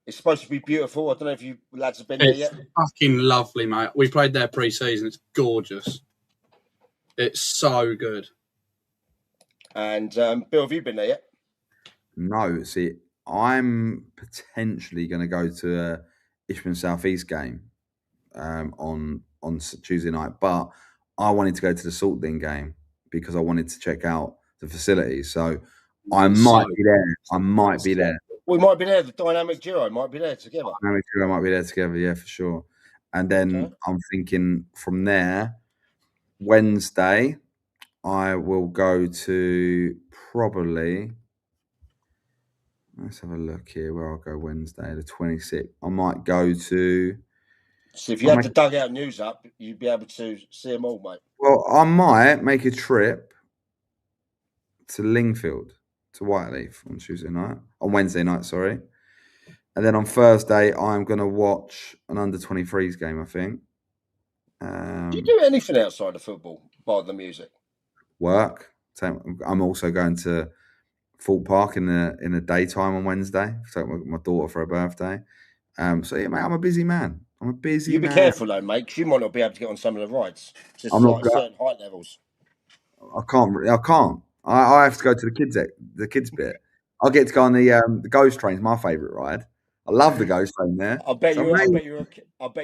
It's supposed to be beautiful. I don't know if you lads have been there yet. Fucking lovely, mate. We played there pre-season. It's gorgeous. It's so good. And Bill, have you been there yet? No. See, I'm potentially going to go to a Isthmian South East game on Tuesday night, but I wanted to go to the Saltdean game because I wanted to check out the facilities. So I might be there. I might be there. We might be there. The Dynamic Duo might be there together. Dynamic Duo might be there together, yeah, for sure. And then I'm thinking from there, Wednesday, I will go to probably. Let's have a look here where I'll go Wednesday, the 26th. I might go to. So if you had the Dugout News up, you'd be able to see them all, mate. Well, I might make a trip to Lingfield, to Whiteleaf on Wednesday night, sorry. And then on Thursday, I'm going to watch an under-23s game, I think. Do you do anything outside of football, by the music? Work. I'm also going to Fort Park in the daytime on Wednesday. Take my daughter for her birthday. So yeah, mate, I'm a busy man. You be careful though, mate, because you might not be able to get on some of the rides. Just certain height levels. I can't. I have to go to the kids bit. I'll get to go on the ghost train's my favourite ride. I love the ghost train there. I bet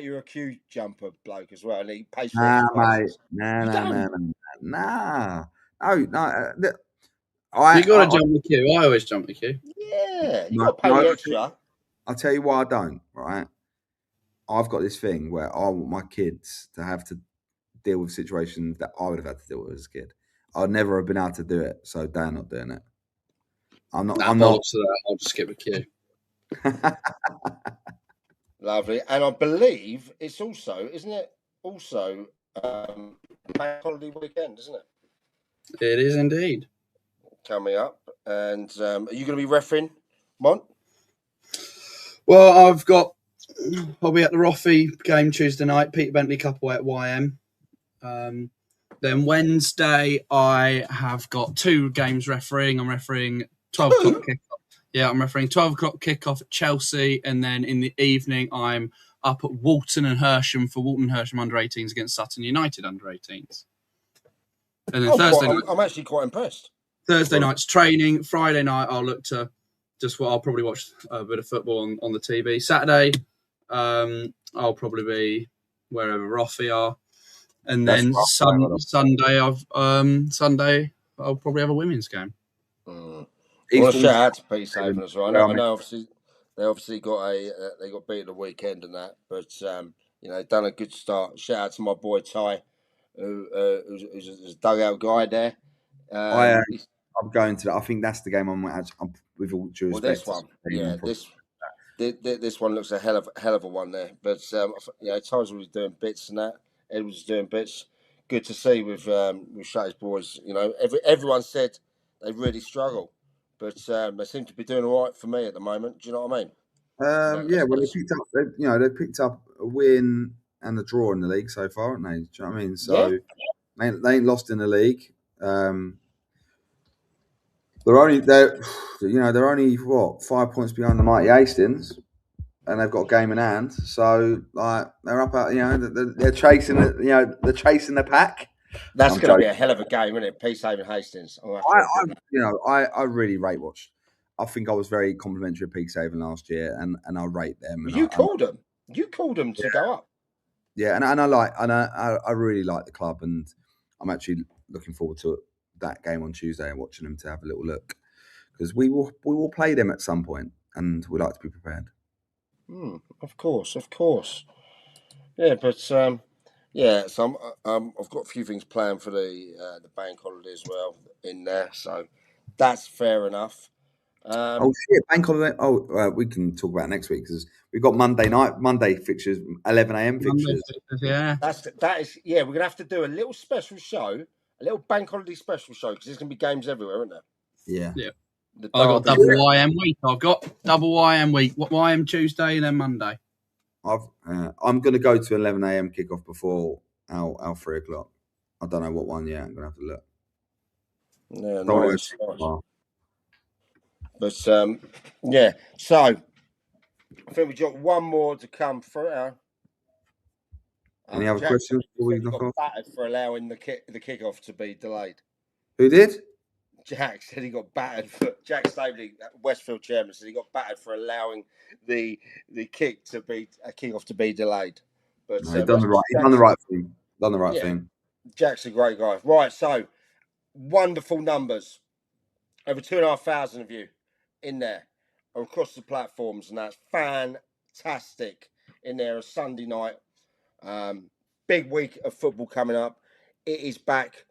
you're a queue jumper bloke as well. And he pays for it. Mate. Nah. No. You got to jump the queue. I always jump the queue. Yeah, you got to pay extra. I'll tell you why I don't. Right, I've got this thing where I want my kids to have to deal with situations that I would have had to deal with as a kid. I'd never have been able to do it, so they're not doing it. I'm not. I'll just skip the queue. Lovely, and I believe it's also, isn't it? Also, bank holiday weekend, isn't it? It is indeed coming up. And are you going to be refereeing, Mont? Well, I'll be at the Roffey game Tuesday night, Peter Bentley Cup away at YM. Then Wednesday, I have got 2 games refereeing. I'm refereeing 12 o'clock kickoff. Yeah, I'm refereeing 12 o'clock kickoff at Chelsea. And then in the evening, I'm up at Walton and Hersham for Walton and Hersham under-18s against Sutton United under-18s. And then Thursday night, I'm actually quite impressed. Thursday night's training. Friday night, I'll look to I'll probably watch a bit of football on the TV. Saturday, I'll probably be wherever Roffey are. And That's then rough, Sunday I'll probably have a women's game. I want Eastbourne's- to shout out to Peacehaven as well. Yeah, I know obviously they got they got beat at the weekend and that, but you know, done a good start. Shout out to my boy Ty, who's a dugout guy there. I'm going to that. I think that's the game I'm with all due respect. This one, yeah, this one looks a hell of a one there. But you know, Ty's was doing bits and that. Ed was doing bits. Good to see with Shatty's boys. You know, everyone said they really struggle, but they seem to be doing all right for me at the moment. Do you know what I mean? Yeah, well, they picked up a win and a draw in the league so far, haven't they? Do you know what I mean? So they ain't lost in the league. They're only what 5 points behind the mighty Hastings, and they've got a game in hand. So like they're up at they're chasing it. You know, they're chasing the pack. That's going to be a hell of a game, isn't it? Peacehaven Hastings. I really rate watched. I think I was very complimentary of Peacehaven last year, and I rate them. And you called them to go up. Yeah, and I really like the club, and I'm actually looking forward to that game on Tuesday and watching them to have a little look, because we will play them at some point, and we like to be prepared. Of course. Yeah, but yeah, so I've got a few things planned for the bank holiday as well in there, so that's fair enough. Oh shit, bank holiday! We can talk about it next week because we've got Monday fixtures, 11 a.m. fixtures. Yeah, that is. Yeah, we're gonna have to do a little special show, a little bank holiday special show, because there's gonna be games everywhere, isn't there? Yeah. I got double YM week. I've got double YM week. YM Tuesday and then Monday. I'm going to go to 11 a.m. kickoff before our 3 o'clock. I don't know what one yet. I'm going to have to look. Yeah, nice. But yeah, so I think we've got one more to come through. Any other questions? He got battered for allowing the kickoff to be delayed. Who did? Jack said he got battered for Jack Staveley, Westfield chairman, said he got battered for allowing the kickoff to be delayed. But no, he done the right thing. Done the right thing. Jack's a great guy. Right, so wonderful numbers. Over 2,500 of you in there across the platforms, and that's fantastic in there. A Sunday night, big week of football coming up. It is back.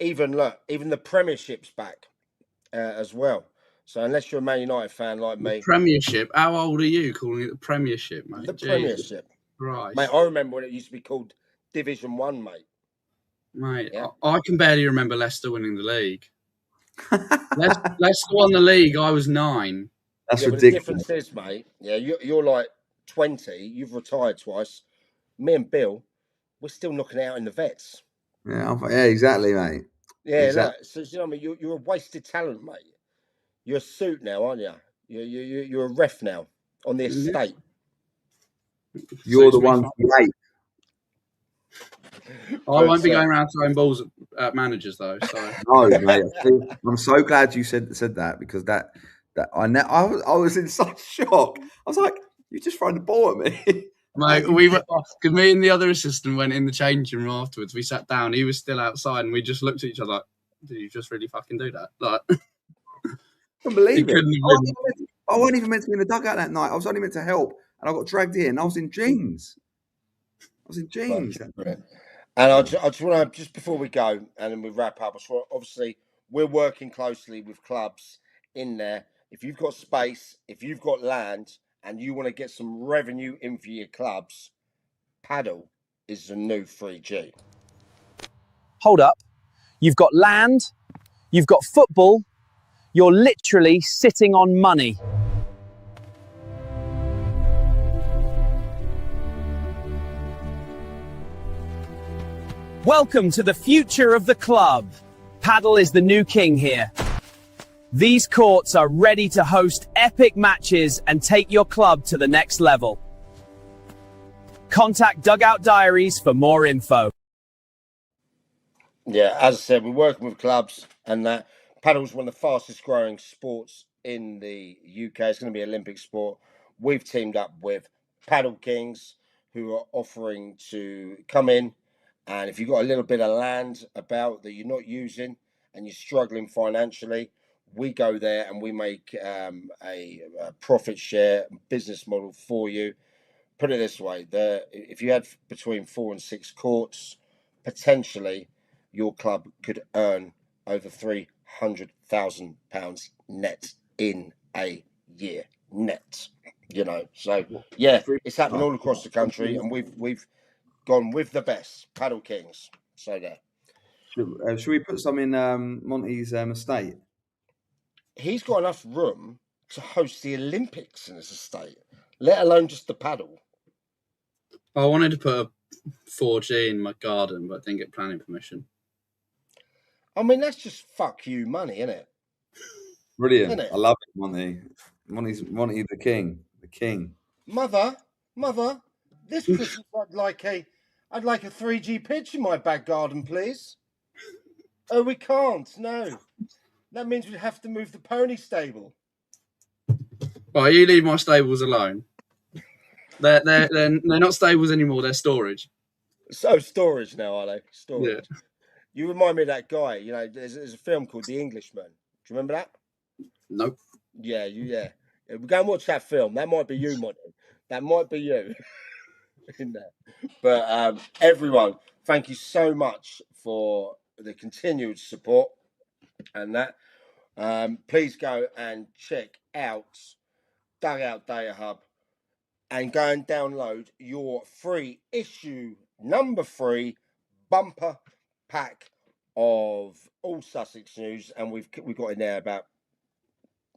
Even the Premiership's back as well. So unless you're a Man United fan like me, Premiership. How old are you calling it the Premiership, mate? The Premiership, right, mate. I remember when it used to be called Division 1, mate. Mate, yeah. I can barely remember Leicester winning the league. Leicester won the league. I was 9. That's ridiculous. The difference is, mate. Yeah, you're like 20. You've retired twice. Me and Bill, we're still knocking it out in the vets. Yeah, exactly, mate. Yeah, exactly. So you know what I mean? You're a wasted talent, mate. You're a suit now, aren't you? You're a ref now on the estate. You're the one late. I won't be going around throwing balls at managers, though. So no, mate. I'm so glad you said that, because that I was in such shock. I was like, "You just thrown the ball at me." Mate, we were off. Because me and the other assistant went in the changing room afterwards. We sat down. He was still outside, and we just looked at each other like, "Did you just really fucking do that?" Like, I couldn't believe it. I wasn't even meant to be in the dugout that night. I was only meant to help, and I got dragged in. I was in jeans. And I just want to, just before we go and then we wrap up, obviously we're working closely with clubs in there. If you've got space, if you've got land, and you want to get some revenue in for your clubs, Paddle is the new 3G. Hold up. You've got land, you've got football, you're literally sitting on money. Welcome to the future of the club. Paddle is the new king here. These courts are ready to host epic matches and take your club to the next level. Contact Dugout Diaries for more info. Yeah, as I said, we're working with clubs, and that paddle's one of the fastest growing sports in the UK. It's going to be an Olympic sport. We've teamed up with Paddle Kings, who are offering to come in And if you've got a little bit of land about that you're not using and you're struggling financially, we go there and we make a profit share business model for you. Put it this way, if you had between 4 and 6 courts, potentially your club could earn over £300,000 net in a year. Net. You know, so yeah, it's happening all across the country, and we've gone with the best paddle kings. So there. Should we put some in Monty's estate? He's got enough room to host the Olympics in his estate, let alone just the paddle. I wanted to put a 4G in my garden, but I didn't get planning permission. I mean, that's just fuck you money, isn't it? Brilliant. Isn't it? I love it, Monty. Monty the king. The king. Mother, this Christmas I'd like a 3G pitch in my back garden, please. Oh, we can't. No, that means we'd have to move the pony stable. Well, you leave my stables alone. They're not stables anymore. They're storage. So storage now, are they? Storage. Yeah. You remind me of that guy. You know, there's a film called The Englishman. Do you remember that? Nope. Yeah. Go and watch that film. That might be you, Monty. That might be you in there. But everyone, thank you so much for the continued support and that. Please go and check out Dugout Data Hub and go and download your free issue number 3 bumper pack of all Sussex news, and we've got in there about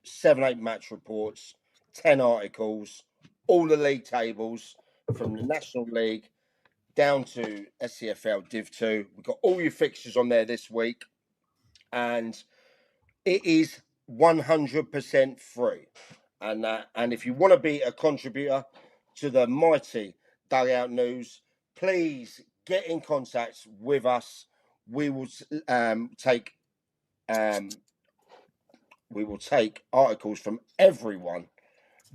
7-8 match reports, 10 articles, all the league tables from the National League down to SCFL Div 2. We've got all your fixtures on there this week, and it is 100% free. And if you want to be a contributor to the mighty Dugout News, please get in contact with us. We will take articles from everyone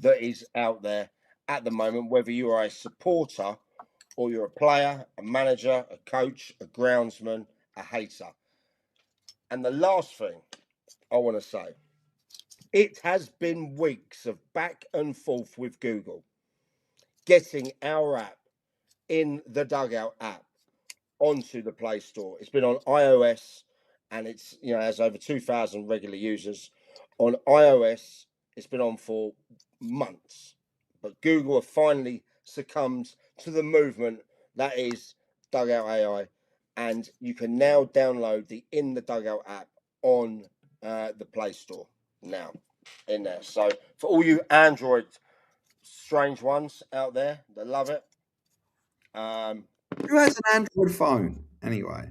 that is out there at the moment, whether you are a supporter or you're a player, a manager, a coach, a groundsman, a hater. And the last thing I want to say, it has been weeks of back and forth with Google getting our app in the Dugout app onto the Play Store. It's been on iOS and it's, has over 2,000 regular users. On iOS, it's been on for months, but Google have finally succumbed to the movement that is Dugout AI, and you can now download the In the Dugout app on the Play Store now in there. So for all you Android strange ones out there that love it, who has an Android phone anyway?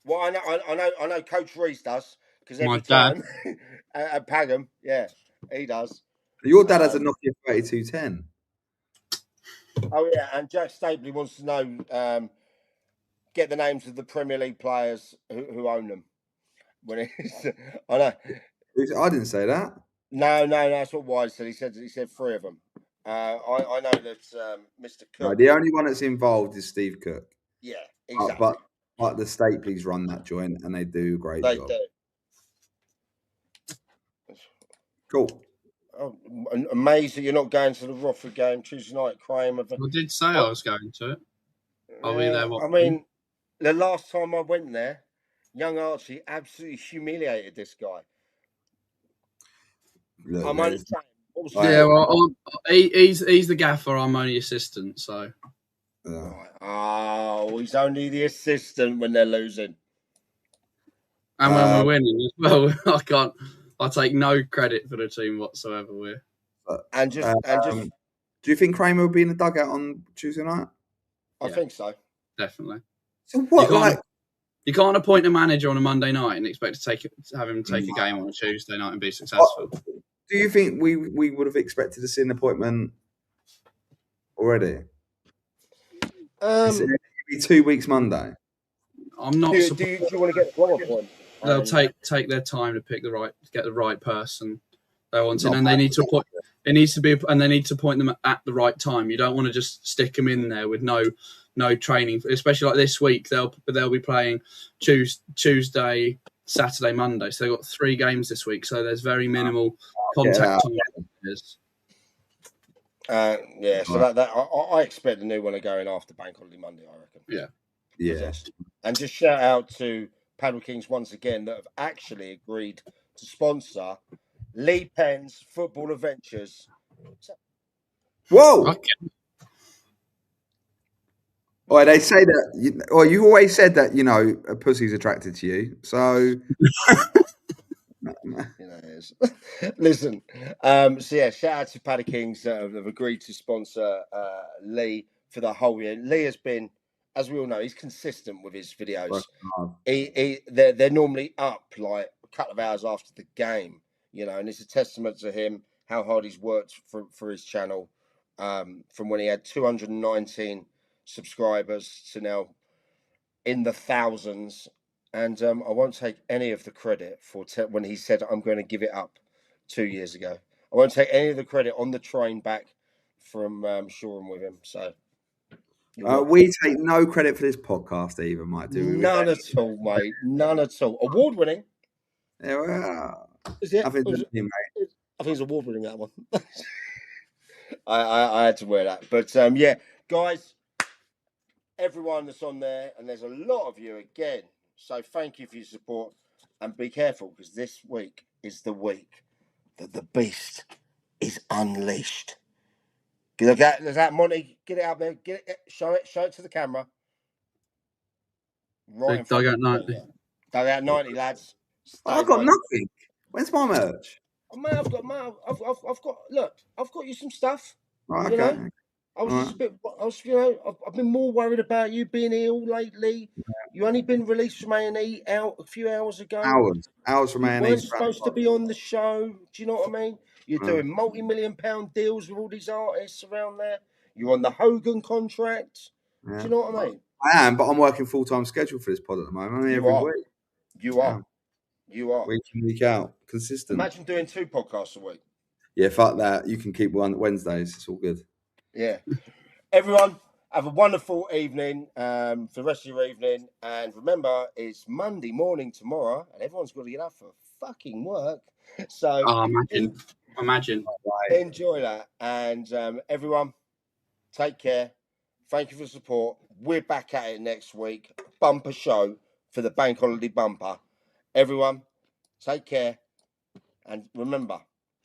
Well, I know Coach Reese does, because every My dad. time at Pagham, yeah, he does. Your dad has a Nokia 3210. Oh yeah, and Jack Stapley wants to know, get the names of the Premier League players who own them. When I know. I didn't say that. No, that's what Wise said. He said 3 of them. I know that Mr. Cook. No, the only one that's involved is Steve Cook. Yeah, exactly. But the Stapleys run that joint and they do a great job. They do. Cool. Oh, amazing! You're not going to the Rothford game Tuesday night, Kramer. I did say I was going to it. Are we there? I mean, the last time I went there, young Archie absolutely humiliated this guy. Look, I'm only saying. Yeah, well, he's the gaffer. I'm only assistant, so. Oh, he's only the assistant when they're losing. And when we're winning as well, I take no credit for the team whatsoever. Do you think Kramer will be in the dugout on Tuesday night? I think so. Definitely. So what? You can't appoint a manager on a Monday night and expect to have him take a game on a Tuesday night and be successful. Do you think we would have expected to see an appointment already? It's going to be 2 weeks Monday. I'm not. Do you want to get one appointment? They'll take their time to get the right person they want, and they need to appoint. It needs to be, and they need to appoint them at the right time. You don't want to just stick them in there with no no training, especially like this week. They'll be playing Tuesday, Saturday, Monday. So they've got 3 games this week. So there's very minimal contact time. So that I expect the new one are going after Bank Holiday Monday, I reckon. Yeah. And just shout out to Paddle Kings once again that have actually agreed to sponsor Lee Penn's Football Adventures. Whoa! Well, they say that. You've always said that a pussy's attracted to you. So, listen. Shout out to Paddy Kings that have agreed to sponsor Lee for the whole year. Lee has been, as we all know, he's consistent with his videos. They're normally up like a couple of hours after the game, and it's a testament to him how hard he's worked for his channel, from when he had 219 subscribers to now in the thousands. And I won't take any of the credit for when he said I'm going to give it up 2 years ago. I won't take any of the credit on the train back from Shoreham with him. So we take no credit for this podcast either, Mike. Do we? None at all, mate. None at all. Award winning. Yeah, well, is it? I think it's award winning, that one. I had to wear that, but guys, everyone that's on there, and there's a lot of you again. So thank you for your support, and be careful, because this week is the week that the beast is unleashed. Look at that, Monty. Get it out there. Get it. Show it to the camera. Right. Dugout 90. Dugout 90, lads. I've got nothing. Where's my merch? Oh, man, I've got. Look, I've got you some stuff. Right, okay. I was just a bit. I've been more worried about you being ill lately. Yeah. You only been released from A&E out a few hours ago. Hours from A&E. You weren't supposed to be on the show. Do you know what I mean? You're doing multi-million-pound deals with all these artists around there. You're on the Hogan contract. Yeah. Do you know what I mean? I am, but I'm working full-time schedule for this pod at the moment. Every week. You are. Week in, week out. Consistent. Imagine doing 2 podcasts a week. Yeah, fuck that. You can keep one Wednesdays. It's all good. Yeah. Everyone, have a wonderful evening for the rest of your evening. And remember, it's Monday morning tomorrow, and everyone's got to get up for fucking work. So imagine. Enjoy that. And everyone, take care. Thank you for the support. We're back at it next week. Bumper show for the Bank Holiday Bumper. Everyone, take care. And remember,